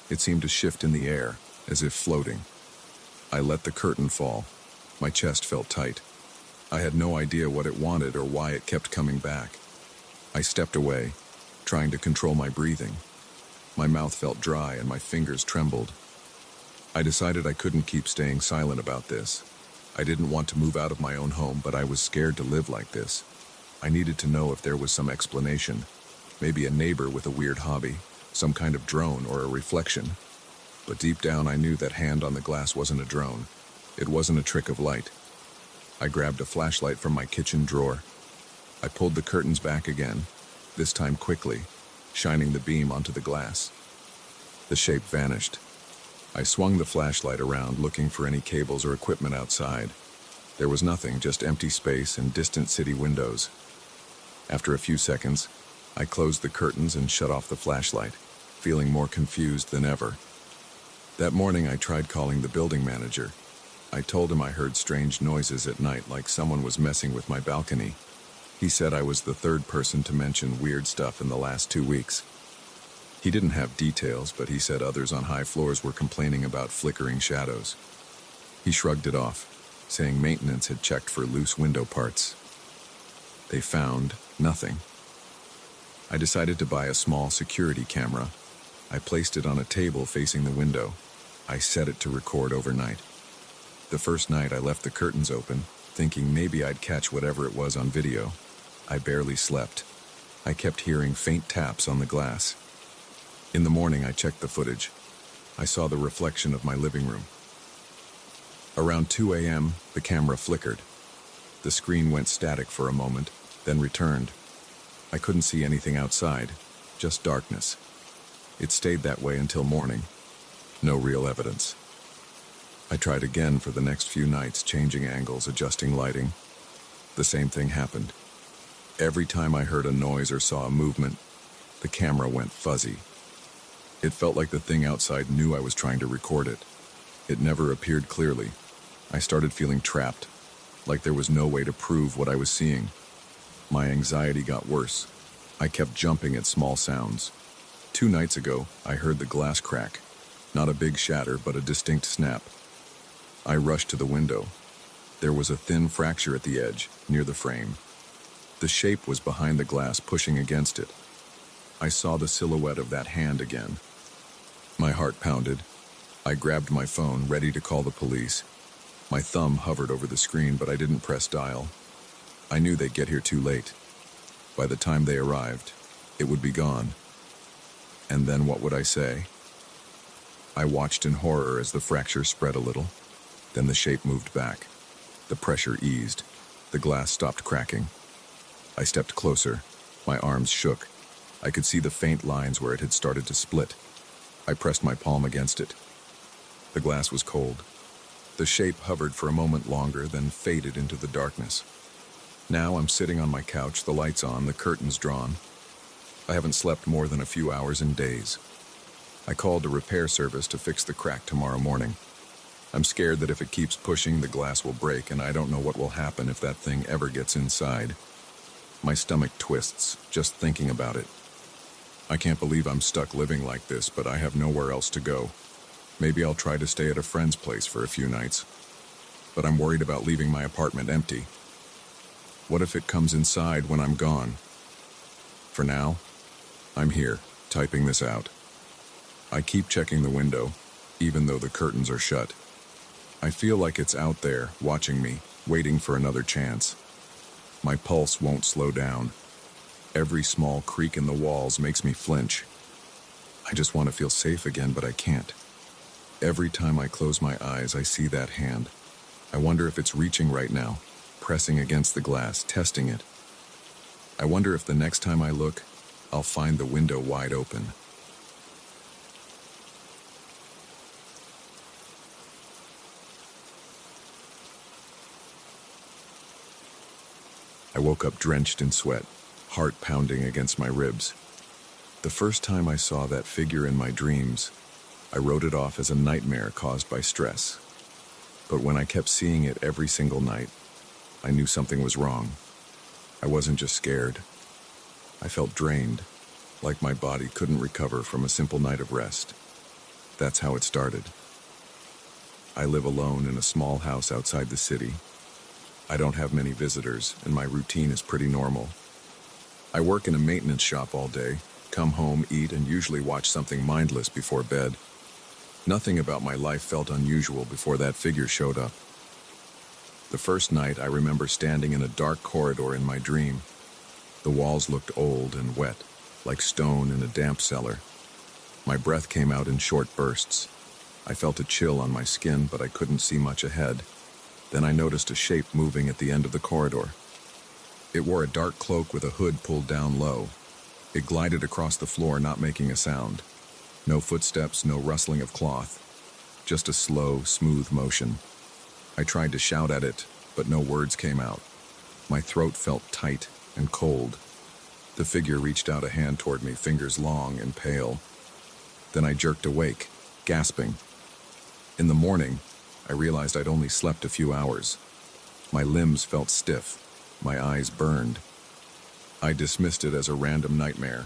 Speaker 1: It seemed to shift in the air, as if floating. I let the curtain fall. My chest felt tight. I had no idea what it wanted or why it kept coming back. I stepped away, trying to control my breathing. My mouth felt dry and my fingers trembled. I decided I couldn't keep staying silent about this. I didn't want to move out of my own home, but I was scared to live like this. I needed to know if there was some explanation. Maybe a neighbor with a weird hobby, some kind of drone or a reflection. But deep down I knew that hand on the glass wasn't a drone. It wasn't a trick of light. I grabbed a flashlight from my kitchen drawer. I pulled the curtains back again, this time quickly, shining the beam onto the glass. The shape vanished. I swung the flashlight around, looking for any cables or equipment outside. There was nothing, just empty space and distant city windows. After a few seconds, I closed the curtains and shut off the flashlight, feeling more confused than ever. That morning I tried calling the building manager. I told him I heard strange noises at night, like someone was messing with my balcony. He said I was the third person to mention weird stuff in the last 2 weeks. He didn't have details, but he said others on high floors were complaining about flickering shadows. He shrugged it off, saying maintenance had checked for loose window parts. They found nothing. I decided to buy a small security camera. I placed it on a table facing the window. I set it to record overnight. The first night I left the curtains open, thinking maybe I'd catch whatever it was on video. I barely slept. I kept hearing faint taps on the glass. In the morning I checked the footage. I saw the reflection of my living room. Around 2 a.m., the camera flickered. The screen went static for a moment, then returned. I couldn't see anything outside, just darkness. It stayed that way until morning. No real evidence. I tried again for the next few nights, changing angles, adjusting lighting. The same thing happened. Every time I heard a noise or saw a movement, the camera went fuzzy. It felt like the thing outside knew I was trying to record it. It never appeared clearly. I started feeling trapped, like there was no way to prove what I was seeing. My anxiety got worse. I kept jumping at small sounds. 2 nights ago, I heard the glass crack. Not a big shatter, but a distinct snap. I rushed to the window. There was a thin fracture at the edge, near the frame. The shape was behind the glass, pushing against it. I saw the silhouette of that hand again. My heart pounded. I grabbed my phone, ready to call the police. My thumb hovered over the screen, but I didn't press dial. I knew they'd get here too late. By the time they arrived, it would be gone. And then what would I say? I watched in horror as the fracture spread a little. Then the shape moved back. The pressure eased. The glass stopped cracking. I stepped closer. My arms shook. I could see the faint lines where it had started to split. I pressed my palm against it. The glass was cold. The shape hovered for a moment longer, then faded into the darkness. Now I'm sitting on my couch, the lights on, the curtains drawn. I haven't slept more than a few hours in days. I called a repair service to fix the crack tomorrow morning. I'm scared that if it keeps pushing, the glass will break, and I don't know what will happen if that thing ever gets inside. My stomach twists, just thinking about it. I can't believe I'm stuck living like this, but I have nowhere else to go. Maybe I'll try to stay at a friend's place for a few nights. But I'm worried about leaving my apartment empty. What if it comes inside when I'm gone? For now, I'm here, typing this out. I keep checking the window, even though the curtains are shut. I feel like it's out there, watching me, waiting for another chance. My pulse won't slow down. Every small creak in the walls makes me flinch. I just want to feel safe again, but I can't. Every time I close my eyes, I see that hand. I wonder if it's reaching right now, pressing against the glass, testing it. I wonder if the next time I look, I'll find the window wide open. I woke up drenched in sweat, heart pounding against my ribs. The first time I saw that figure in my dreams, I wrote it off as a nightmare caused by stress. But when I kept seeing it every single night, I knew something was wrong. I wasn't just scared. I felt drained, like my body couldn't recover from a simple night of rest. That's how it started. I live alone in a small house outside the city. I don't have many visitors, and my routine is pretty normal. I work in a maintenance shop all day, come home, eat, and usually watch something mindless before bed. Nothing about my life felt unusual before that figure showed up. The first night, I remember standing in a dark corridor in my dream. The walls looked old and wet, like stone in a damp cellar. My breath came out in short bursts. I felt a chill on my skin, but I couldn't see much ahead. Then I noticed a shape moving at the end of the corridor. It wore a dark cloak with a hood pulled down low. It glided across the floor, not making a sound. No footsteps, no rustling of cloth. Just a slow, smooth motion. I tried to shout at it, but no words came out. My throat felt tight and cold. The figure reached out a hand toward me, fingers long and pale. Then I jerked awake, gasping. In the morning, I realized I'd only slept a few hours. My limbs felt stiff. My eyes burned. I dismissed it as a random nightmare,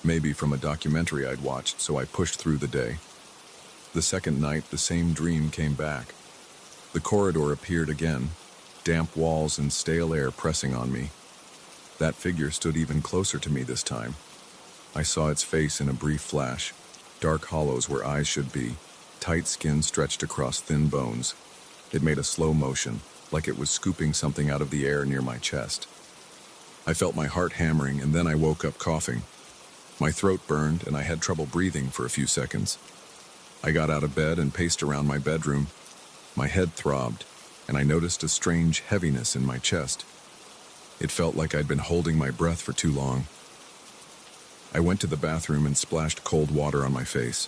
Speaker 1: maybe from a documentary I'd watched, so I pushed through the day. The second night, the same dream came back. The corridor appeared again, damp walls and stale air pressing on me. That figure stood even closer to me this time. I saw its face in a brief flash, dark hollows where eyes should be, tight skin stretched across thin bones. It made a slow motion, like it was scooping something out of the air near my chest. I felt my heart hammering, and then I woke up coughing. My throat burned, and I had trouble breathing for a few seconds. I got out of bed and paced around my bedroom. My head throbbed, and I noticed a strange heaviness in my chest. It felt like I'd been holding my breath for too long. I went to the bathroom and splashed cold water on my face.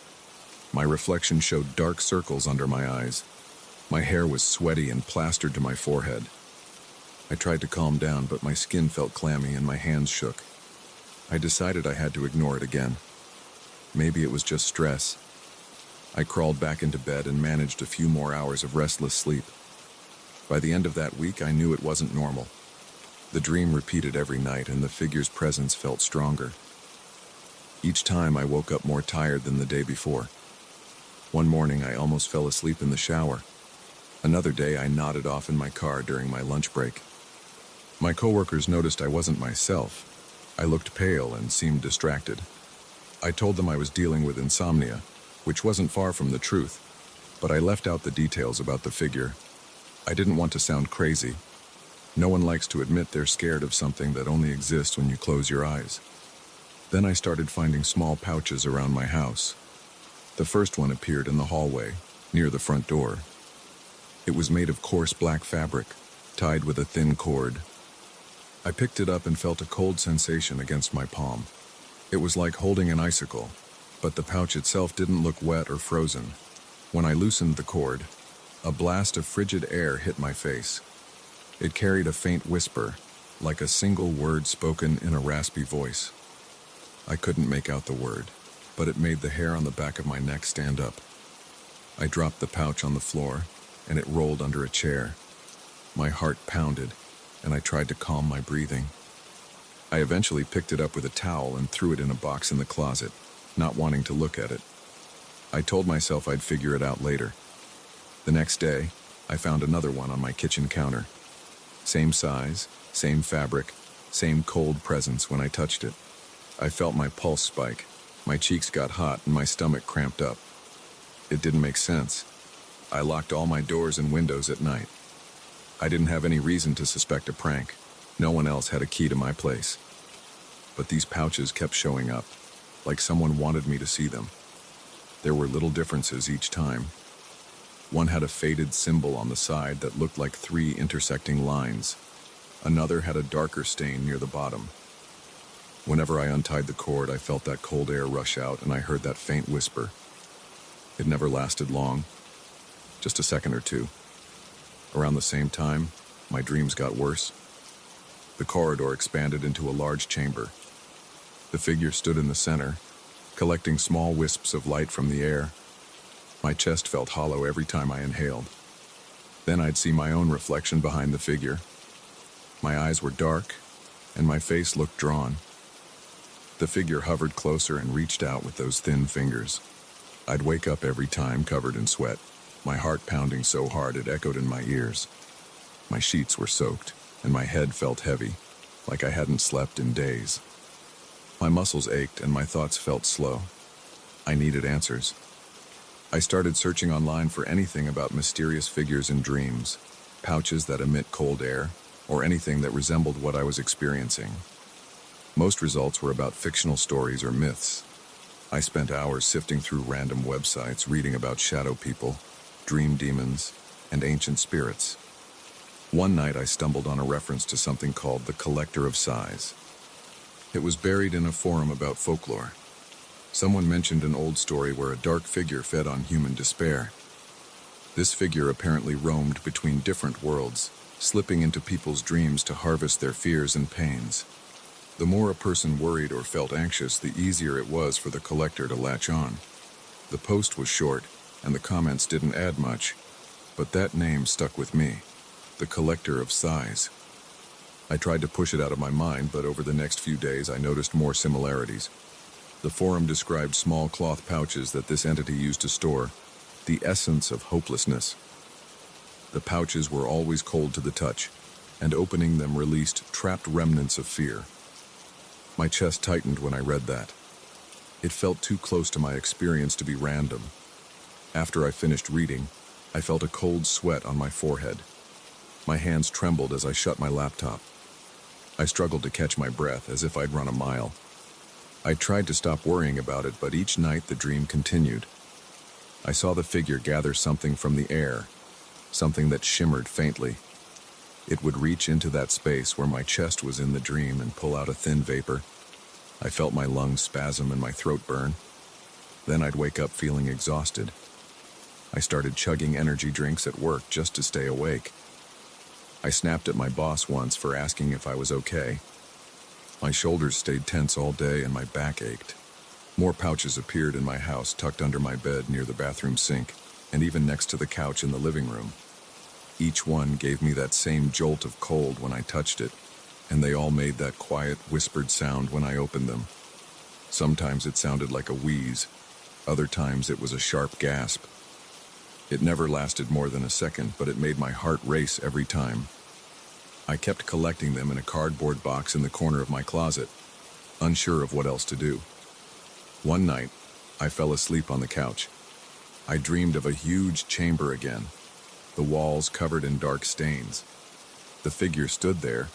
Speaker 1: My reflection showed dark circles under my eyes. My hair was sweaty and plastered to my forehead. I tried to calm down, but my skin felt clammy and my hands shook. I decided I had to ignore it again. Maybe it was just stress. I crawled back into bed and managed a few more hours of restless sleep. By the end of that week, I knew it wasn't normal. The dream repeated every night, and the figure's presence felt stronger. Each time I woke up more tired than the day before. One morning, I almost fell asleep in the shower. Another day, I nodded off in my car during my lunch break. My coworkers noticed I wasn't myself. I looked pale and seemed distracted. I told them I was dealing with insomnia, which wasn't far from the truth, but I left out the details about the figure. I didn't want to sound crazy. No one likes to admit they're scared of something that only exists when you close your eyes. Then I started finding small pouches around my house. The first one appeared in the hallway, near the front door. It was made of coarse black fabric, tied with a thin cord. I picked it up and felt a cold sensation against my palm. It was like holding an icicle, but the pouch itself didn't look wet or frozen. When I loosened the cord, a blast of frigid air hit my face. It carried a faint whisper, like a single word spoken in a raspy voice. I couldn't make out the word, but it made the hair on the back of my neck stand up. I dropped the pouch on the floor, and it rolled under a chair. My heart pounded, and I tried to calm my breathing. I eventually picked it up with a towel and threw it in a box in the closet, not wanting to look at it. I told myself I'd figure it out later. The next day, I found another one on my kitchen counter. Same size, same fabric, same cold presence when I touched it. I felt my pulse spike, my cheeks got hot, and my stomach cramped up. It didn't make sense. I locked all my doors and windows at night. I didn't have any reason to suspect a prank. No one else had a key to my place. But these pouches kept showing up, like someone wanted me to see them. There were little differences each time. One had a faded symbol on the side that looked like 3 intersecting lines. Another had a darker stain near the bottom. Whenever I untied the cord, I felt that cold air rush out, and I heard that faint whisper. It never lasted long, just a second or two. Around the same time, my dreams got worse. The corridor expanded into a large chamber. The figure stood in the center, collecting small wisps of light from the air. My chest felt hollow every time I inhaled. Then I'd see my own reflection behind the figure. My eyes were dark, and my face looked drawn. The figure hovered closer and reached out with those thin fingers. I'd wake up every time covered in sweat, my heart pounding so hard it echoed in my ears. My sheets were soaked, and my head felt heavy, like I hadn't slept in days. My muscles ached and my thoughts felt slow. I needed answers. I started searching online for anything about mysterious figures in dreams, pouches that emit cold air, or anything that resembled what I was experiencing. Most results were about fictional stories or myths. I spent hours sifting through random websites reading about shadow people, dream demons, and ancient spirits. One night I stumbled on a reference to something called the Collector of Sighs. It was buried in a forum about folklore. Someone mentioned an old story where a dark figure fed on human despair. This figure apparently roamed between different worlds, slipping into people's dreams to harvest their fears and pains. The more a person worried or felt anxious, the easier it was for the collector to latch on. The post was short, and the comments didn't add much. But that name stuck with me, the collector of sighs. I tried to push it out of my mind, but over the next few days I noticed more similarities. The forum described small cloth pouches that this entity used to store the essence of hopelessness. The pouches were always cold to the touch, and opening them released trapped remnants of fear. My chest tightened when I read that. It felt too close to my experience to be random. After I finished reading, I felt a cold sweat on my forehead. My hands trembled as I shut my laptop. I struggled to catch my breath as if I'd run a mile. I tried to stop worrying about it, but each night the dream continued. I saw the figure gather something from the air, something that shimmered faintly. It would reach into that space where my chest was in the dream and pull out a thin vapor. I felt my lungs spasm and my throat burn. Then I'd wake up feeling exhausted. I started chugging energy drinks at work just to stay awake. I snapped at my boss once for asking if I was okay. My shoulders stayed tense all day and my back ached. More pouches appeared in my house, tucked under my bed near the bathroom sink, and even next to the couch in the living room. Each one gave me that same jolt of cold when I touched it, and they all made that quiet, whispered sound when I opened them. Sometimes it sounded like a wheeze. Other times it was a sharp gasp. It never lasted more than a second, but it made my heart race every time. I kept collecting them in a cardboard box in the corner of my closet, unsure of what else to do. One night, I fell asleep on the couch. I dreamed of a huge chamber again, the walls covered in dark stains. The figure stood there,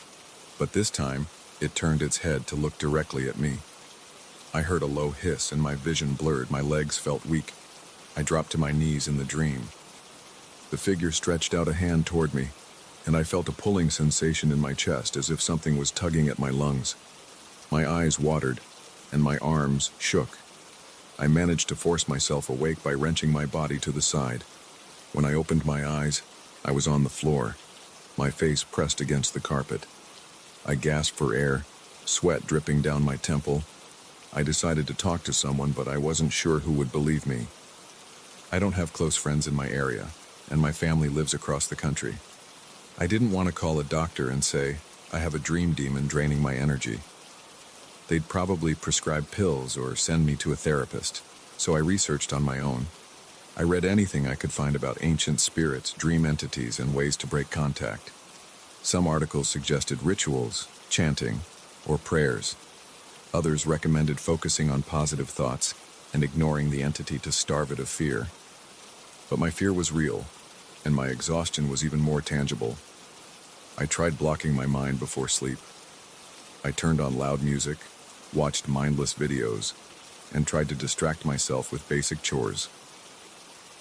Speaker 1: but this time, it turned its head to look directly at me. I heard a low hiss and my vision blurred. My legs felt weak. I dropped to my knees in the dream. The figure stretched out a hand toward me, and I felt a pulling sensation in my chest as if something was tugging at my lungs. My eyes watered, and my arms shook. I managed to force myself awake by wrenching my body to the side. When I opened my eyes, I was on the floor, my face pressed against the carpet. I gasped for air, sweat dripping down my temple. I decided to talk to someone, but I wasn't sure who would believe me. I don't have close friends in my area, and my family lives across the country. I didn't want to call a doctor and say, I have a dream demon draining my energy. They'd probably prescribe pills or send me to a therapist, so I researched on my own. I read anything I could find about ancient spirits, dream entities, and ways to break contact. Some articles suggested rituals, chanting, or prayers. Others recommended focusing on positive thoughts and ignoring the entity to starve it of fear. But my fear was real, and my exhaustion was even more tangible. I tried blocking my mind before sleep. I turned on loud music, watched mindless videos, and tried to distract myself with basic chores.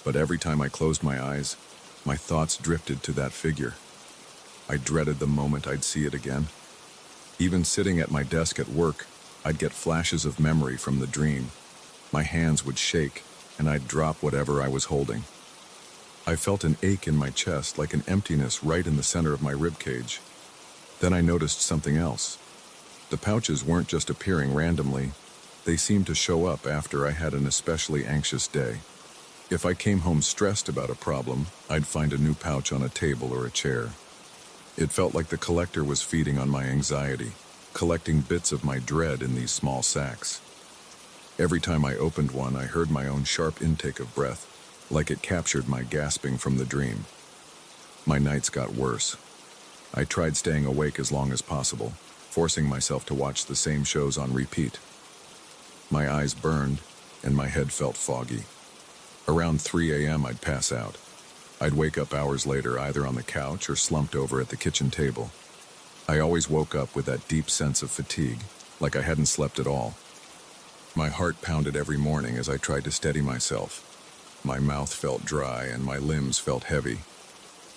Speaker 1: But every time I closed my eyes, my thoughts drifted to that figure. I dreaded the moment I'd see it again. Even sitting at my desk at work, I'd get flashes of memory from the dream. My hands would shake, and I'd drop whatever I was holding. I felt an ache in my chest, like an emptiness right in the center of my ribcage. Then I noticed something else. The pouches weren't just appearing randomly. They seemed to show up after I had an especially anxious day. If I came home stressed about a problem, I'd find a new pouch on a table or a chair. It felt like the collector was feeding on my anxiety, collecting bits of my dread in these small sacks. Every time I opened one, I heard my own sharp intake of breath, like it captured my gasping from the dream. My nights got worse. I tried staying awake as long as possible, forcing myself to watch the same shows on repeat. My eyes burned, and my head felt foggy. Around 3 a.m. I'd pass out. I'd wake up hours later, either on the couch or slumped over at the kitchen table. I always woke up with that deep sense of fatigue, like I hadn't slept at all. My heart pounded every morning as I tried to steady myself. My mouth felt dry and my limbs felt heavy.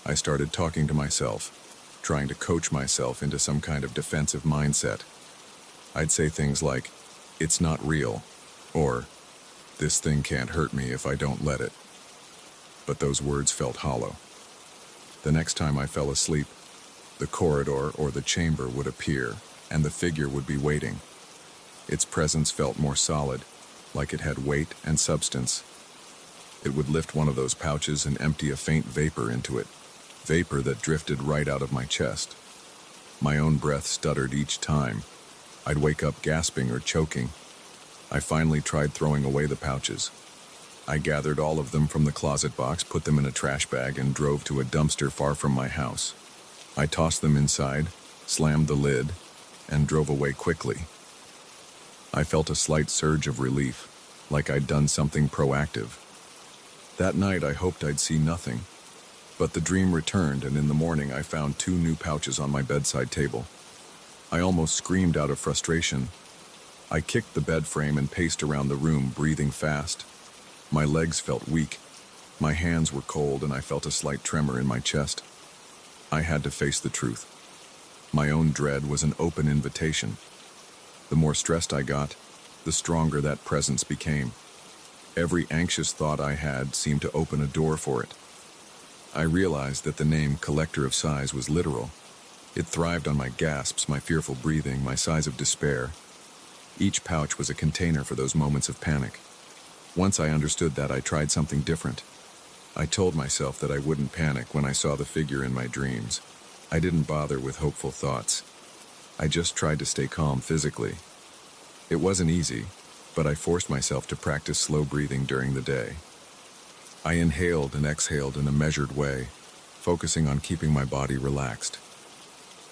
Speaker 1: I started talking to myself, trying to coach myself into some kind of defensive mindset. I'd say things like, "It's not real," or "This thing can't hurt me if I don't let it." But those words felt hollow. The next time I fell asleep, the corridor or the chamber would appear, and the figure would be waiting. Its presence felt more solid, like it had weight and substance. It would lift one of those pouches and empty a faint vapor into it, vapor that drifted right out of my chest. My own breath stuttered each time. I'd wake up gasping or choking. I finally tried throwing away the pouches. I gathered all of them from the closet box, put them in a trash bag, and drove to a dumpster far from my house. I tossed them inside, slammed the lid, and drove away quickly. I felt a slight surge of relief, like I'd done something proactive. That night I hoped I'd see nothing, but the dream returned, and in the morning I found 2 new pouches on my bedside table. I almost screamed out of frustration. I kicked the bed frame and paced around the room, breathing fast. My legs felt weak, my hands were cold, and I felt a slight tremor in my chest. I had to face the truth. My own dread was an open invitation. The more stressed I got, the stronger that presence became. Every anxious thought I had seemed to open a door for it. I realized that the name Collector of Sighs was literal. It thrived on my gasps, my fearful breathing, my sighs of despair. Each pouch was a container for those moments of panic. Once I understood that, I tried something different. I told myself that I wouldn't panic when I saw the figure in my dreams. I didn't bother with hopeful thoughts. I just tried to stay calm physically. It wasn't easy, but I forced myself to practice slow breathing during the day. I inhaled and exhaled in a measured way, focusing on keeping my body relaxed.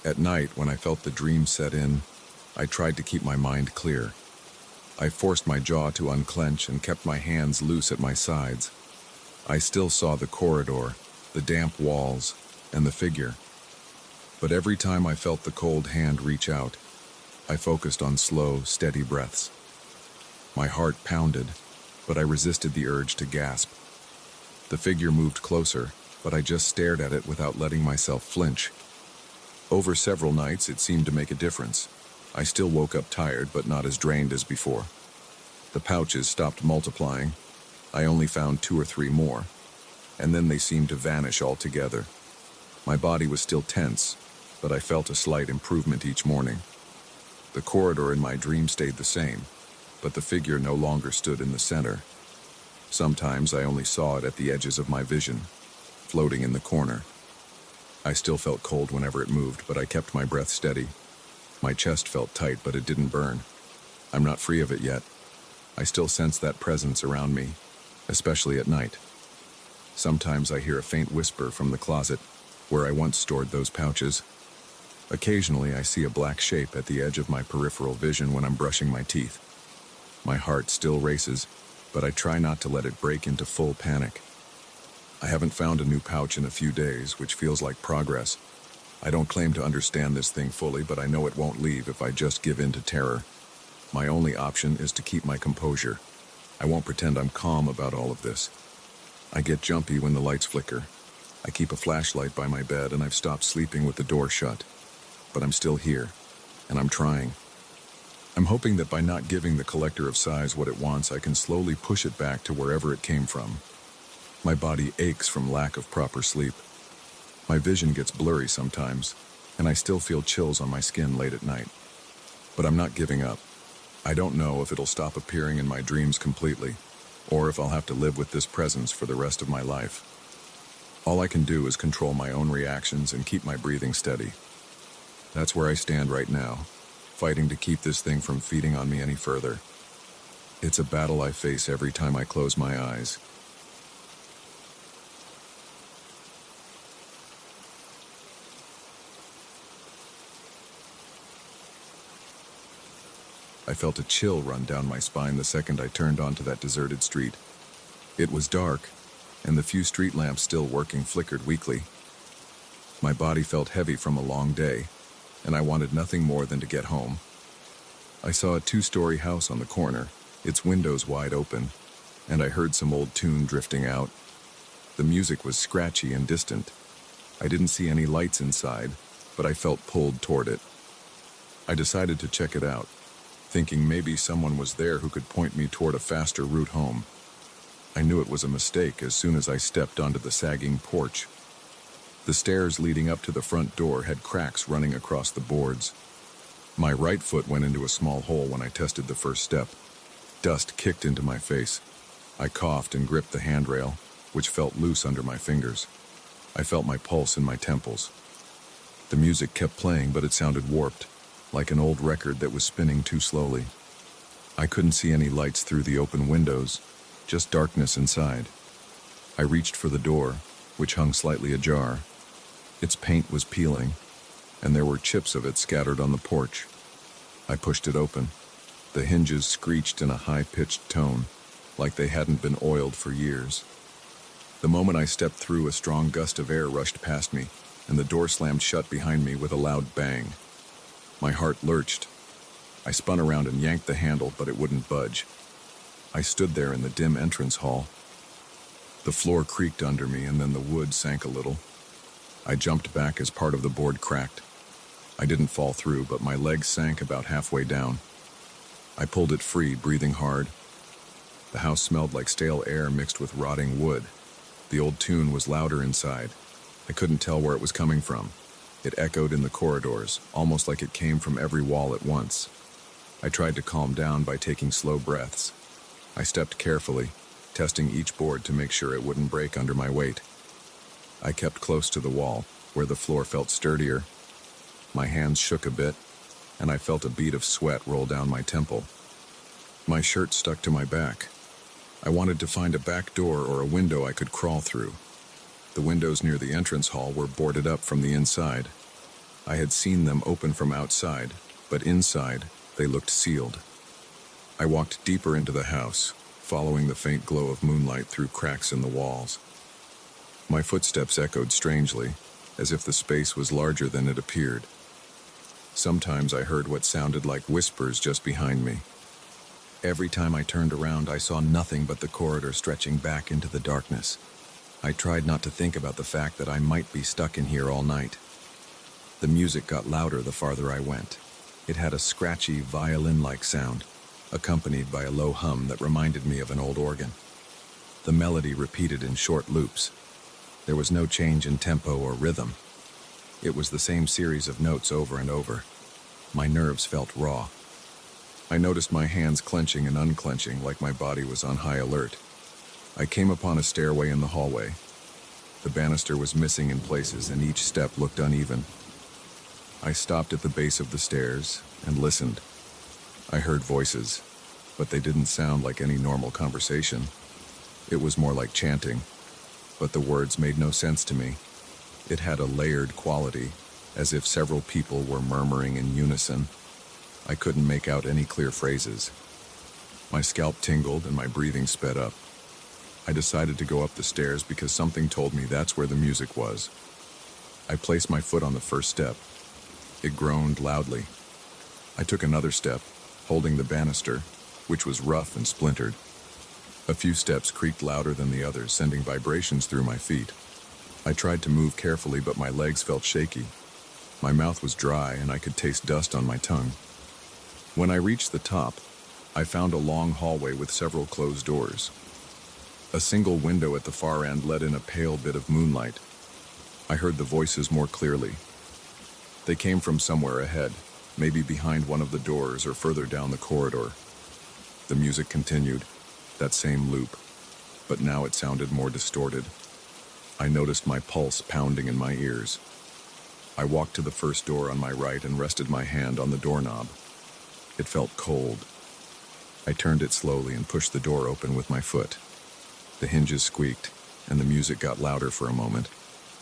Speaker 1: At night, when I felt the dream set in, I tried to keep my mind clear. I forced my jaw to unclench and kept my hands loose at my sides. I still saw the corridor, the damp walls, and the figure. But every time I felt the cold hand reach out, I focused on slow, steady breaths. My heart pounded, but I resisted the urge to gasp. The figure moved closer, but I just stared at it without letting myself flinch. Over several nights, it seemed to make a difference. I still woke up tired, but not as drained as before. The pouches stopped multiplying. I only found 2 or 3 more, and then they seemed to vanish altogether. My body was still tense, but I felt a slight improvement each morning. The corridor in my dream stayed the same, but the figure no longer stood in the center. Sometimes I only saw it at the edges of my vision, floating in the corner. I still felt cold whenever it moved, but I kept my breath steady. My chest felt tight, but it didn't burn. I'm not free of it yet. I still sense that presence around me, especially at night. Sometimes I hear a faint whisper from the closet, where I once stored those pouches. Occasionally I see a black shape at the edge of my peripheral vision when I'm brushing my teeth. My heart still races, but I try not to let it break into full panic. I haven't found a new pouch in a few days, which feels like progress. I don't claim to understand this thing fully, but I know it won't leave if I just give in to terror. My only option is to keep my composure. I won't pretend I'm calm about all of this. I get jumpy when the lights flicker. I keep a flashlight by my bed, and I've stopped sleeping with the door shut. But I'm still here, and I'm trying. I'm hoping that by not giving the Collector of Sighs what it wants, I can slowly push it back to wherever it came from. My body aches from lack of proper sleep. My vision gets blurry sometimes, and I still feel chills on my skin late at night. But I'm not giving up. I don't know if it'll stop appearing in my dreams completely, or if I'll have to live with this presence for the rest of my life. All I can do is control my own reactions and keep my breathing steady. That's where I stand right now, fighting to keep this thing from feeding on me any further. It's a battle I face every time I close my eyes. I felt a chill run down my spine the second I turned onto that deserted street. It was dark, and the few street lamps still working flickered weakly. My body felt heavy from a long day, and I wanted nothing more than to get home. I saw a 2-story house on the corner, its windows wide open, and I heard some old tune drifting out. The music was scratchy and distant. I didn't see any lights inside, but I felt pulled toward it. I decided to check it out, thinking maybe someone was there who could point me toward a faster route home. I knew it was a mistake as soon as I stepped onto the sagging porch. The stairs leading up to the front door had cracks running across the boards. My right foot went into a small hole when I tested the first step. Dust kicked into my face. I coughed and gripped the handrail, which felt loose under my fingers. I felt my pulse in my temples. The music kept playing, but it sounded warped, like an old record that was spinning too slowly. I couldn't see any lights through the open windows, just darkness inside. I reached for the door, which hung slightly ajar. Its paint was peeling, and there were chips of it scattered on the porch. I pushed it open. The hinges screeched in a high-pitched tone, like they hadn't been oiled for years. The moment I stepped through, a strong gust of air rushed past me, and the door slammed shut behind me with a loud bang. My heart lurched. I spun around and yanked the handle, but it wouldn't budge. I stood there in the dim entrance hall. The floor creaked under me, and then the wood sank a little. I jumped back as part of the board cracked. I didn't fall through, but my legs sank about halfway down. I pulled it free, breathing hard. The house smelled like stale air mixed with rotting wood. The old tune was louder inside. I couldn't tell where it was coming from. It echoed in the corridors, almost like it came from every wall at once. I tried to calm down by taking slow breaths. I stepped carefully, testing each board to make sure it wouldn't break under my weight. I kept close to the wall, where the floor felt sturdier. My hands shook a bit, and I felt a bead of sweat roll down my temple. My shirt stuck to my back. I wanted to find a back door or a window I could crawl through. The windows near the entrance hall were boarded up from the inside. I had seen them open from outside, but inside, they looked sealed. I walked deeper into the house, following the faint glow of moonlight through cracks in the walls. My footsteps echoed strangely, as if the space was larger than it appeared. Sometimes I heard what sounded like whispers just behind me. Every time I turned around, I saw nothing but the corridor stretching back into the darkness. I tried not to think about the fact that I might be stuck in here all night. The music got louder the farther I went. It had a scratchy, violin-like sound, accompanied by a low hum that reminded me of an old organ. The melody repeated in short loops. There was no change in tempo or rhythm. It was the same series of notes over and over. My nerves felt raw. I noticed my hands clenching and unclenching like my body was on high alert. I came upon a stairway in the hallway. The banister was missing in places and each step looked uneven. I stopped at the base of the stairs and listened. I heard voices, but they didn't sound like any normal conversation. It was more like chanting, but the words made no sense to me. It had a layered quality, as if several people were murmuring in unison. I couldn't make out any clear phrases. My scalp tingled and my breathing sped up. I decided to go up the stairs because something told me that's where the music was. I placed my foot on the first step. It groaned loudly. I took another step, holding the banister, which was rough and splintered. A few steps creaked louder than the others, sending vibrations through my feet. I tried to move carefully, but my legs felt shaky. My mouth was dry and I could taste dust on my tongue. When I reached the top, I found a long hallway with several closed doors. A single window at the far end let in a pale bit of moonlight. I heard the voices more clearly. They came from somewhere ahead, maybe behind one of the doors or further down the corridor. The music continued, that same loop, but now it sounded more distorted. I noticed my pulse pounding in my ears. I walked to the first door on my right and rested my hand on the doorknob. It felt cold. I turned it slowly and pushed the door open with my foot. The hinges squeaked, and the music got louder for a moment,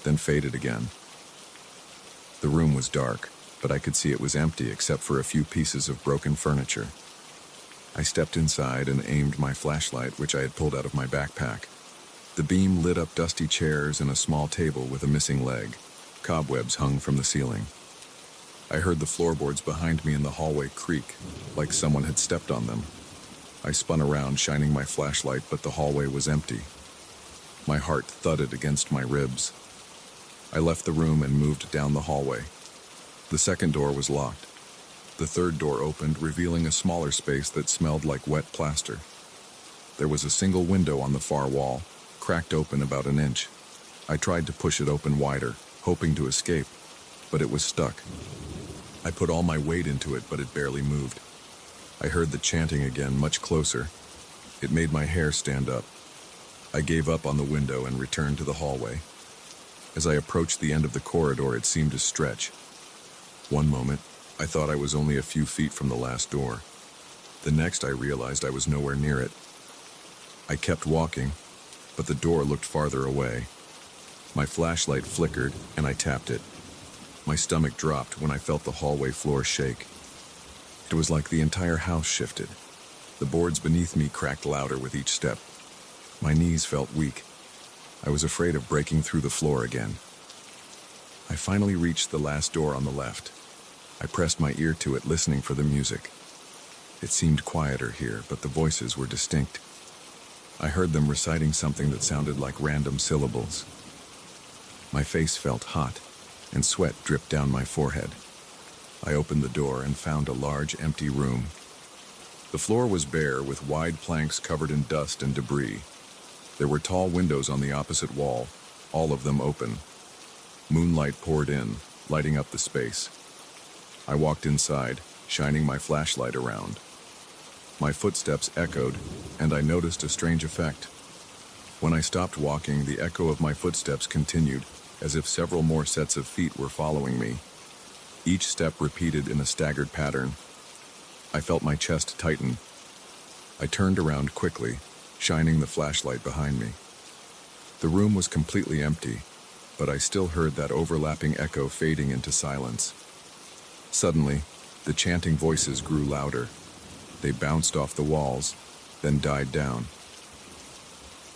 Speaker 1: then faded again. The room was dark, but I could see it was empty except for a few pieces of broken furniture. I stepped inside and aimed my flashlight, which I had pulled out of my backpack. The beam lit up dusty chairs and a small table with a missing leg. Cobwebs hung from the ceiling. I heard the floorboards behind me in the hallway creak, like someone had stepped on them. I spun around, shining my flashlight, but the hallway was empty. My heart thudded against my ribs. I left the room and moved down the hallway. The second door was locked. The third door opened, revealing a smaller space that smelled like wet plaster. There was a single window on the far wall, cracked open about an inch. I tried to push it open wider, hoping to escape, but it was stuck. I put all my weight into it, but it barely moved. I heard the chanting again, much closer. It made my hair stand up. I gave up on the window and returned to the hallway. As I approached the end of the corridor, it seemed to stretch. One moment, I thought I was only a few feet from the last door. The next, I realized I was nowhere near it. I kept walking, but the door looked farther away. My flashlight flickered, and I tapped it. My stomach dropped when I felt the hallway floor shake. It was like the entire house shifted. The boards beneath me cracked louder with each step. My knees felt weak. I was afraid of breaking through the floor again. I finally reached the last door on the left. I pressed my ear to it, listening for the music. It seemed quieter here, but the voices were distinct. I heard them reciting something that sounded like random syllables. My face felt hot, and sweat dripped down my forehead. I opened the door and found a large, empty room. The floor was bare, with wide planks covered in dust and debris. There were tall windows on the opposite wall, all of them open. Moonlight poured in, lighting up the space. I walked inside, shining my flashlight around. My footsteps echoed, and I noticed a strange effect. When I stopped walking, the echo of my footsteps continued, as if several more sets of feet were following me. Each step repeated in a staggered pattern. I felt my chest tighten. I turned around quickly, shining the flashlight behind me. The room was completely empty, but I still heard that overlapping echo fading into silence. Suddenly, the chanting voices grew louder. They bounced off the walls, then died down.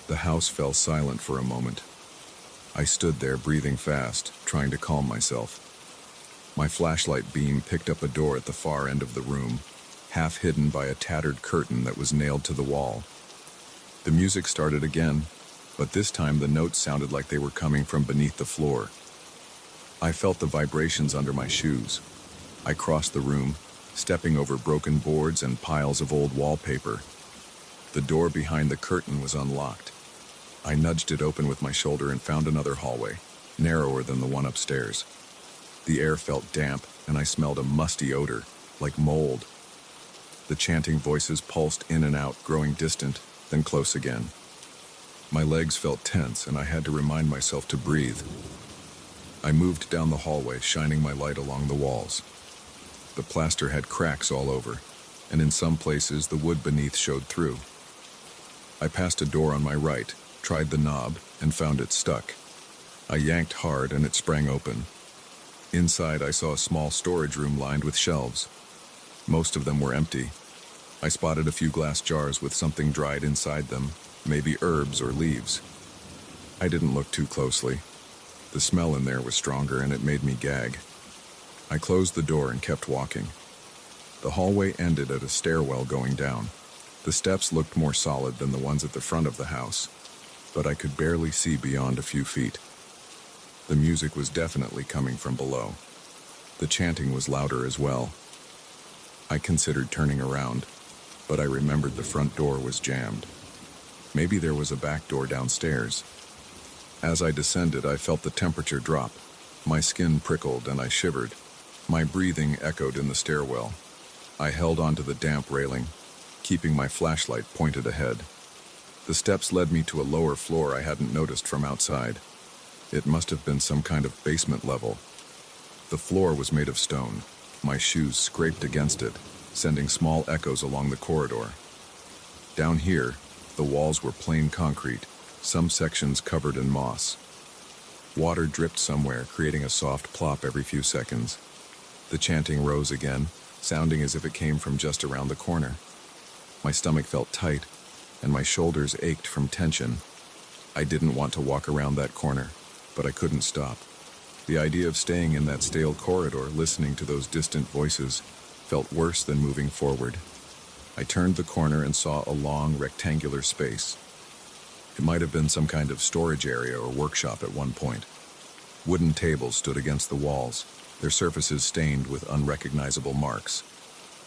Speaker 1: The house fell silent for a moment. I stood there, breathing fast, trying to calm myself. My flashlight beam picked up a door at the far end of the room, half hidden by a tattered curtain that was nailed to the wall. The music started again, but this time the notes sounded like they were coming from beneath the floor. I felt the vibrations under my shoes. I crossed the room, stepping over broken boards and piles of old wallpaper. The door behind the curtain was unlocked. I nudged it open with my shoulder and found another hallway, narrower than the one upstairs. The air felt damp, and I smelled a musty odor, like mold. The chanting voices pulsed in and out, growing distant, then close again. My legs felt tense, and I had to remind myself to breathe. I moved down the hallway, shining my light along the walls. The plaster had cracks all over, and in some places the wood beneath showed through. I passed a door on my right, tried the knob, and found it stuck. I yanked hard, and it sprang open. Inside, I saw a small storage room lined with shelves. Most of them were empty. I spotted a few glass jars with something dried inside them, maybe herbs or leaves. I didn't look too closely. The smell in there was stronger, and it made me gag. I closed the door and kept walking. The hallway ended at a stairwell going down. The steps looked more solid than the ones at the front of the house, but I could barely see beyond a few feet. The music was definitely coming from below. The chanting was louder as well. I considered turning around, but I remembered the front door was jammed. Maybe there was a back door downstairs. As I descended, I felt the temperature drop. My skin prickled and I shivered. My breathing echoed in the stairwell. I held onto the damp railing, keeping my flashlight pointed ahead. The steps led me to a lower floor I hadn't noticed from outside. It must have been some kind of basement level. The floor was made of stone. My shoes scraped against it, sending small echoes along the corridor. Down here, the walls were plain concrete, some sections covered in moss. Water dripped somewhere, creating a soft plop every few seconds. The chanting rose again, sounding as if it came from just around the corner. My stomach felt tight, and my shoulders ached from tension. I didn't want to walk around that corner, but I couldn't stop. The idea of staying in that stale corridor, listening to those distant voices, felt worse than moving forward. I turned the corner and saw a long, rectangular space. It might have been some kind of storage area or workshop at one point. Wooden tables stood against the walls, their surfaces stained with unrecognizable marks.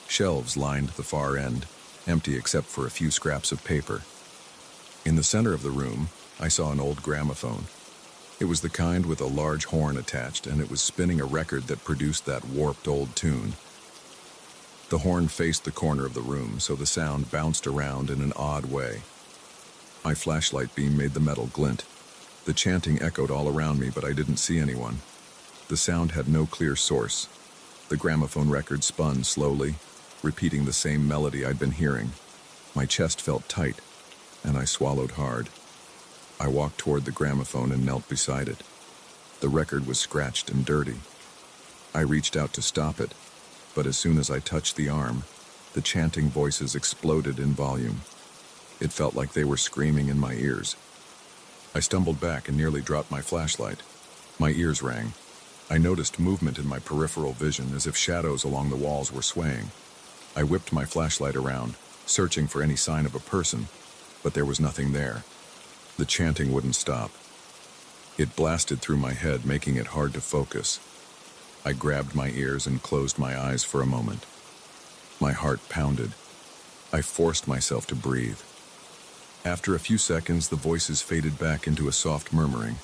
Speaker 1: Shelves lined the far end, empty except for a few scraps of paper. In the center of the room, I saw an old gramophone. It was the kind with a large horn attached, and it was spinning a record that produced that warped old tune. The horn faced the corner of the room, so the sound bounced around in an odd way. My flashlight beam made the metal glint. The chanting echoed all around me, but I didn't see anyone. The sound had no clear source. The gramophone record spun slowly, repeating the same melody I'd been hearing. My chest felt tight, and I swallowed hard. I walked toward the gramophone and knelt beside it. The record was scratched and dirty. I reached out to stop it, but as soon as I touched the arm, the chanting voices exploded in volume. It felt like they were screaming in my ears. I stumbled back and nearly dropped my flashlight. My ears rang. I noticed movement in my peripheral vision, as if shadows along the walls were swaying. I whipped my flashlight around, searching for any sign of a person, but there was nothing there. The chanting wouldn't stop. It blasted through my head, making it hard to focus. I grabbed my ears and closed my eyes for a moment. My heart pounded. I forced myself to breathe. After a few seconds, the voices faded back into a soft murmuring.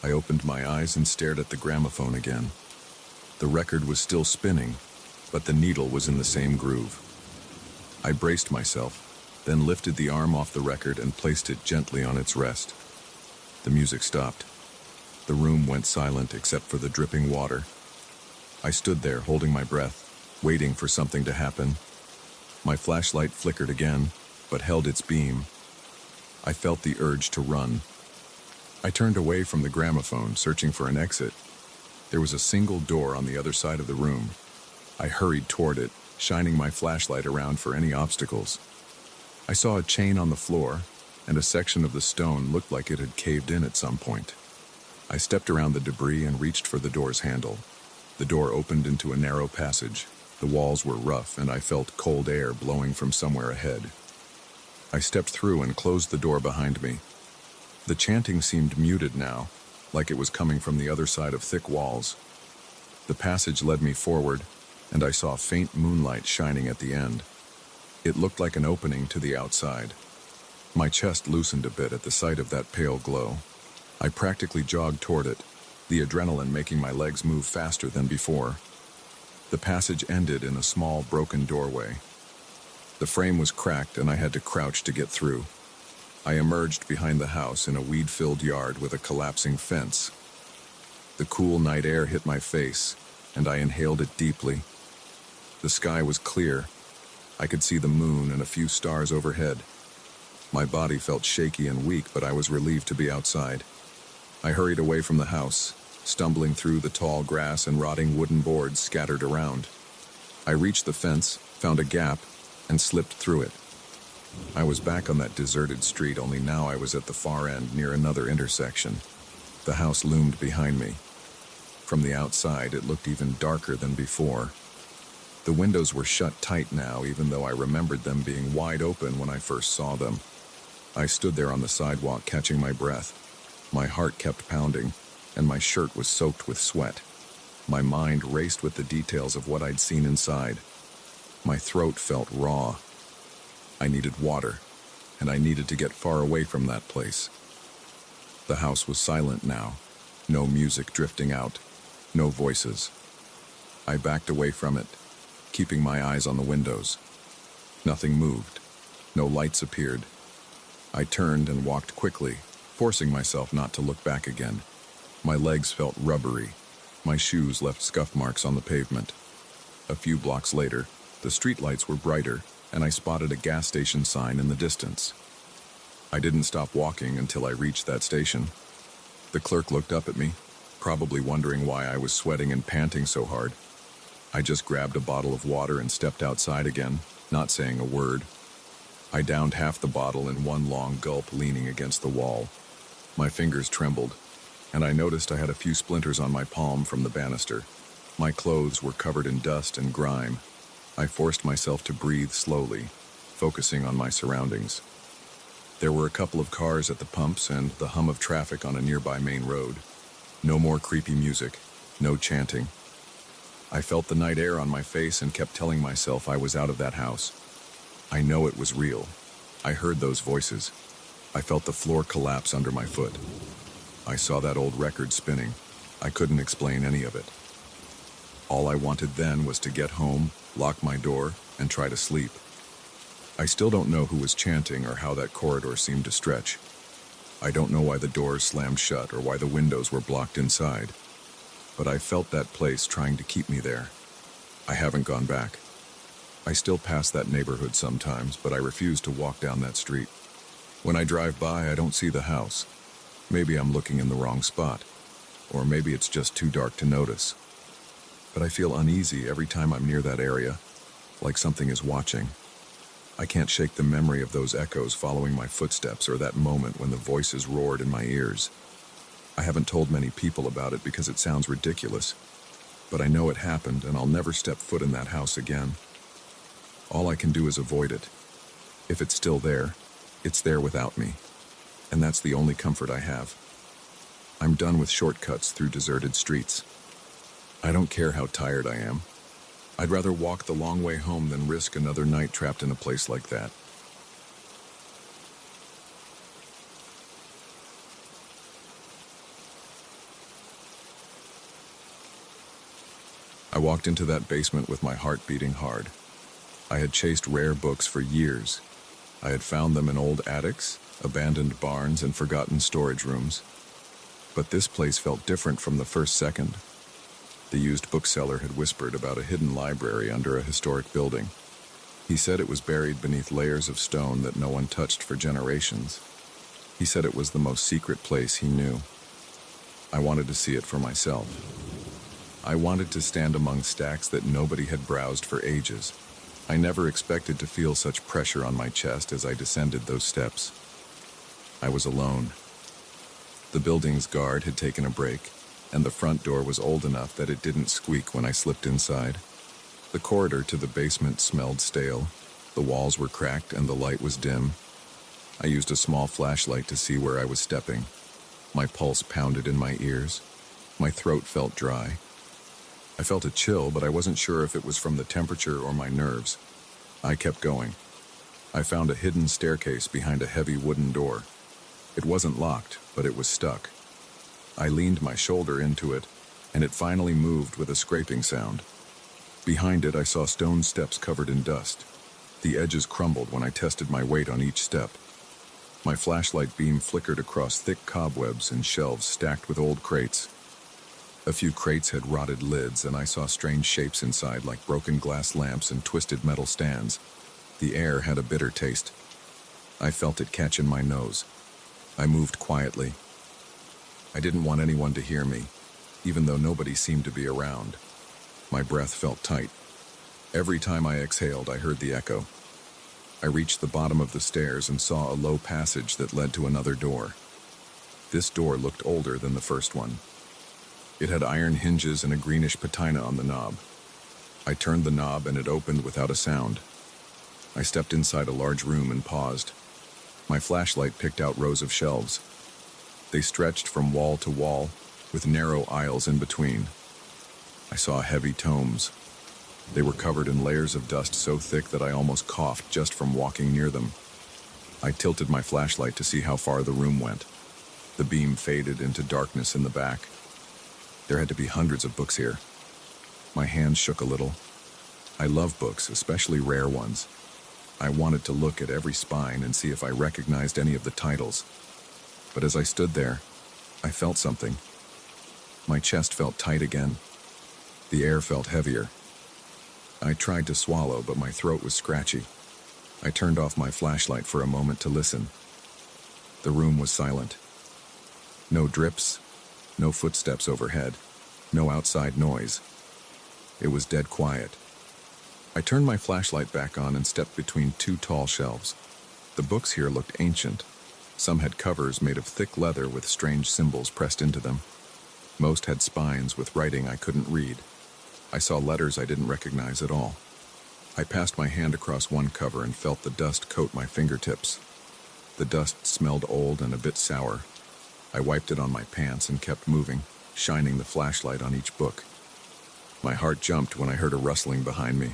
Speaker 1: I opened my eyes and stared at the gramophone again. The record was still spinning, but the needle was in the same groove. I braced myself, then lifted the arm off the record and placed it gently on its rest. The music stopped. The room went silent except for the dripping water. I stood there holding my breath, waiting for something to happen. My flashlight flickered again, but held its beam. I felt the urge to run. I turned away from the gramophone, searching for an exit. There was a single door on the other side of the room. I hurried toward it, shining my flashlight around for any obstacles. I saw a chain on the floor, and a section of the stone looked like it had caved in at some point. I stepped around the debris and reached for the door's handle. The door opened into a narrow passage. The walls were rough, and I felt cold air blowing from somewhere ahead. I stepped through and closed the door behind me. The chanting seemed muted now, like it was coming from the other side of thick walls. The passage led me forward, and I saw faint moonlight shining at the end. It looked like an opening to the outside. My chest loosened a bit at the sight of that pale glow. I practically jogged toward it, the adrenaline making my legs move faster than before. The passage ended in a small, broken doorway. The frame was cracked, and I had to crouch to get through. I emerged behind the house in a weed-filled yard with a collapsing fence. The cool night air hit my face, and I inhaled it deeply. The sky was clear. I could see the moon and a few stars overhead. My body felt shaky and weak, but I was relieved to be outside. I hurried away from the house, stumbling through the tall grass and rotting wooden boards scattered around. I reached the fence, found a gap, and slipped through it. I was back on that deserted street, only now I was at the far end near another intersection. The house loomed behind me. From the outside, it looked even darker than before. The windows were shut tight now, even though I remembered them being wide open when I first saw them. I stood there on the sidewalk, catching my breath. My heart kept pounding, and my shirt was soaked with sweat. My mind raced with the details of what I'd seen inside. My throat felt raw. I needed water, and I needed to get far away from that place. The house was silent now. No music drifting out. No voices. I backed away from it, keeping my eyes on the windows. Nothing moved. No lights appeared. I turned and walked quickly, forcing myself not to look back again. My legs felt rubbery. My shoes left scuff marks on the pavement. A few blocks later, the streetlights were brighter, and I spotted a gas station sign in the distance. I didn't stop walking until I reached that station. The clerk looked up at me, probably wondering why I was sweating and panting so hard. I just grabbed a bottle of water and stepped outside again, not saying a word. I downed half the bottle in one long gulp, leaning against the wall. My fingers trembled, and I noticed I had a few splinters on my palm from the banister. My clothes were covered in dust and grime. I forced myself to breathe slowly, focusing on my surroundings. There were a couple of cars at the pumps and the hum of traffic on a nearby main road. No more creepy music, no chanting. I felt the night air on my face and kept telling myself I was out of that house. I know it was real. I heard those voices. I felt the floor collapse under my foot. I saw that old record spinning. I couldn't explain any of it. All I wanted then was to get home, lock my door, and try to sleep. I still don't know who was chanting or how that corridor seemed to stretch. I don't know why the doors slammed shut or why the windows were blocked inside. But I felt that place trying to keep me there. I haven't gone back. I still pass that neighborhood sometimes, but I refuse to walk down that street. When I drive by, I don't see the house. Maybe I'm looking in the wrong spot, or maybe it's just too dark to notice. But I feel uneasy every time I'm near that area, like something is watching. I can't shake the memory of those echoes following my footsteps or that moment when the voices roared in my ears. I haven't told many people about it because it sounds ridiculous, but I know it happened and I'll never step foot in that house again. All I can do is avoid it. If it's still there, it's there without me, and that's the only comfort I have. I'm done with shortcuts through deserted streets. I don't care how tired I am. I'd rather walk the long way home than risk another night trapped in a place like that. I walked into that basement with my heart beating hard. I had chased rare books for years. I had found them in old attics, abandoned barns, and forgotten storage rooms. But this place felt different from the first second. The used bookseller had whispered about a hidden library under a historic building. He said it was buried beneath layers of stone that no one touched for generations. He said it was the most secret place he knew. I wanted to see it for myself. I wanted to stand among stacks that nobody had browsed for ages. I never expected to feel such pressure on my chest as I descended those steps. I was alone. The building's guard had taken a break, and the front door was old enough that it didn't squeak when I slipped inside. The corridor to the basement smelled stale. The walls were cracked and the light was dim. I used a small flashlight to see where I was stepping. My pulse pounded in my ears. My throat felt dry. I felt a chill, but I wasn't sure if it was from the temperature or my nerves. I kept going. I found a hidden staircase behind a heavy wooden door. It wasn't locked, but it was stuck. I leaned my shoulder into it, and it finally moved with a scraping sound. Behind it, I saw stone steps covered in dust. The edges crumbled when I tested my weight on each step. My flashlight beam flickered across thick cobwebs and shelves stacked with old crates. A few crates had rotted lids, and I saw strange shapes inside, like broken glass lamps and twisted metal stands. The air had a bitter taste. I felt it catch in my nose. I moved quietly. I didn't want anyone to hear me, even though nobody seemed to be around. My breath felt tight. Every time I exhaled, I heard the echo. I reached the bottom of the stairs and saw a low passage that led to another door. This door looked older than the first one. It had iron hinges and a greenish patina on the knob. I turned the knob and it opened without a sound. I stepped inside a large room and paused. My flashlight picked out rows of shelves. They stretched from wall to wall, with narrow aisles in between. I saw heavy tomes. They were covered in layers of dust so thick that I almost coughed just from walking near them. I tilted my flashlight to see how far the room went. The beam faded into darkness in the back. There had to be hundreds of books here. My hands shook a little. I love books, especially rare ones. I wanted to look at every spine and see if I recognized any of the titles. But as I stood there, I felt something. My chest felt tight again. The air felt heavier. I tried to swallow, but my throat was scratchy. I turned off my flashlight for a moment to listen. The room was silent. No drips, no footsteps overhead, no outside noise. It was dead quiet. I turned my flashlight back on and stepped between two tall shelves. The books here looked ancient. Some had covers made of thick leather with strange symbols pressed into them. Most had spines with writing I couldn't read. I saw letters I didn't recognize at all. I passed my hand across one cover and felt the dust coat my fingertips. The dust smelled old and a bit sour. I wiped it on my pants and kept moving, shining the flashlight on each book. My heart jumped when I heard a rustling behind me.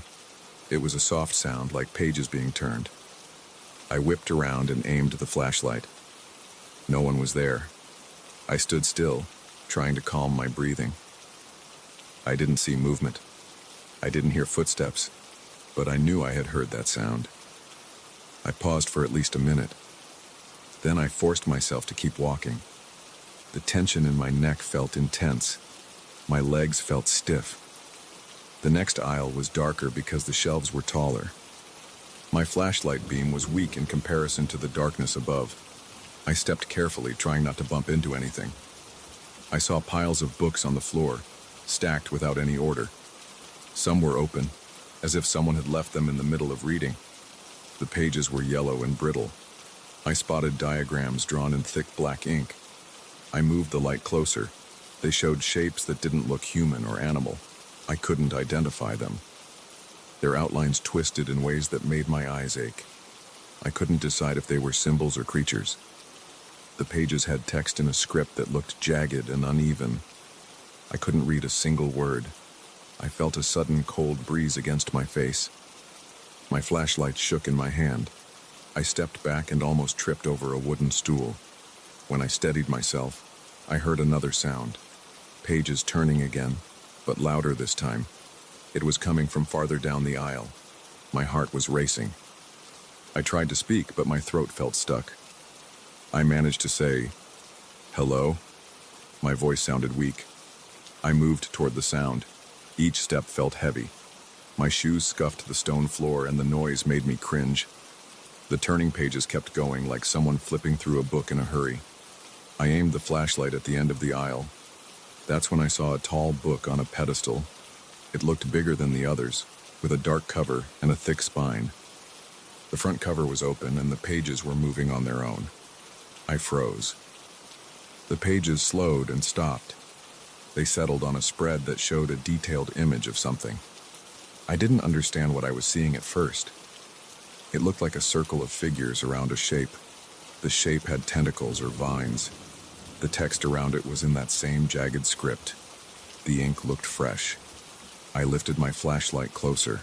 Speaker 1: It was a soft sound, like pages being turned. I whipped around and aimed the flashlight. No one was there. I stood still, trying to calm my breathing. I didn't see movement. I didn't hear footsteps, but I knew I had heard that sound. I paused for at least a minute. Then I forced myself to keep walking. The tension in my neck felt intense. My legs felt stiff. The next aisle was darker because the shelves were taller. My flashlight beam was weak in comparison to the darkness above. I stepped carefully, trying not to bump into anything. I saw piles of books on the floor, stacked without any order. Some were open, as if someone had left them in the middle of reading. The pages were yellow and brittle. I spotted diagrams drawn in thick black ink. I moved the light closer. They showed shapes that didn't look human or animal. I couldn't identify them. Their outlines twisted in ways that made my eyes ache. I couldn't decide if they were symbols or creatures. The pages had text in a script that looked jagged and uneven. I couldn't read a single word. I felt a sudden cold breeze against my face. My flashlight shook in my hand. I stepped back and almost tripped over a wooden stool. When I steadied myself, I heard another sound. Pages turning again, but louder this time. It was coming from farther down the aisle. My heart was racing. I tried to speak, but my throat felt stuck. I managed to say, "Hello?" My voice sounded weak. I moved toward the sound. Each step felt heavy. My shoes scuffed the stone floor, and the noise made me cringe. The turning pages kept going, like someone flipping through a book in a hurry. I aimed the flashlight at the end of the aisle. That's when I saw a tall book on a pedestal. It looked bigger than the others, with a dark cover and a thick spine. The front cover was open, and the pages were moving on their own. I froze. The pages slowed and stopped. They settled on a spread that showed a detailed image of something. I didn't understand what I was seeing at first. It looked like a circle of figures around a shape. The shape had tentacles or vines. The text around it was in that same jagged script. The ink looked fresh. I lifted my flashlight closer.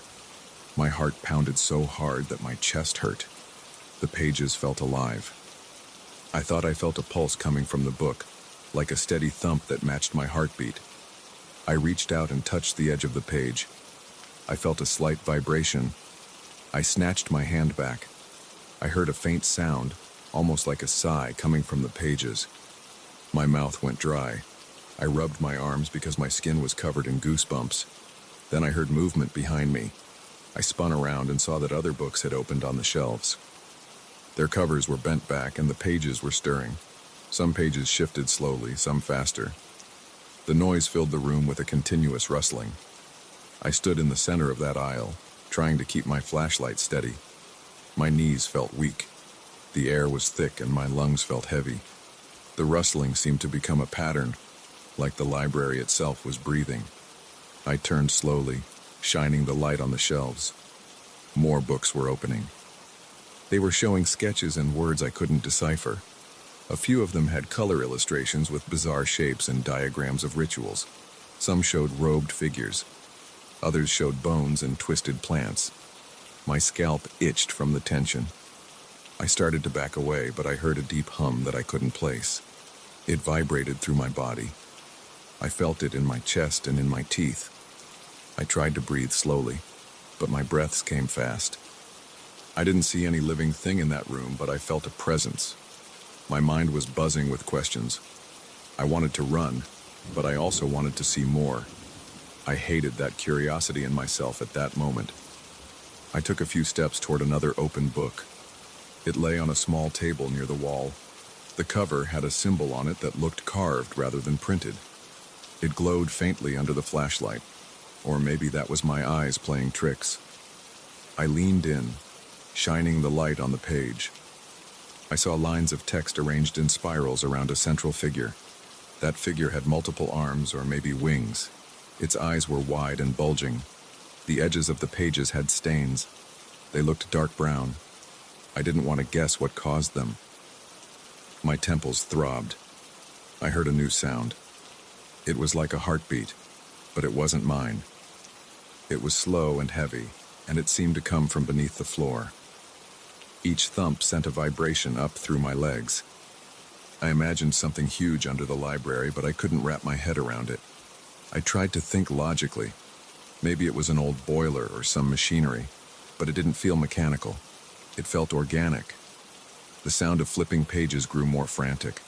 Speaker 1: My heart pounded so hard that my chest hurt. The pages felt alive. I thought I felt a pulse coming from the book, like a steady thump that matched my heartbeat. I reached out and touched the edge of the page. I felt a slight vibration. I snatched my hand back. I heard a faint sound, almost like a sigh coming from the pages. My mouth went dry. I rubbed my arms because my skin was covered in goosebumps. Then I heard movement behind me. I spun around and saw that other books had opened on the shelves. Their covers were bent back and the pages were stirring. Some pages shifted slowly, some faster. The noise filled the room with a continuous rustling. I stood in the center of that aisle, trying to keep my flashlight steady. My knees felt weak. The air was thick and my lungs felt heavy. The rustling seemed to become a pattern, like the library itself was breathing. I turned slowly, shining the light on the shelves. More books were opening. They were showing sketches and words I couldn't decipher. A few of them had color illustrations with bizarre shapes and diagrams of rituals. Some showed robed figures. Others showed bones and twisted plants. My scalp itched from the tension. I started to back away, but I heard a deep hum that I couldn't place. It vibrated through my body. I felt it in my chest and in my teeth. I tried to breathe slowly, but my breaths came fast. I didn't see any living thing in that room, but I felt a presence. My mind was buzzing with questions. I wanted to run, but I also wanted to see more. I hated that curiosity in myself at that moment. I took a few steps toward another open book. It lay on a small table near the wall. The cover had a symbol on it that looked carved rather than printed. It glowed faintly under the flashlight, or maybe that was my eyes playing tricks. I leaned in, shining the light on the page. I saw lines of text arranged in spirals around a central figure. That figure had multiple arms or maybe wings. Its eyes were wide and bulging. The edges of the pages had stains. They looked dark brown. I didn't want to guess what caused them. My temples throbbed. I heard a new sound. It was like a heartbeat, but it wasn't mine. It was slow and heavy, and it seemed to come from beneath the floor. Each thump sent a vibration up through my legs. I imagined something huge under the library, but I couldn't wrap my head around it. I tried to think logically. Maybe it was an old boiler or some machinery, but it didn't feel mechanical. It felt organic. The sound of flipping pages grew more frantic.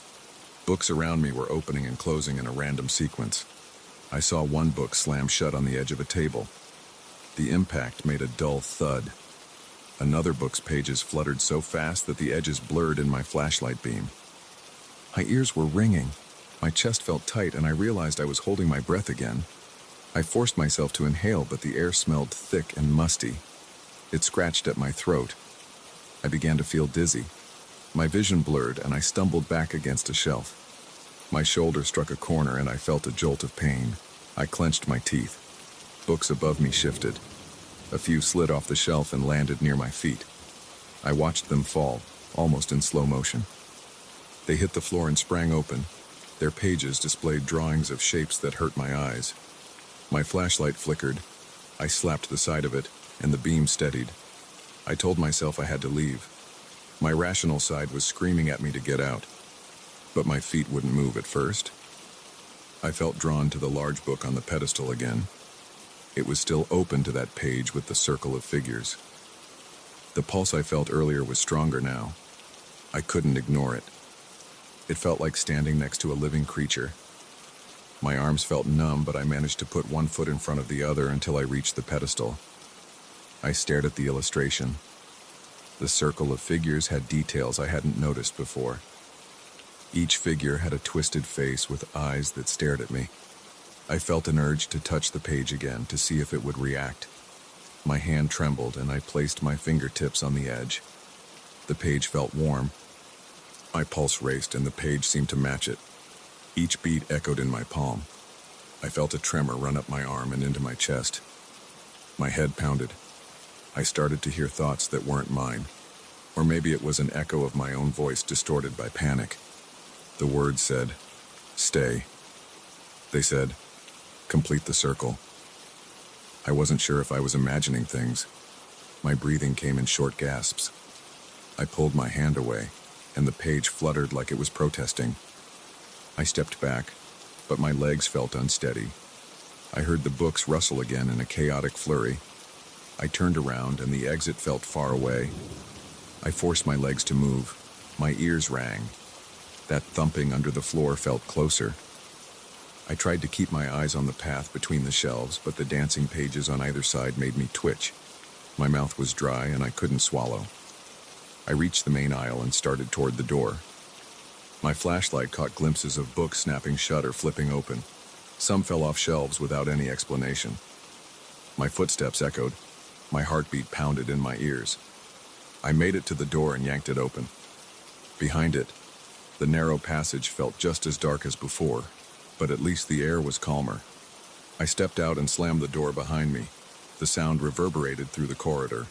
Speaker 1: Books around me were opening and closing in a random sequence. I saw one book slam shut on the edge of a table. The impact made a dull thud. Another book's pages fluttered so fast that the edges blurred in my flashlight beam. My ears were ringing. My chest felt tight, and I realized I was holding my breath again. I forced myself to inhale, but the air smelled thick and musty. It scratched at my throat. I began to feel dizzy. My vision blurred, and I stumbled back against a shelf. My shoulder struck a corner, and I felt a jolt of pain. I clenched my teeth. Books above me shifted. A few slid off the shelf and landed near my feet. I watched them fall, almost in slow motion. They hit the floor and sprang open. Their pages displayed drawings of shapes that hurt my eyes. My flashlight flickered. I slapped the side of it, and the beam steadied. I told myself I had to leave. My rational side was screaming at me to get out, but my feet wouldn't move at first. I felt drawn to the large book on the pedestal again. It was still open to that page with the circle of figures. The pulse I felt earlier was stronger now. I couldn't ignore it. It felt like standing next to a living creature. My arms felt numb, but I managed to put one foot in front of the other until I reached the pedestal. I stared at the illustration. The circle of figures had details I hadn't noticed before. Each figure had a twisted face with eyes that stared at me. I felt an urge to touch the page again to see if it would react. My hand trembled, and I placed my fingertips on the edge. The page felt warm. My pulse raced, and the page seemed to match it. Each beat echoed in my palm. I felt a tremor run up my arm and into my chest. My head pounded. I started to hear thoughts that weren't mine. Or maybe it was an echo of my own voice distorted by panic. The words said, "Stay." They said, "Complete the circle." I wasn't sure if I was imagining things. My breathing came in short gasps. I pulled my hand away, and the page fluttered like it was protesting. I stepped back, but my legs felt unsteady. I heard the books rustle again in a chaotic flurry. I turned around, and the exit felt far away. I forced my legs to move. My ears rang. That thumping under the floor felt closer. I tried to keep my eyes on the path between the shelves, but the dancing pages on either side made me twitch. My mouth was dry, and I couldn't swallow. I reached the main aisle and started toward the door. My flashlight caught glimpses of books snapping shut or flipping open. Some fell off shelves without any explanation. My footsteps echoed. My heartbeat pounded in my ears. I made it to the door and yanked it open. Behind it, the narrow passage felt just as dark as before, but at least the air was calmer. I stepped out and slammed the door behind me. The sound reverberated through the corridor.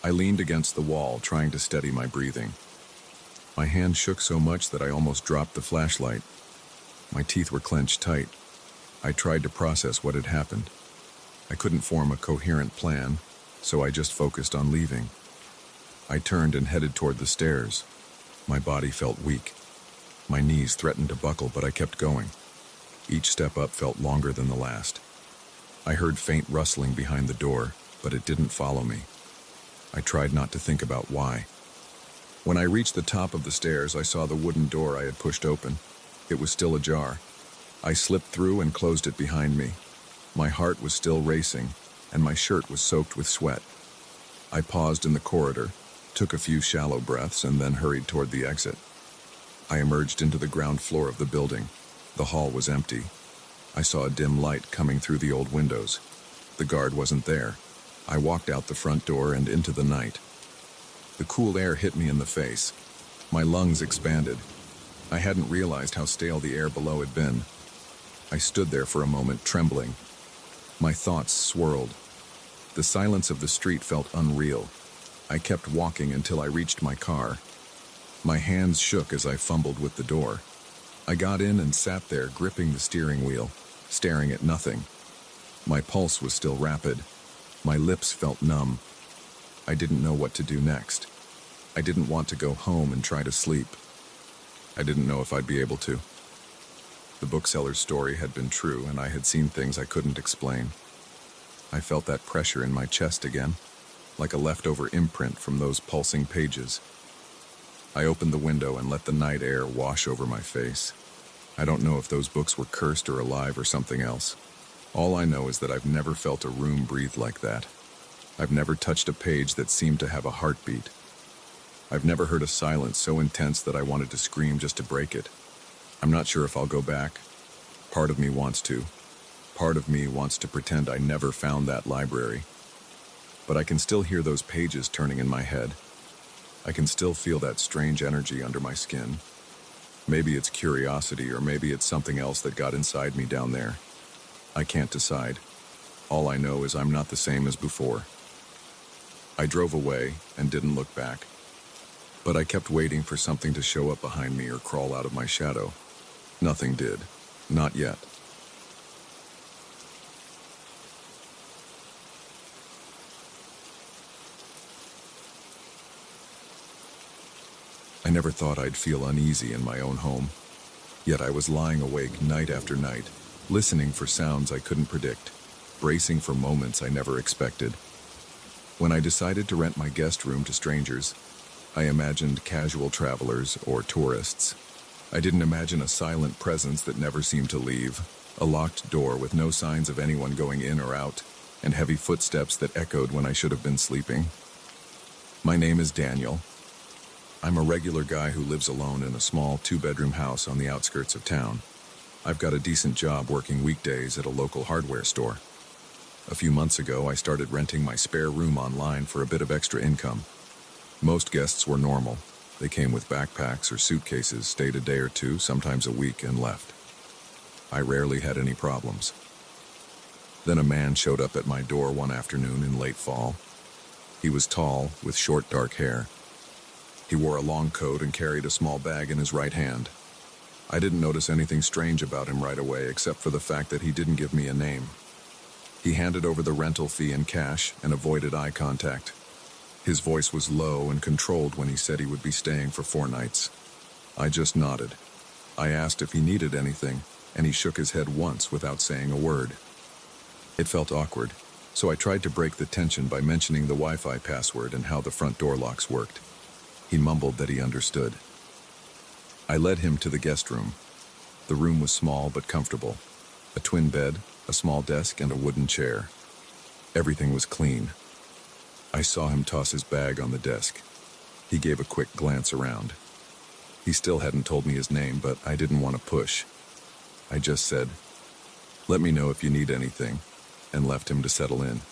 Speaker 1: I leaned against the wall, trying to steady my breathing. My hand shook so much that I almost dropped the flashlight. My teeth were clenched tight. I tried to process what had happened. I couldn't form a coherent plan, so I just focused on leaving. I turned and headed toward the stairs. My body felt weak. My knees threatened to buckle, but I kept going. Each step up felt longer than the last. I heard faint rustling behind the door, but it didn't follow me. I tried not to think about why. When I reached the top of the stairs, I saw the wooden door I had pushed open. It was still ajar. I slipped through and closed it behind me. My heart was still racing, and my shirt was soaked with sweat. I paused in the corridor, took a few shallow breaths, and then hurried toward the exit. I emerged into the ground floor of the building. The hall was empty. I saw a dim light coming through the old windows. The guard wasn't there. I walked out the front door and into the night. The cool air hit me in the face. My lungs expanded. I hadn't realized how stale the air below had been. I stood there for a moment, trembling. My thoughts swirled. The silence of the street felt unreal. I kept walking until I reached my car. My hands shook as I fumbled with the door. I got in and sat there, gripping the steering wheel, staring at nothing. My pulse was still rapid. My lips felt numb. I didn't know what to do next. I didn't want to go home and try to sleep. I didn't know if I'd be able to. The bookseller's story had been true, and I had seen things I couldn't explain. I felt that pressure in my chest again, like a leftover imprint from those pulsing pages. I opened the window and let the night air wash over my face. I don't know if those books were cursed or alive or something else. All I know is that I've never felt a room breathe like that. I've never touched a page that seemed to have a heartbeat. I've never heard a silence so intense that I wanted to scream just to break it. I'm not sure if I'll go back. Part of me wants to. Part of me wants to pretend I never found that library. But I can still hear those pages turning in my head. I can still feel that strange energy under my skin. Maybe it's curiosity, or maybe it's something else that got inside me down there. I can't decide. All I know is I'm not the same as before. I drove away and didn't look back. But I kept waiting for something to show up behind me or crawl out of my shadow. Nothing did. Not yet. I never thought I'd feel uneasy in my own home. Yet I was lying awake night after night, listening for sounds I couldn't predict, bracing for moments I never expected. When I decided to rent my guest room to strangers, I imagined casual travelers or tourists. I didn't imagine a silent presence that never seemed to leave, a locked door with no signs of anyone going in or out, and heavy footsteps that echoed when I should have been sleeping. My name is Daniel. I'm a regular guy who lives alone in a small two-bedroom house on the outskirts of town. I've got a decent job working weekdays at a local hardware store. A few months ago, I started renting my spare room online for a bit of extra income. Most guests were normal. They came with backpacks or suitcases, stayed a day or two, sometimes a week, and left. I rarely had any problems. Then a man showed up at my door one afternoon in late fall. He was tall, with short dark hair. He wore a long coat and carried a small bag in his right hand. I didn't notice anything strange about him right away, except for the fact that he didn't give me a name. He handed over the rental fee in cash and avoided eye contact. His voice was low and controlled when he said he would be staying for 4 nights. I just nodded. I asked if he needed anything, and he shook his head once without saying a word. It felt awkward, so I tried to break the tension by mentioning the Wi-Fi password and how the front door locks worked. He mumbled that he understood. I led him to the guest room. The room was small but comfortable. A twin bed, a small desk, and a wooden chair. Everything was clean. I saw him toss his bag on the desk. He gave a quick glance around. He still hadn't told me his name, but I didn't want to push. I just said, "Let me know if you need anything," and left him to settle in.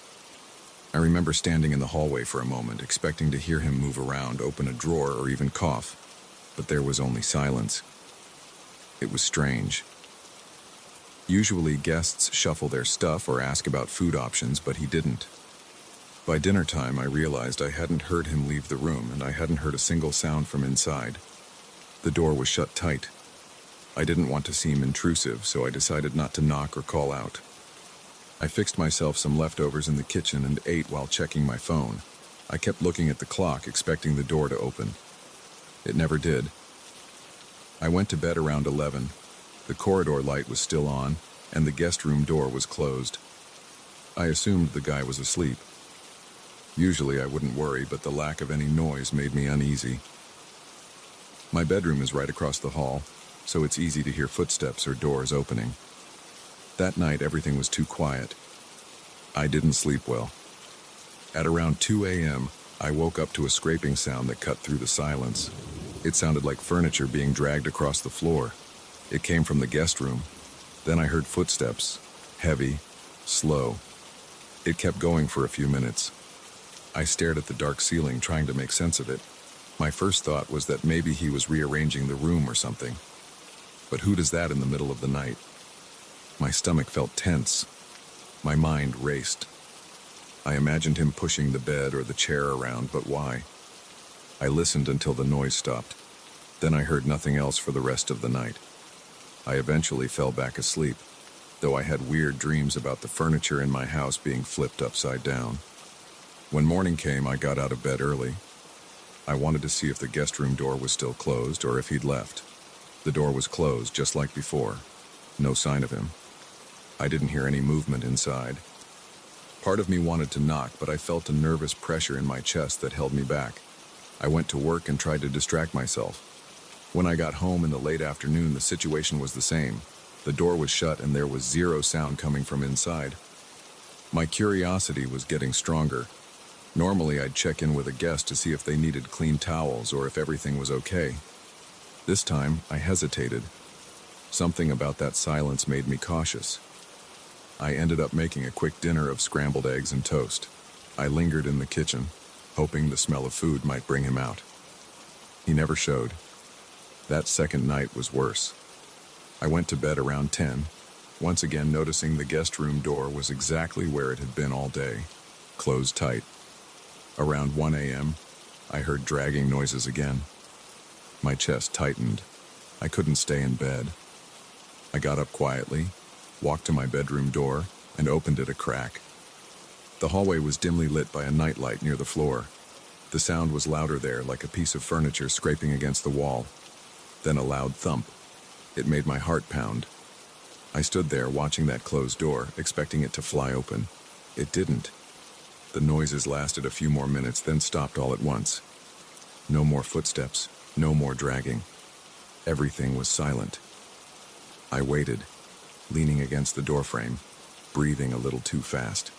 Speaker 1: I remember standing in the hallway for a moment, expecting to hear him move around, open a drawer, or even cough, but there was only silence. It was strange. Usually guests shuffle their stuff or ask about food options, but he didn't. By dinner time, I realized I hadn't heard him leave the room, and I hadn't heard a single sound from inside. The door was shut tight. I didn't want to seem intrusive, so I decided not to knock or call out. I fixed myself some leftovers in the kitchen and ate while checking my phone. I kept looking at the clock, expecting the door to open. It never did. I went to bed around 11. The corridor light was still on, and the guest room door was closed. I assumed the guy was asleep. Usually I wouldn't worry, but the lack of any noise made me uneasy. My bedroom is right across the hall, so it's easy to hear footsteps or doors opening. That night, everything was too quiet. I didn't sleep well. At around 2 a.m., I woke up to a scraping sound that cut through the silence. It sounded like furniture being dragged across the floor. It came from the guest room. Then I heard footsteps, heavy, slow. It kept going for a few minutes. I stared at the dark ceiling, trying to make sense of it. My first thought was that maybe he was rearranging the room or something. But who does that in the middle of the night? My stomach felt tense. My mind raced. I imagined him pushing the bed or the chair around, but why? I listened until the noise stopped. Then I heard nothing else for the rest of the night. I eventually fell back asleep, though I had weird dreams about the furniture in my house being flipped upside down. When morning came, I got out of bed early. I wanted to see if the guest room door was still closed or if he'd left. The door was closed, just like before. No sign of him. I didn't hear any movement inside. Part of me wanted to knock, but I felt a nervous pressure in my chest that held me back. I went to work and tried to distract myself. When I got home in the late afternoon, the situation was the same. The door was shut and there was zero sound coming from inside. My curiosity was getting stronger. Normally, I'd check in with a guest to see if they needed clean towels or if everything was okay. This time, I hesitated. Something about that silence made me cautious. I ended up making a quick dinner of scrambled eggs and toast. I lingered in the kitchen, hoping the smell of food might bring him out. He never showed. That second night was worse. I went to bed around 10, once again noticing the guest room door was exactly where it had been all day, closed tight. Around 1 a.m., I heard dragging noises again. My chest tightened. I couldn't stay in bed. I got up quietly, walked to my bedroom door, and opened it a crack. The hallway was dimly lit by a nightlight near the floor. The sound was louder there, like a piece of furniture scraping against the wall. Then a loud thump. It made my heart pound. I stood there watching that closed door, expecting it to fly open. It didn't. The noises lasted a few more minutes, then stopped all at once. No more footsteps, no more dragging. Everything was silent. I waited, leaning against the doorframe, breathing a little too fast.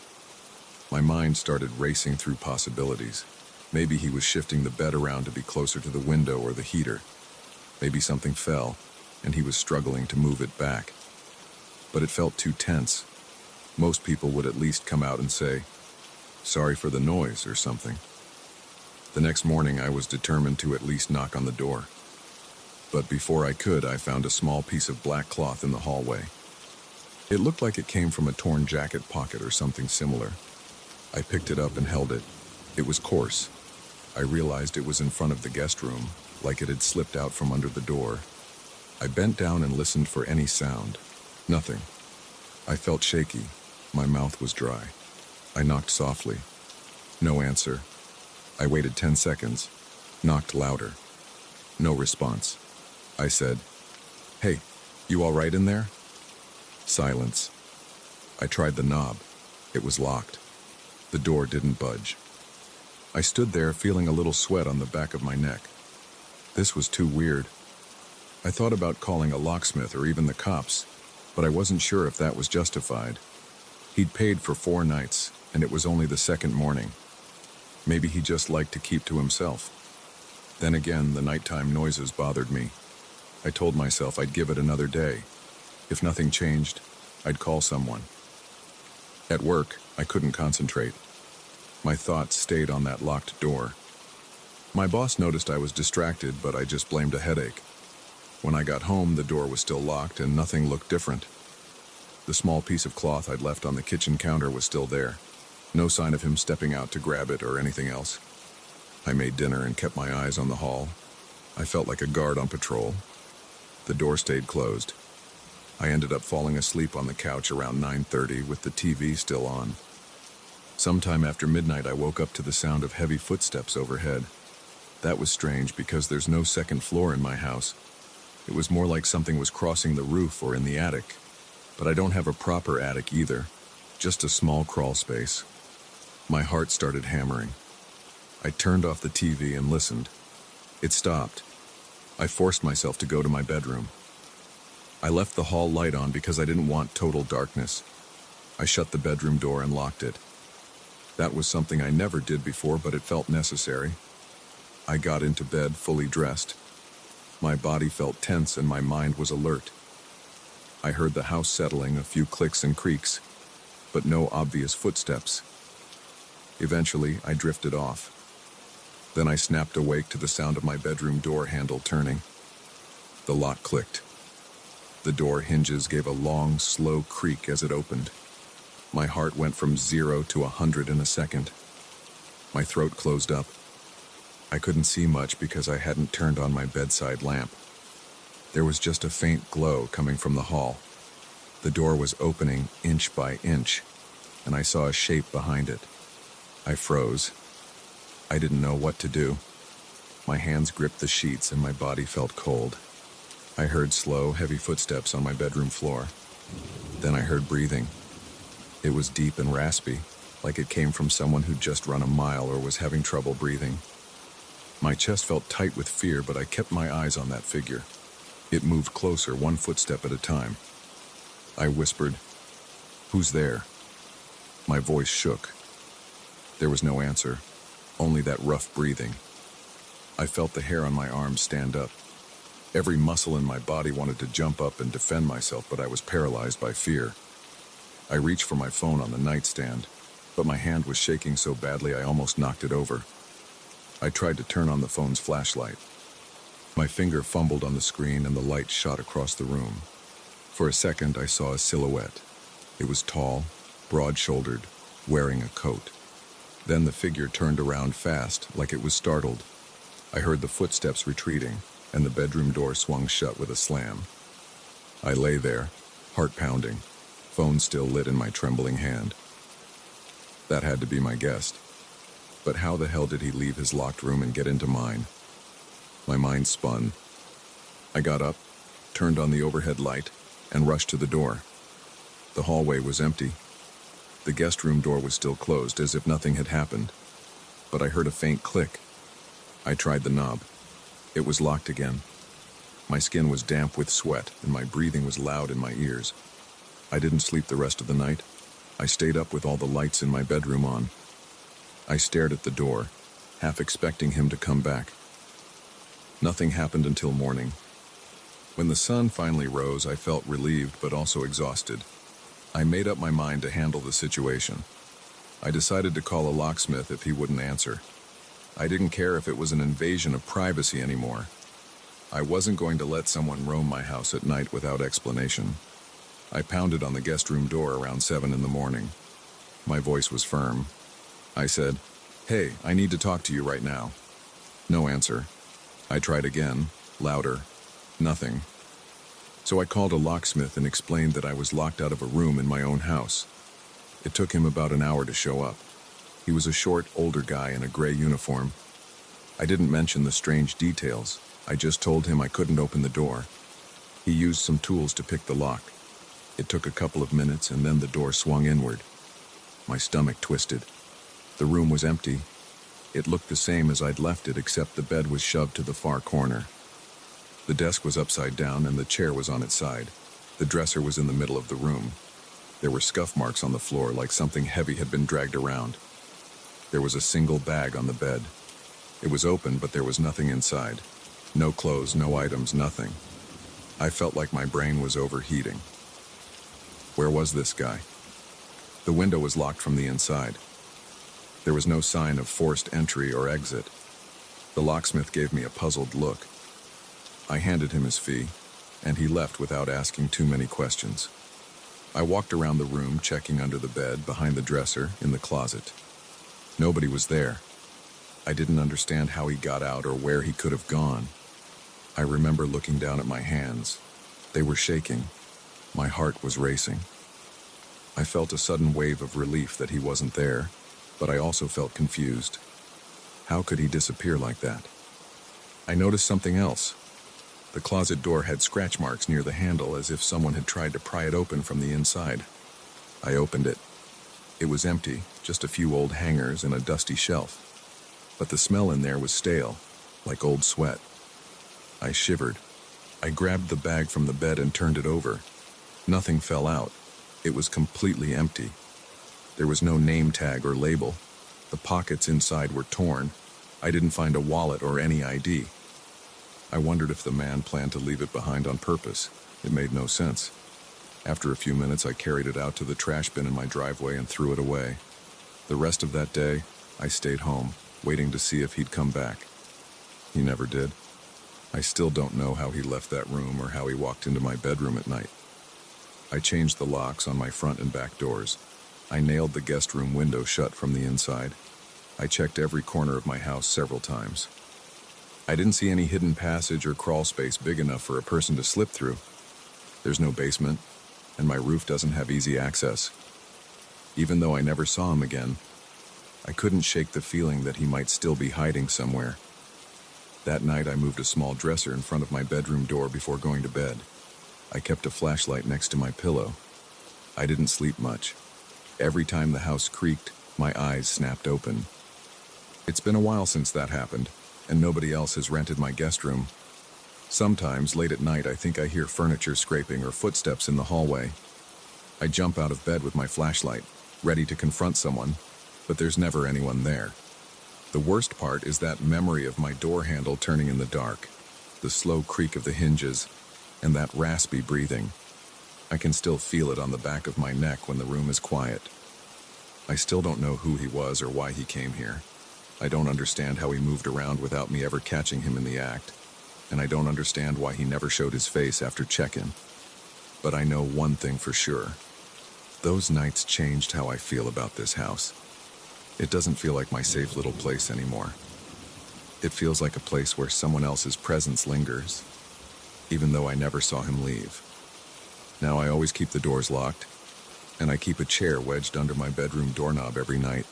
Speaker 1: My mind started racing through possibilities. Maybe he was shifting the bed around to be closer to the window or the heater. Maybe something fell, and he was struggling to move it back. But it felt too tense. Most people would at least come out and say, "Sorry for the noise," or something. The next morning, I was determined to at least knock on the door. But before I could, I found a small piece of black cloth in the hallway. It looked like it came from a torn jacket pocket or something similar. I picked it up and held it. It was coarse. I realized it was in front of the guest room, like it had slipped out from under the door. I bent down and listened for any sound. Nothing. I felt shaky. My mouth was dry. I knocked softly. No answer. I waited 10 seconds. Knocked louder. No response. I said, "Hey, you all right in there?" Silence. I tried the knob. It was locked. The door didn't budge. I stood there feeling a little sweat on the back of my neck. This was too weird. I thought about calling a locksmith or even the cops, but I wasn't sure if that was justified. He'd paid for 4 nights, and it was only the second morning. Maybe he just liked to keep to himself. Then again, the nighttime noises bothered me. I told myself I'd give it another day. If nothing changed, I'd call someone. At work, I couldn't concentrate. My thoughts stayed on that locked door. My boss noticed I was distracted, but I just blamed a headache. When I got home, the door was still locked and nothing looked different. The small piece of cloth I'd left on the kitchen counter was still there. No sign of him stepping out to grab it or anything else. I made dinner and kept my eyes on the hall. I felt like a guard on patrol. The door stayed closed. I ended up falling asleep on the couch around 9:30 with the TV still on. Sometime after midnight, I woke up to the sound of heavy footsteps overhead. That was strange because there's no second floor in my house. It was more like something was crossing the roof or in the attic. But I don't have a proper attic either, just a small crawl space. My heart started hammering. I turned off the TV and listened. It stopped. I forced myself to go to my bedroom. I left the hall light on because I didn't want total darkness. I shut the bedroom door and locked it. That was something I never did before, but it felt necessary. I got into bed fully dressed. My body felt tense and my mind was alert. I heard the house settling, a few clicks and creaks, but no obvious footsteps. Eventually, I drifted off. Then I snapped awake to the sound of my bedroom door handle turning. The lock clicked. The door hinges gave a long, slow creak as it opened. My heart went from 0 to 100 in a second. My throat closed up. I couldn't see much because I hadn't turned on my bedside lamp. There was just a faint glow coming from the hall. The door was opening inch by inch, and I saw a shape behind it. I froze. I didn't know what to do. My hands gripped the sheets and my body felt cold. I heard slow, heavy footsteps on my bedroom floor. Then I heard breathing. It was deep and raspy. like it came from someone who'd just run a mile or was having trouble breathing. My chest felt tight with fear, but I kept my eyes on that figure. It moved closer, one footstep at a time. I whispered, "Who's there?" My voice shook. There was no answer, only that rough breathing. I felt the hair on my arms stand up. Every muscle in my body wanted to jump up and defend myself, but I was paralyzed by fear. I reached for my phone on the nightstand, but my hand was shaking so badly I almost knocked it over. I tried to turn on the phone's flashlight. My finger fumbled on the screen and the light shot across the room. For a second, I saw a silhouette. It was tall, broad-shouldered, wearing a coat. Then the figure turned around fast, like it was startled. I heard the footsteps retreating, and the bedroom door swung shut with a slam. I lay there, heart pounding, phone still lit in my trembling hand. That had to be my guest. But how the hell did he leave his locked room and get into mine? My mind spun. I got up, turned on the overhead light, and rushed to the door. The hallway was empty. The guest room door was still closed, as if nothing had happened. But I heard a faint click. I tried the knob. It was locked again. My skin was damp with sweat, and my breathing was loud in my ears. I didn't sleep the rest of the night. I stayed up with all the lights in my bedroom on. I stared at the door, half expecting him to come back. Nothing happened until morning. When the sun finally rose, I felt relieved but also exhausted. I made up my mind to handle the situation. I decided to call a locksmith if he wouldn't answer. I didn't care if it was an invasion of privacy anymore. I wasn't going to let someone roam my house at night without explanation. I pounded on the guest room door around 7 in the morning. My voice was firm. I said, "Hey, I need to talk to you right now." No answer. I tried again, louder. Nothing. So I called a locksmith and explained that I was locked out of a room in my own house. It took him about an hour to show up. He was a short, older guy in a gray uniform. I didn't mention the strange details. I just told him I couldn't open the door. He used some tools to pick the lock. It took a couple of minutes, and then the door swung inward. My stomach twisted. The room was empty. It looked the same as I'd left it, except the bed was shoved to the far corner. The desk was upside down and the chair was on its side. The dresser was in the middle of the room. There were scuff marks on the floor, like something heavy had been dragged around. There was a single bag on the bed. It was open, but there was nothing inside. No clothes, no items, nothing. I felt like my brain was overheating. Where was this guy? The window was locked from the inside. There was no sign of forced entry or exit. The locksmith gave me a puzzled look. I handed him his fee, and he left without asking too many questions. I walked around the room, checking under the bed, behind the dresser, in the closet. Nobody was there. I didn't understand how he got out or where he could have gone. I remember looking down at my hands. They were shaking. My heart was racing. I felt a sudden wave of relief that he wasn't there, but I also felt confused. How could he disappear like that? I noticed something else. The closet door had scratch marks near the handle, as if someone had tried to pry it open from the inside. I opened it. It was empty, just a few old hangers and a dusty shelf. But the smell in there was stale, like old sweat. I shivered. I grabbed the bag from the bed and turned it over. Nothing fell out. It was completely empty. There was no name tag or label. The pockets inside were torn. I didn't find a wallet or any ID. I wondered if the man planned to leave it behind on purpose. It made no sense. After a few minutes, I carried it out to the trash bin in my driveway and threw it away. The rest of that day, I stayed home, waiting to see if he'd come back. He never did. I still don't know how he left that room or how he walked into my bedroom at night. I changed the locks on my front and back doors. I nailed the guest room window shut from the inside. I checked every corner of my house several times. I didn't see any hidden passage or crawl space big enough for a person to slip through. There's no basement, and my roof doesn't have easy access. Even though I never saw him again, I couldn't shake the feeling that he might still be hiding somewhere. That night, I moved a small dresser in front of my bedroom door before going to bed. I kept a flashlight next to my pillow. I didn't sleep much. Every time the house creaked, My eyes snapped open. It's been a while since that happened, and nobody else has rented my guest room. Sometimes, late at night, I think I hear furniture scraping or footsteps in the hallway. I jump out of bed with my flashlight, ready to confront someone, but there's never anyone there. The worst part is that memory of my door handle turning in the dark, the slow creak of the hinges, and that raspy breathing. I can still feel it on the back of my neck when the room is quiet. I still don't know who he was or why he came here. I don't understand how he moved around without me ever catching him in the act, and I don't understand why he never showed his face after check-in. But I know one thing for sure. Those nights changed how I feel about this house. It doesn't feel like my safe little place anymore. It feels like a place where someone else's presence lingers, even though I never saw him leave. Now I always keep the doors locked, and I keep a chair wedged under my bedroom doorknob every night.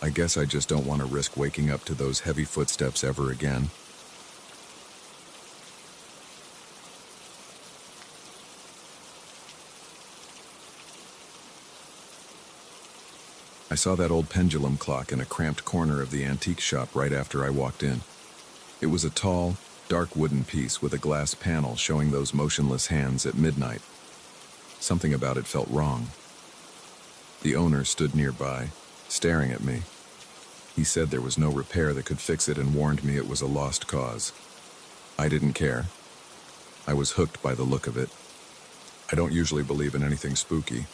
Speaker 1: I guess I just don't want to risk waking up to those heavy footsteps ever again. I saw that old pendulum clock in a cramped corner of the antique shop right after I walked in. It was a tall, dark wooden piece with a glass panel showing those motionless hands at midnight. Something about it felt wrong. The owner stood nearby, staring at me. He said there was no repair that could fix it and warned me it was a lost cause. I didn't care. I was hooked by the look of it. I don't usually believe in anything spooky,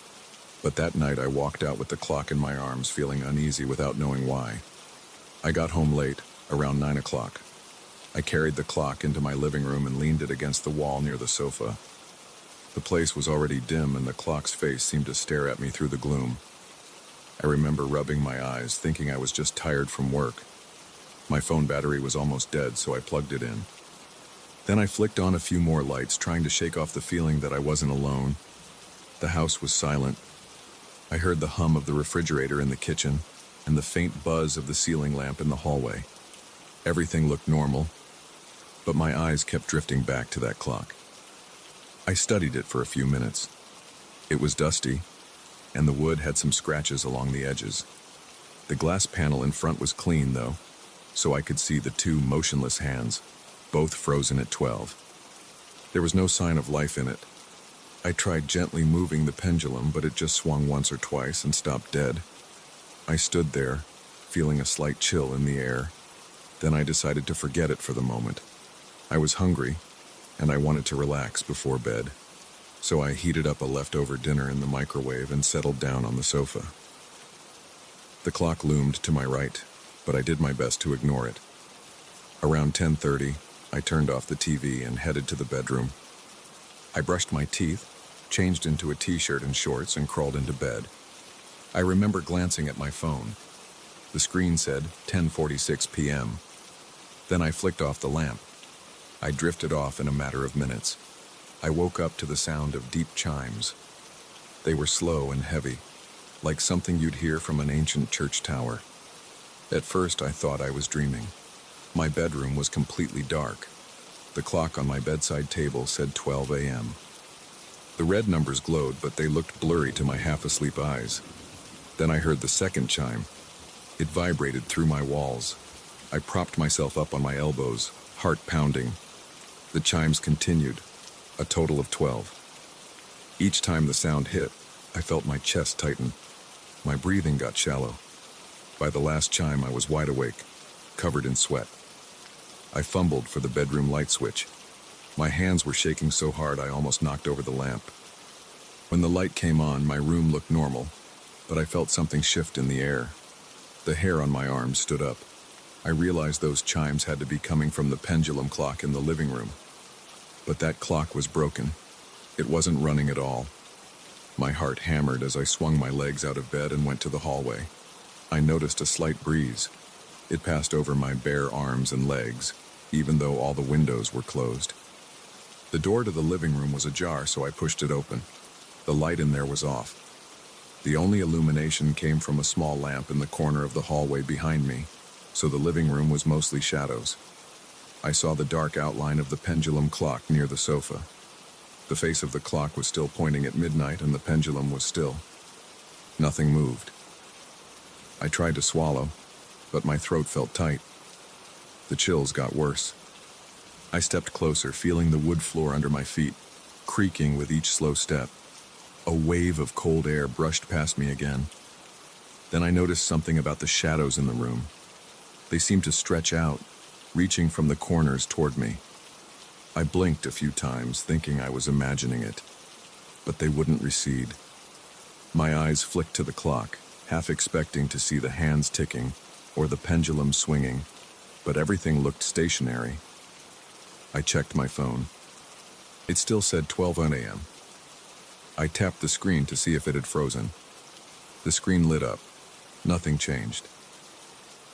Speaker 1: but that night I walked out with the clock in my arms, feeling uneasy without knowing why. I got home late, around 9 o'clock. I carried the clock into my living room and leaned it against the wall near the sofa. The place was already dim and the clock's face seemed to stare at me through the gloom. I remember rubbing my eyes, thinking I was just tired from work. My phone battery was almost dead, so I plugged it in. Then I flicked on a few more lights, trying to shake off the feeling that I wasn't alone. The house was silent. I heard the hum of the refrigerator in the kitchen and the faint buzz of the ceiling lamp in the hallway. Everything looked normal, but my eyes kept drifting back to that clock. I studied it for a few minutes. It was dusty, and the wood had some scratches along the edges. The glass panel in front was clean, though, so I could see the two motionless hands, both frozen at 12. There was no sign of life in it. I tried gently moving the pendulum, but it just swung once or twice and stopped dead. I stood there, feeling a slight chill in the air. Then I decided to forget it for the moment. I was hungry, and I wanted to relax before bed. So I heated up a leftover dinner in the microwave and settled down on the sofa. The clock loomed to my right, but I did my best to ignore it. Around 10:30, I turned off the TV and headed to the bedroom. I brushed my teeth, changed into a t-shirt and shorts, and crawled into bed. I remember glancing at my phone. The screen said 10:46 p.m. Then I flicked off the lamp. I drifted off in a matter of minutes. I woke up to the sound of deep chimes. They were slow and heavy, like something you'd hear from an ancient church tower. At first, I thought I was dreaming. My bedroom was completely dark. The clock on my bedside table said 12 a.m. The red numbers glowed, but they looked blurry to my half-asleep eyes. Then I heard the second chime. It vibrated through my walls. I propped myself up on my elbows, heart pounding. The chimes continued, a total of 12. Each time the sound hit, I felt my chest tighten. My breathing got shallow. By the last chime, I was wide awake, covered in sweat. I fumbled for the bedroom light switch. My hands were shaking so hard I almost knocked over the lamp. When the light came on, my room looked normal, but I felt something shift in the air. The hair on my arms stood up. I realized those chimes had to be coming from the pendulum clock in the living room. But that clock was broken. It wasn't running at all. My heart hammered as I swung my legs out of bed and went to the hallway. I noticed a slight breeze. It passed over my bare arms and legs, even though all the windows were closed. The door to the living room was ajar, so I pushed it open. The light in there was off. The only illumination came from a small lamp in the corner of the hallway behind me, so the living room was mostly shadows. I saw the dark outline of the pendulum clock near the sofa. The face of the clock was still pointing at midnight, and the pendulum was still. Nothing moved. I tried to swallow, but my throat felt tight. The chills got worse. I stepped closer, feeling the wood floor under my feet, creaking with each slow step. A wave of cold air brushed past me again. Then I noticed something about the shadows in the room. They seemed to stretch out, reaching from the corners toward me. I blinked a few times, thinking I was imagining it, but they wouldn't recede. My eyes flicked to the clock, half expecting to see the hands ticking or the pendulum swinging, but everything looked stationary. I checked my phone. It still said 12 a.m. I tapped the screen to see if it had frozen. The screen lit up. Nothing changed.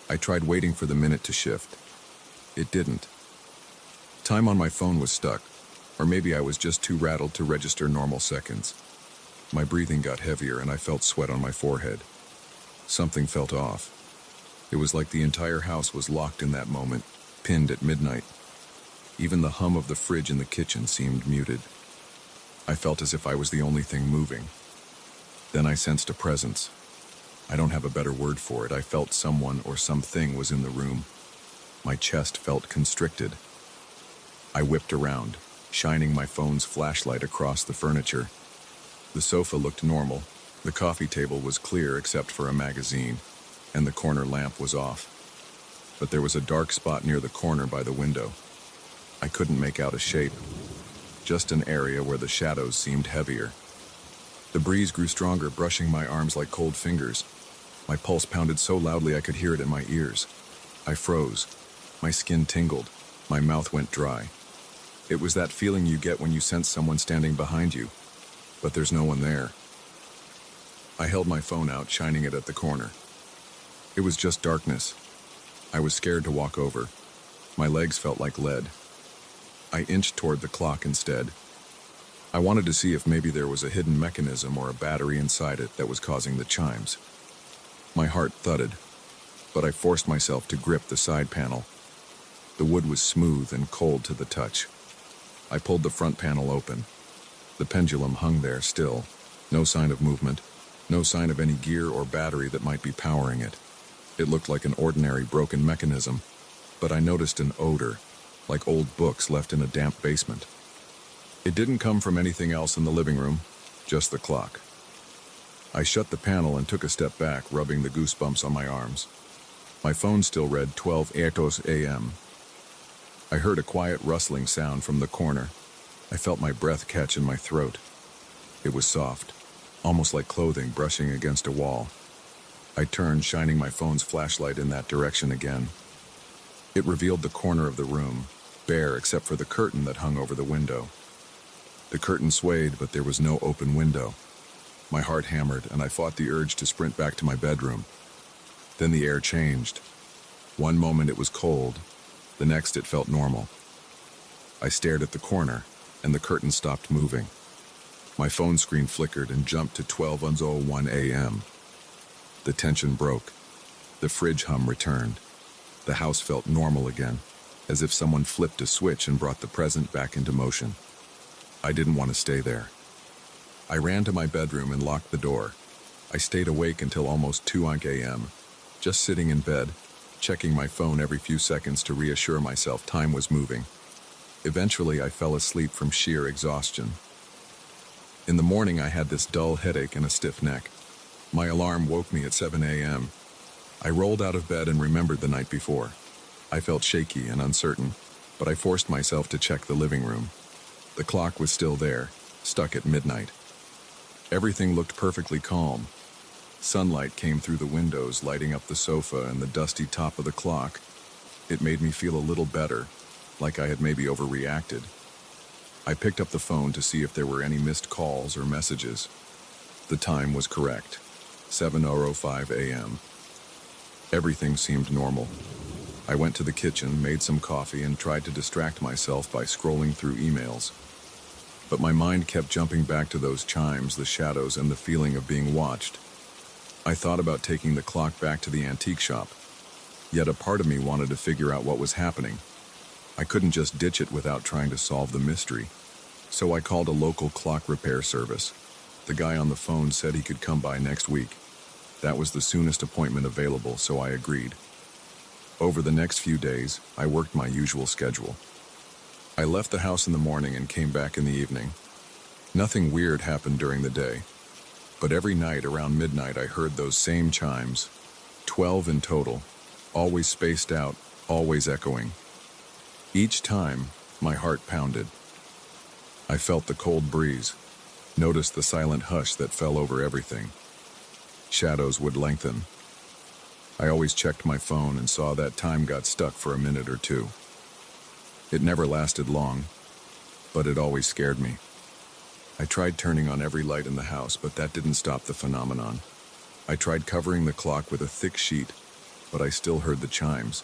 Speaker 1: I tried waiting for the minute to shift. It didn't. Time on my phone was stuck, or maybe I was just too rattled to register normal seconds. My breathing got heavier and I felt sweat on my forehead. Something felt off. It was like the entire house was locked in that moment, pinned at midnight. Even the hum of the fridge in the kitchen seemed muted. I felt as if I was the only thing moving. Then I sensed a presence. I don't have a better word for it. I felt someone or something was in the room. My chest felt constricted. I whipped around, shining my phone's flashlight across the furniture. The sofa looked normal. The coffee table was clear except for a magazine, and the corner lamp was off. But there was a dark spot near the corner by the window. I couldn't make out a shape, just an area where the shadows seemed heavier. The breeze grew stronger, brushing my arms like cold fingers. My pulse pounded so loudly I could hear it in my ears. I froze. My skin tingled. My mouth went dry. It was that feeling you get when you sense someone standing behind you, but there's no one there. I held my phone out, shining it at the corner. It was just darkness. I was scared to walk over. My legs felt like lead. I inched toward the clock instead. I wanted to see if maybe there was a hidden mechanism or a battery inside it that was causing the chimes. My heart thudded, but I forced myself to grip the side panel. The wood was smooth and cold to the touch. I pulled the front panel open. The pendulum hung there still, no sign of movement, no sign of any gear or battery that might be powering it. It looked like an ordinary broken mechanism, but I noticed an odor, like old books left in a damp basement. It didn't come from anything else in the living room, just the clock. I shut the panel and took a step back, rubbing the goosebumps on my arms. My phone still read 12 a.m. I heard a quiet rustling sound from the corner. I felt my breath catch in my throat. It was soft, almost like clothing brushing against a wall. I turned, shining my phone's flashlight in that direction again. It revealed the corner of the room, bare except for the curtain that hung over the window. The curtain swayed, but there was no open window. My heart hammered, and I fought the urge to sprint back to my bedroom. Then the air changed. One moment it was cold, the next it felt normal. I stared at the corner, and the curtain stopped moving. My phone screen flickered and jumped to 12:01 a.m. The tension broke. The fridge hum returned. The house felt normal again, as if someone flipped a switch and brought the present back into motion. I didn't want to stay there. I ran to my bedroom and locked the door. I stayed awake until almost 2 a.m., just sitting in bed, checking my phone every few seconds to reassure myself time was moving. Eventually, I fell asleep from sheer exhaustion. In the morning, I had this dull headache and a stiff neck. My alarm woke me at 7 a.m. I rolled out of bed and remembered the night before. I felt shaky and uncertain, but I forced myself to check the living room. The clock was still there, stuck at midnight. Everything looked perfectly calm. Sunlight came through the windows, lighting up the sofa and the dusty top of the clock. It made me feel a little better, like I had maybe overreacted. I picked up the phone to see if there were any missed calls or messages. The time was correct, 7:05 a.m. Everything seemed normal. I went to the kitchen, made some coffee, and tried to distract myself by scrolling through emails. But my mind kept jumping back to those chimes, the shadows, and the feeling of being watched. I thought about taking the clock back to the antique shop, yet a part of me wanted to figure out what was happening. I couldn't just ditch it without trying to solve the mystery, so I called a local clock repair service. The guy on the phone said he could come by next week. That was the soonest appointment available, so I agreed. Over the next few days, I worked my usual schedule. I left the house in the morning and came back in the evening. Nothing weird happened during the day, but every night around midnight I heard those same chimes, 12 in total, always spaced out, always echoing. Each time, my heart pounded. I felt the cold breeze, noticed the silent hush that fell over everything. Shadows would lengthen. I always checked my phone and saw that time got stuck for a minute or two. It never lasted long, but it always scared me. I tried turning on every light in the house, but that didn't stop the phenomenon. I tried covering the clock with a thick sheet, but I still heard the chimes.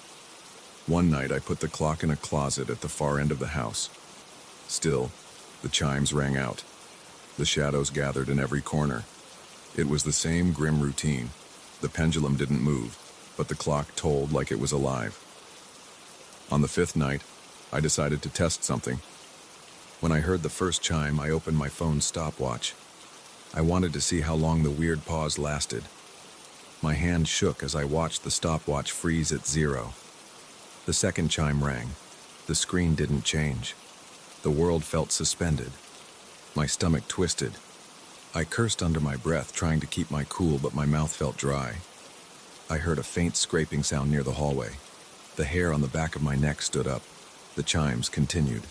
Speaker 1: One night I put the clock in a closet at the far end of the house. Still, the chimes rang out. The shadows gathered in every corner. It was the same grim routine. The pendulum didn't move, but the clock tolled like it was alive. On the fifth night, I decided to test something. When I heard the first chime, I opened my phone's stopwatch. I wanted to see how long the weird pause lasted. My hand shook as I watched the stopwatch freeze at 0. The second chime rang. The screen didn't change. The world felt suspended. My stomach twisted. I cursed under my breath, trying to keep my cool, but my mouth felt dry. I heard a faint scraping sound near the hallway. The hair on the back of my neck stood up. The chimes continued.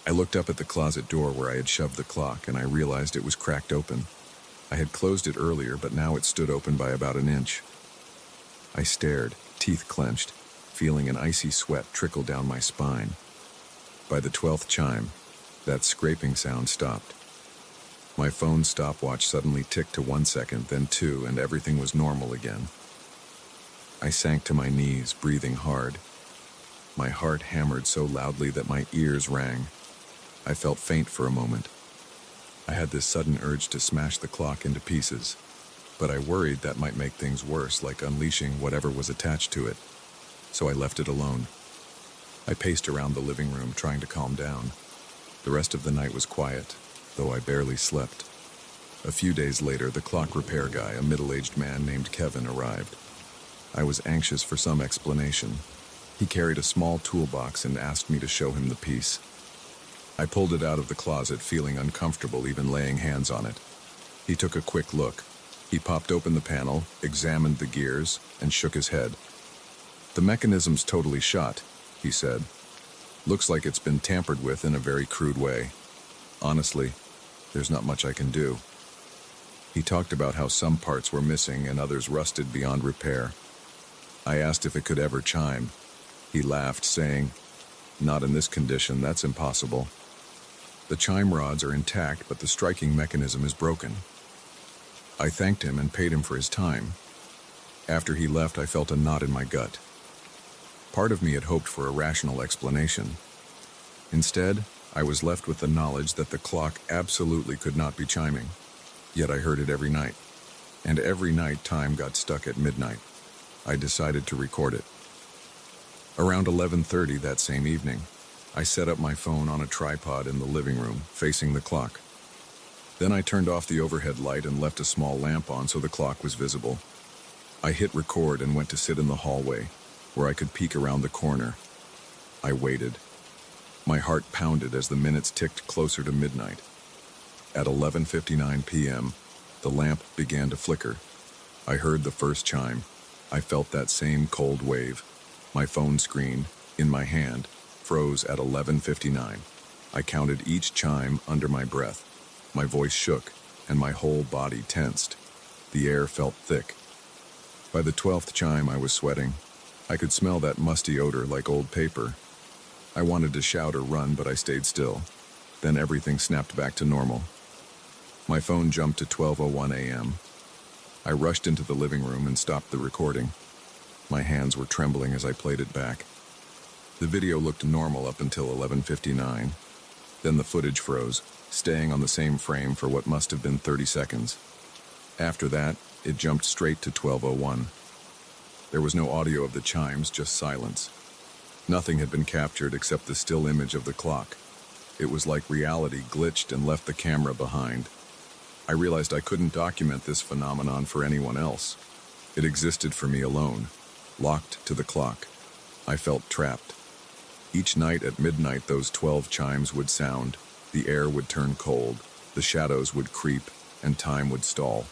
Speaker 1: I looked up at the closet door where I had shoved the clock, and I realized it was cracked open. I had closed it earlier, but now it stood open by about an inch. I stared, teeth clenched, feeling an icy sweat trickle down my spine. By the 12th chime, that scraping sound stopped. My phone's stopwatch suddenly ticked to 1 second, then 2, and everything was normal again. I sank to my knees, breathing hard. My heart hammered so loudly that my ears rang. I felt faint for a moment. I had this sudden urge to smash the clock into pieces, but I worried that might make things worse, like unleashing whatever was attached to it. So I left it alone. I paced around the living room, trying to calm down. The rest of the night was quiet, though I barely slept. A few days later, the clock repair guy, a middle-aged man named Kevin, arrived. I was anxious for some explanation. He carried a small toolbox and asked me to show him the piece. I pulled it out of the closet, feeling uncomfortable even laying hands on it. He took a quick look. He popped open the panel, examined the gears, and shook his head. "The mechanism's totally shot," he said. "Looks like it's been tampered with in a very crude way. Honestly, there's not much I can do." He talked about how some parts were missing and others rusted beyond repair. I asked if it could ever chime. He laughed, saying, "Not in this condition, that's impossible. The chime rods are intact, but the striking mechanism is broken." I thanked him and paid him for his time. After he left, I felt a knot in my gut. Part of me had hoped for a rational explanation. Instead, I was left with the knowledge that the clock absolutely could not be chiming. Yet I heard it every night. And every night time got stuck at midnight. I decided to record it. Around 11:30 that same evening, I set up my phone on a tripod in the living room, facing the clock. Then I turned off the overhead light and left a small lamp on so the clock was visible. I hit record and went to sit in the hallway, where I could peek around the corner. I waited. My heart pounded as the minutes ticked closer to midnight. At 11:59 p.m., the lamp began to flicker. I heard the first chime. I felt that same cold wave. My phone screen, in my hand, froze at 11:59. I counted each chime under my breath. My voice shook, and my whole body tensed. The air felt thick. By the 12th chime, I was sweating. I could smell that musty odor like old paper. I wanted to shout or run, but I stayed still. Then everything snapped back to normal. My phone jumped to 12:01 a.m. I rushed into the living room and stopped the recording. My hands were trembling as I played it back. The video looked normal up until 11:59. Then the footage froze, staying on the same frame for what must have been 30 seconds. After that, it jumped straight to 12:01. There was no audio of the chimes, just silence. Nothing had been captured except the still image of the clock. It was like reality glitched and left the camera behind. I realized I couldn't document this phenomenon for anyone else. It existed for me alone, locked to the clock. I felt trapped. Each night at midnight, those 12 chimes would sound, the air would turn cold, the shadows would creep, and time would stall.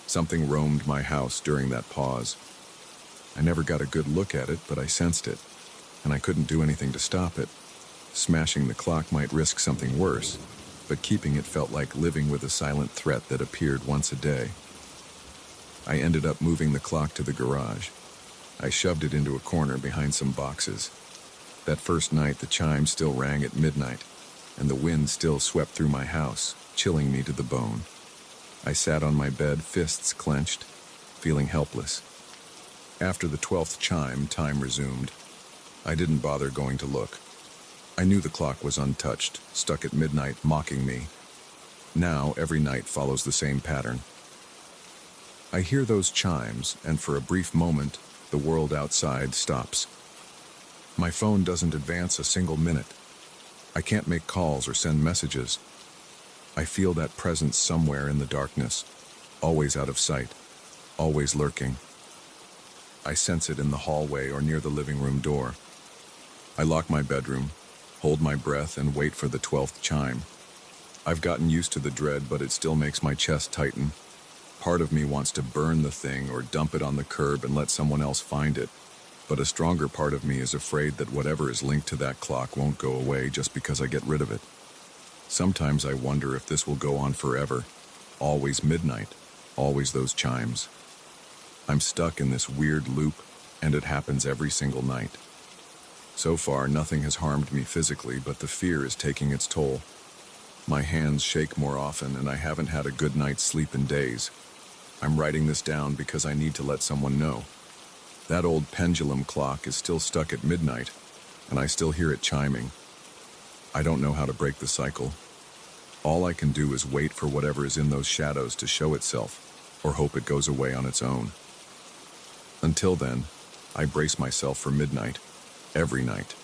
Speaker 1: Something roamed my house during that pause. I never got a good look at it, but I sensed it, and I couldn't do anything to stop it. Smashing the clock might risk something worse, but keeping it felt like living with a silent threat that appeared once a day. I ended up moving the clock to the garage. I shoved it into a corner behind some boxes. That first night, the chime still rang at midnight, and the wind still swept through my house, chilling me to the bone. I sat on my bed, fists clenched, feeling helpless. After the 12th chime, time resumed. I didn't bother going to look. I knew the clock was untouched, stuck at midnight, mocking me. Now, every night follows the same pattern. I hear those chimes, and for a brief moment, the world outside stops. My phone doesn't advance a single minute. I can't make calls or send messages. I feel that presence somewhere in the darkness, always out of sight, always lurking. I sense it in the hallway or near the living room door. I lock my bedroom, hold my breath, and wait for the 12th chime. I've gotten used to the dread, but it still makes my chest tighten. Part of me wants to burn the thing or dump it on the curb and let someone else find it. But a stronger part of me is afraid that whatever is linked to that clock won't go away just because I get rid of it. Sometimes I wonder if this will go on forever. Always midnight, always those chimes. I'm stuck in this weird loop, and it happens every single night. So far, nothing has harmed me physically, but the fear is taking its toll. My hands shake more often, and I haven't had a good night's sleep in days. I'm writing this down because I need to let someone know. That old pendulum clock is still stuck at midnight, and I still hear it chiming. I don't know how to break the cycle. All I can do is wait for whatever is in those shadows to show itself, or hope it goes away on its own. Until then, I brace myself for midnight, every night.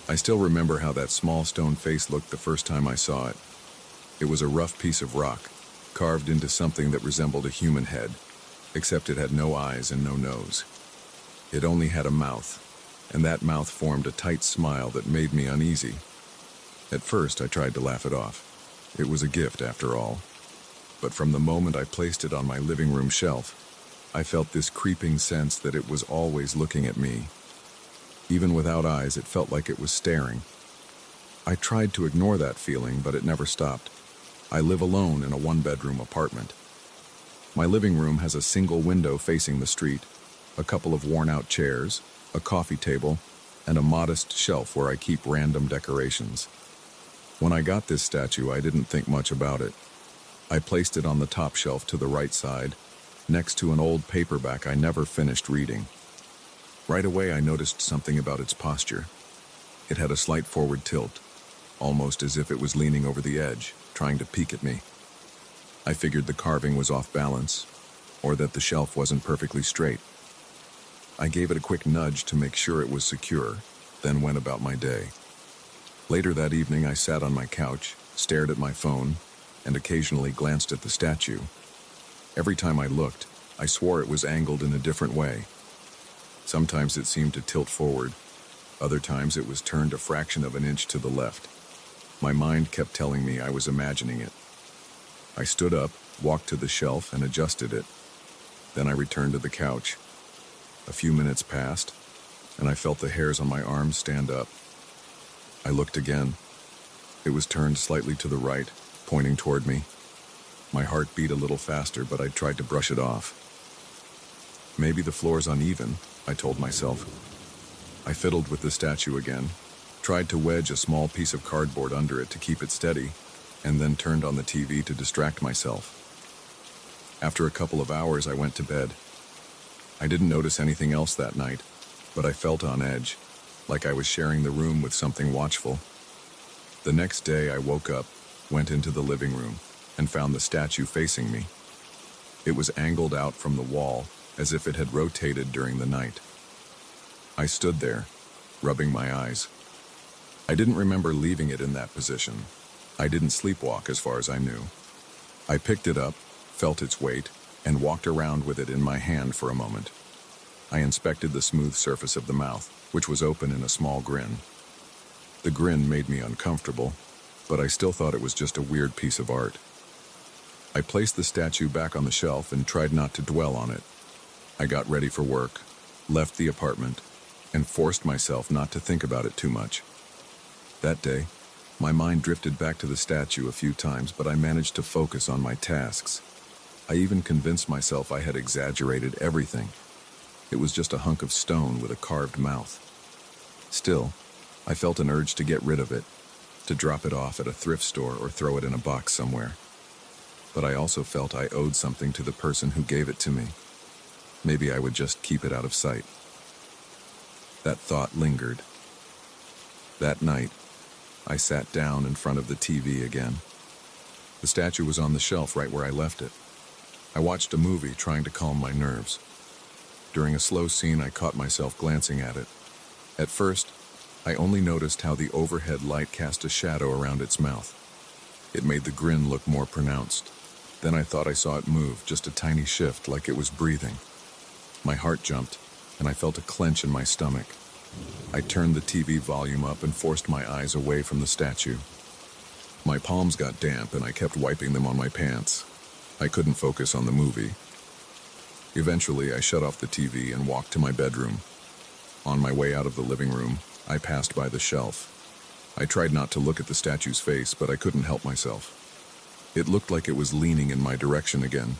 Speaker 1: I still remember how that small stone face looked the first time I saw it. It was a rough piece of rock, carved into something that resembled a human head, except it had no eyes and no nose. It only had a mouth, and that mouth formed a tight smile that made me uneasy. At first, I tried to laugh it off. It was a gift, after all. But from the moment I placed it on my living room shelf, I felt this creeping sense that it was always looking at me. Even without eyes, it felt like it was staring. I tried to ignore that feeling, but it never stopped. I live alone in a one-bedroom apartment. My living room has a single window facing the street, a couple of worn-out chairs, a coffee table, and a modest shelf where I keep random decorations. When I got this statue, I didn't think much about it. I placed it on the top shelf to the right side, next to an old paperback I never finished reading. Right away, I noticed something about its posture. It had a slight forward tilt, almost as if it was leaning over the edge, trying to peek at me. I figured the carving was off balance, or that the shelf wasn't perfectly straight. I gave it a quick nudge to make sure it was secure, then went about my day. Later that evening, I sat on my couch, stared at my phone, and occasionally glanced at the statue. Every time I looked, I swore it was angled in a different way. Sometimes it seemed to tilt forward. Other times it was turned a fraction of an inch to the left. My mind kept telling me I was imagining it. I stood up, walked to the shelf, and adjusted it. Then I returned to the couch. A few minutes passed, and I felt the hairs on my arms stand up. I looked again. It was turned slightly to the right, pointing toward me. My heart beat a little faster, but I tried to brush it off. Maybe the floor's uneven, I told myself. I fiddled with the statue again, tried to wedge a small piece of cardboard under it to keep it steady, and then turned on the TV to distract myself. After a couple of hours, I went to bed. I didn't notice anything else that night, but I felt on edge, like I was sharing the room with something watchful. The next day, I woke up, went into the living room, and found the statue facing me. It was angled out from the wall, as if it had rotated during the night. I stood there, rubbing my eyes. I didn't remember leaving it in that position. I didn't sleepwalk as far as I knew. I picked it up, felt its weight, and walked around with it in my hand for a moment. I inspected the smooth surface of the mouth, which was open in a small grin. The grin made me uncomfortable, but I still thought it was just a weird piece of art. I placed the statue back on the shelf and tried not to dwell on it. I got ready for work, left the apartment, and forced myself not to think about it too much. That day, my mind drifted back to the statue a few times, but I managed to focus on my tasks. I even convinced myself I had exaggerated everything. It was just a hunk of stone with a carved mouth. Still, I felt an urge to get rid of it, to drop it off at a thrift store or throw it in a box somewhere. But I also felt I owed something to the person who gave it to me. Maybe I would just keep it out of sight. That thought lingered. That night, I sat down in front of the TV again. The statue was on the shelf right where I left it. I watched a movie trying to calm my nerves. During a slow scene, I caught myself glancing at it. At first, I only noticed how the overhead light cast a shadow around its mouth. It made the grin look more pronounced. Then I thought I saw it move, just a tiny shift, like it was breathing. My heart jumped, and I felt a clench in my stomach. I turned the TV volume up and forced my eyes away from the statue. My palms got damp, and I kept wiping them on my pants. I couldn't focus on the movie. Eventually, I shut off the TV and walked to my bedroom. On my way out of the living room, I passed by the shelf. I tried not to look at the statue's face, but I couldn't help myself. It looked like it was leaning in my direction again.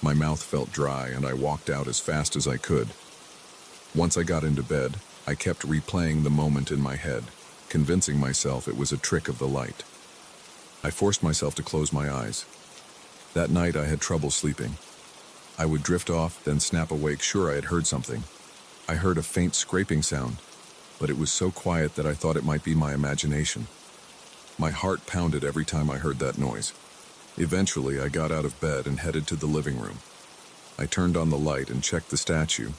Speaker 1: My mouth felt dry, and I walked out as fast as I could. Once I got into bed, I kept replaying the moment in my head, convincing myself it was a trick of the light. I forced myself to close my eyes. That night, I had trouble sleeping. I would drift off, then snap awake, sure I had heard something. I heard a faint scraping sound, but it was so quiet that I thought it might be my imagination. My heart pounded every time I heard that noise. Eventually, I got out of bed and headed to the living room. I turned on the light and checked the statue.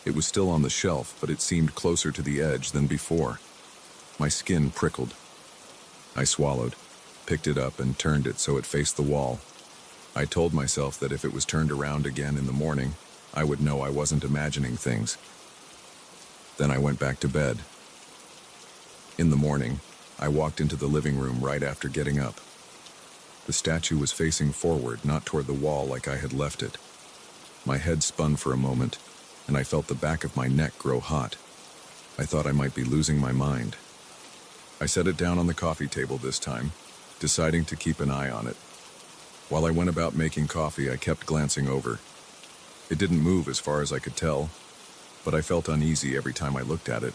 Speaker 1: It was still on the shelf, but it seemed closer to the edge than before. My skin prickled. I swallowed, picked it up, and turned it so it faced the wall. I told myself that if it was turned around again in the morning, I would know I wasn't imagining things. Then I went back to bed. In the morning, I walked into the living room right after getting up. The statue was facing forward, not toward the wall like I had left it. My head spun for a moment, and I felt the back of my neck grow hot. I thought I might be losing my mind. I set it down on the coffee table this time, deciding to keep an eye on it. While I went about making coffee, I kept glancing over. It didn't move as far as I could tell, but I felt uneasy every time I looked at it.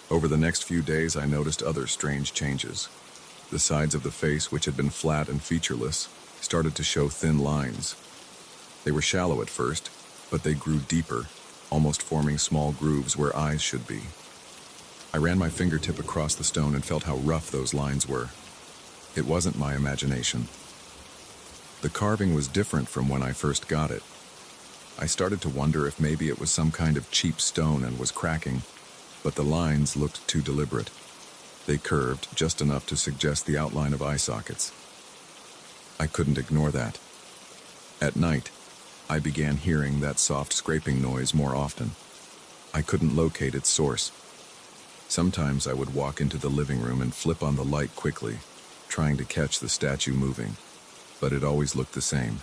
Speaker 1: Over the next few days, I noticed other strange changes. The sides of the face, which had been flat and featureless, started to show thin lines. They were shallow at first, but they grew deeper, almost forming small grooves where eyes should be. I ran my fingertip across the stone and felt how rough those lines were. It wasn't my imagination. The carving was different from when I first got it. I started to wonder if maybe it was some kind of cheap stone and was cracking, but the lines looked too deliberate. They curved just enough to suggest the outline of eye sockets. I couldn't ignore that. At night, I began hearing that soft scraping noise more often. I couldn't locate its source. Sometimes I would walk into the living room and flip on the light quickly, trying to catch the statue moving, but it always looked the same.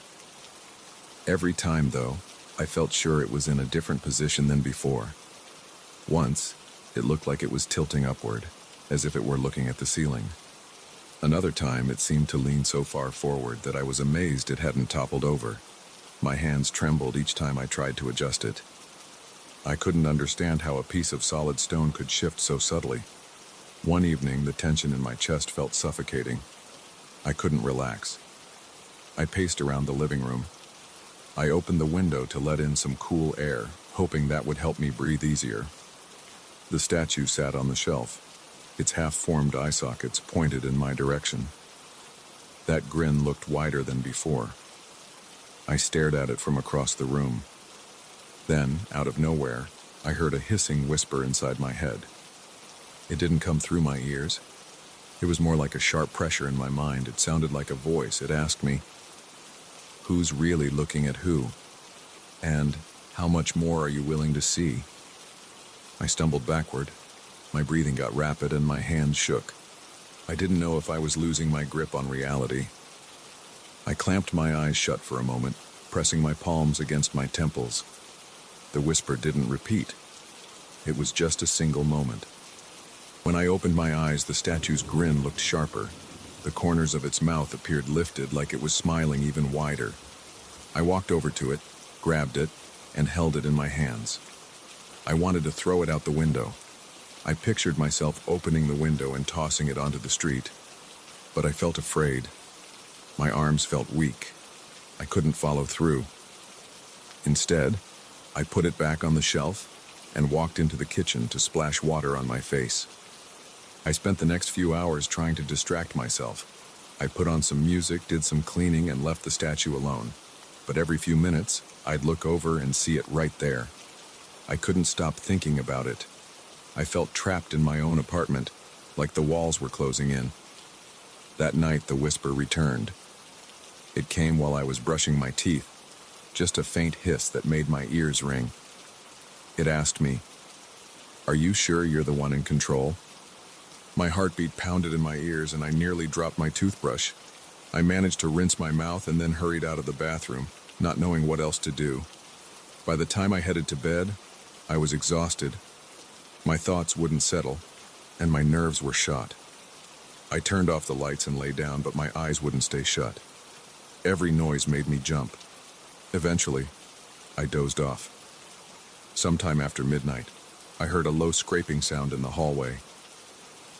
Speaker 1: Every time, though, I felt sure it was in a different position than before. Once, it looked like it was tilting upward, as if it were looking at the ceiling. Another time, it seemed to lean so far forward that I was amazed it hadn't toppled over. My hands trembled each time I tried to adjust it. I couldn't understand how a piece of solid stone could shift so subtly. One evening, the tension in my chest felt suffocating. I couldn't relax. I paced around the living room. I opened the window to let in some cool air, hoping that would help me breathe easier. The statue sat on the shelf, its half-formed eye sockets pointed in my direction. That grin looked wider than before. I stared at it from across the room. Then, out of nowhere, I heard a hissing whisper inside my head. It didn't come through my ears. It was more like a sharp pressure in my mind. It sounded like a voice. It asked me, "Who's really looking at who? And how much more are you willing to see?" I stumbled backward. My breathing got rapid and my hands shook. I didn't know if I was losing my grip on reality. I clamped my eyes shut for a moment, pressing my palms against my temples. The whisper didn't repeat. It was just a single moment. When I opened my eyes, the statue's grin looked sharper. The corners of its mouth appeared lifted, like it was smiling even wider. I walked over to it, grabbed it, and held it in my hands. I wanted to throw it out the window. I pictured myself opening the window and tossing it onto the street. But I felt afraid. My arms felt weak. I couldn't follow through. Instead, I put it back on the shelf and walked into the kitchen to splash water on my face. I spent the next few hours trying to distract myself. I put on some music, did some cleaning, and left the statue alone. But every few minutes, I'd look over and see it right there. I couldn't stop thinking about it. I felt trapped in my own apartment, like the walls were closing in. That night, the whisper returned. It came while I was brushing my teeth, just a faint hiss that made my ears ring. It asked me, "Are you sure you're the one in control?" My heartbeat pounded in my ears and I nearly dropped my toothbrush. I managed to rinse my mouth and then hurried out of the bathroom, not knowing what else to do. By the time I headed to bed, I was exhausted. My thoughts wouldn't settle, and my nerves were shot. I turned off the lights and lay down, but my eyes wouldn't stay shut. Every noise made me jump. Eventually, I dozed off. Sometime after midnight, I heard a low scraping sound in the hallway.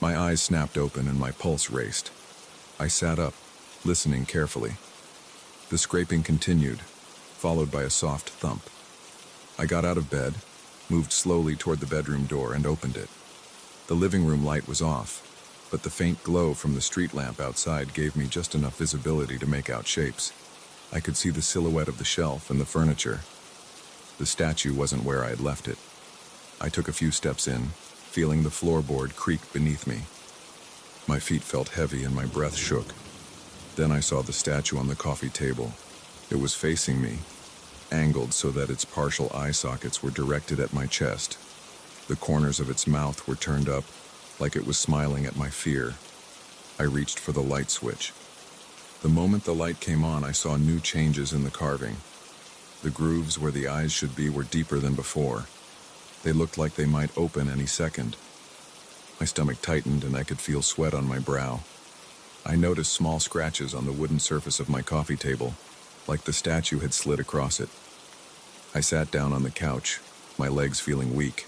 Speaker 1: My eyes snapped open and my pulse raced. I sat up, listening carefully. The scraping continued, followed by a soft thump. I got out of bed, moved slowly toward the bedroom door, and opened it. The living room light was off, but the faint glow from the street lamp outside gave me just enough visibility to make out shapes. I could see the silhouette of the shelf and the furniture. The statue wasn't where I had left it. I took a few steps in, feeling the floorboard creak beneath me. My feet felt heavy and my breath shook. Then I saw the statue on the coffee table. It was facing me, angled so that its partial eye sockets were directed at my chest. The corners of its mouth were turned up, like it was smiling at my fear. I reached for the light switch. The moment the light came on, I saw new changes in the carving. The grooves where the eyes should be were deeper than before. They looked like they might open any second. My stomach tightened and I could feel sweat on my brow. I noticed small scratches on the wooden surface of my coffee table, like the statue had slid across it. I sat down on the couch, my legs feeling weak.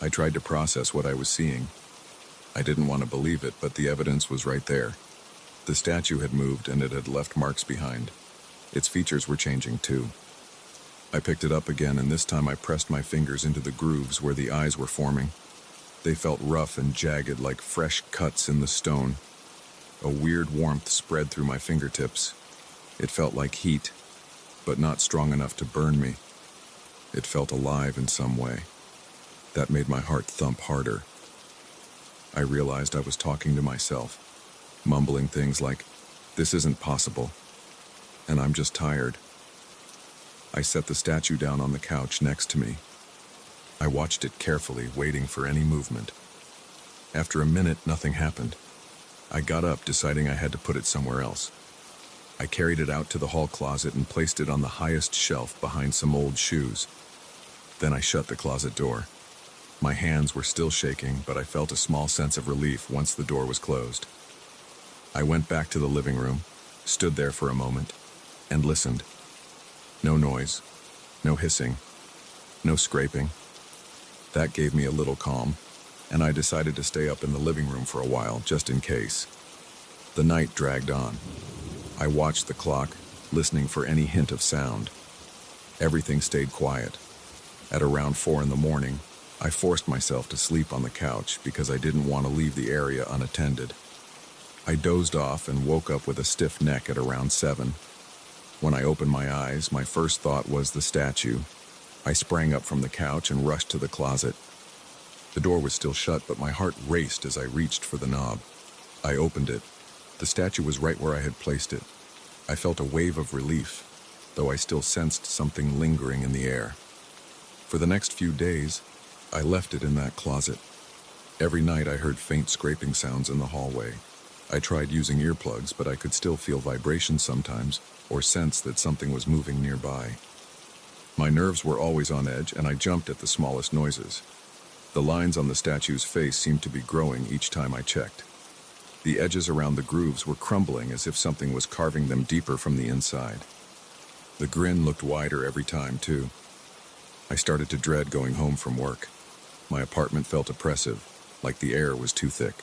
Speaker 1: I tried to process what I was seeing. I didn't want to believe it, but the evidence was right there. The statue had moved and it had left marks behind. Its features were changing too. I picked it up again, and this time I pressed my fingers into the grooves where the eyes were forming. They felt rough and jagged, like fresh cuts in the stone. A weird warmth spread through my fingertips. It felt like heat, but not strong enough to burn me. It felt alive in some way. That made my heart thump harder. I realized I was talking to myself, mumbling things like, "This isn't possible," and "I'm just tired." I set the statue down on the couch next to me. I watched it carefully, waiting for any movement. After a minute, nothing happened. I got up, deciding I had to put it somewhere else. I carried it out to the hall closet and placed it on the highest shelf behind some old shoes. Then I shut the closet door. My hands were still shaking, but I felt a small sense of relief once the door was closed. I went back to the living room, stood there for a moment, and listened. No noise, no hissing, no scraping. That gave me a little calm, and I decided to stay up in the living room for a while, just in case. The night dragged on. I watched the clock, listening for any hint of sound. Everything stayed quiet. At around 4 in the morning, I forced myself to sleep on the couch because I didn't want to leave the area unattended. I dozed off and woke up with a stiff neck at around 7. When I opened my eyes, my first thought was the statue. I sprang up from the couch and rushed to the closet. The door was still shut, but my heart raced as I reached for the knob. I opened it. The statue was right where I had placed it. I felt a wave of relief, though I still sensed something lingering in the air. For the next few days, I left it in that closet. Every night I heard faint scraping sounds in the hallway. I tried using earplugs, but I could still feel vibrations sometimes, or sense that something was moving nearby. My nerves were always on edge, and I jumped at the smallest noises. The lines on the statue's face seemed to be growing each time I checked. The edges around the grooves were crumbling as if something was carving them deeper from the inside. The grin looked wider every time, too. I started to dread going home from work. My apartment felt oppressive, like the air was too thick.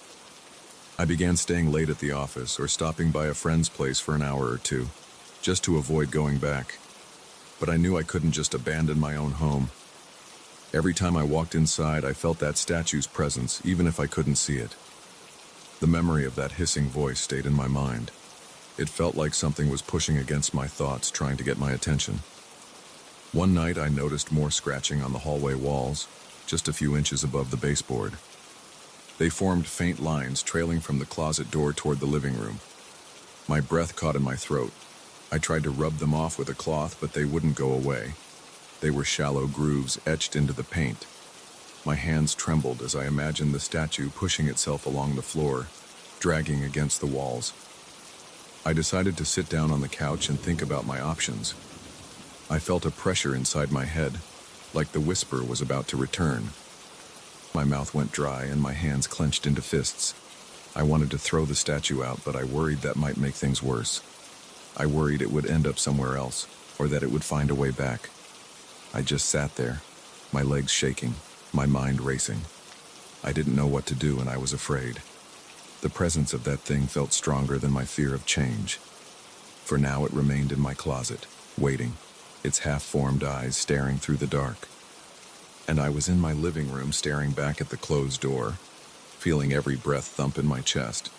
Speaker 1: I began staying late at the office or stopping by a friend's place for an hour or two, just to avoid going back. But I knew I couldn't just abandon my own home. Every time I walked inside, I felt that statue's presence, even if I couldn't see it. The memory of that hissing voice stayed in my mind. It felt like something was pushing against my thoughts, trying to get my attention. One night, I noticed more scratching on the hallway walls, just a few inches above the baseboard. They formed faint lines trailing from the closet door toward the living room. My breath caught in my throat. I tried to rub them off with a cloth, but they wouldn't go away. They were shallow grooves etched into the paint. My hands trembled as I imagined the statue pushing itself along the floor, dragging against the walls. I decided to sit down on the couch and think about my options. I felt a pressure inside my head, like the whisper was about to return. My mouth went dry and my hands clenched into fists. I wanted to throw the statue out, but I worried that might make things worse. I worried it would end up somewhere else, or that it would find a way back. I just sat there, my legs shaking, my mind racing. I didn't know what to do, and I was afraid. The presence of that thing felt stronger than my fear of change. For now it remained in my closet, waiting, its half-formed eyes staring through the dark. And I was in my living room staring back at the closed door, feeling every breath thump in my chest.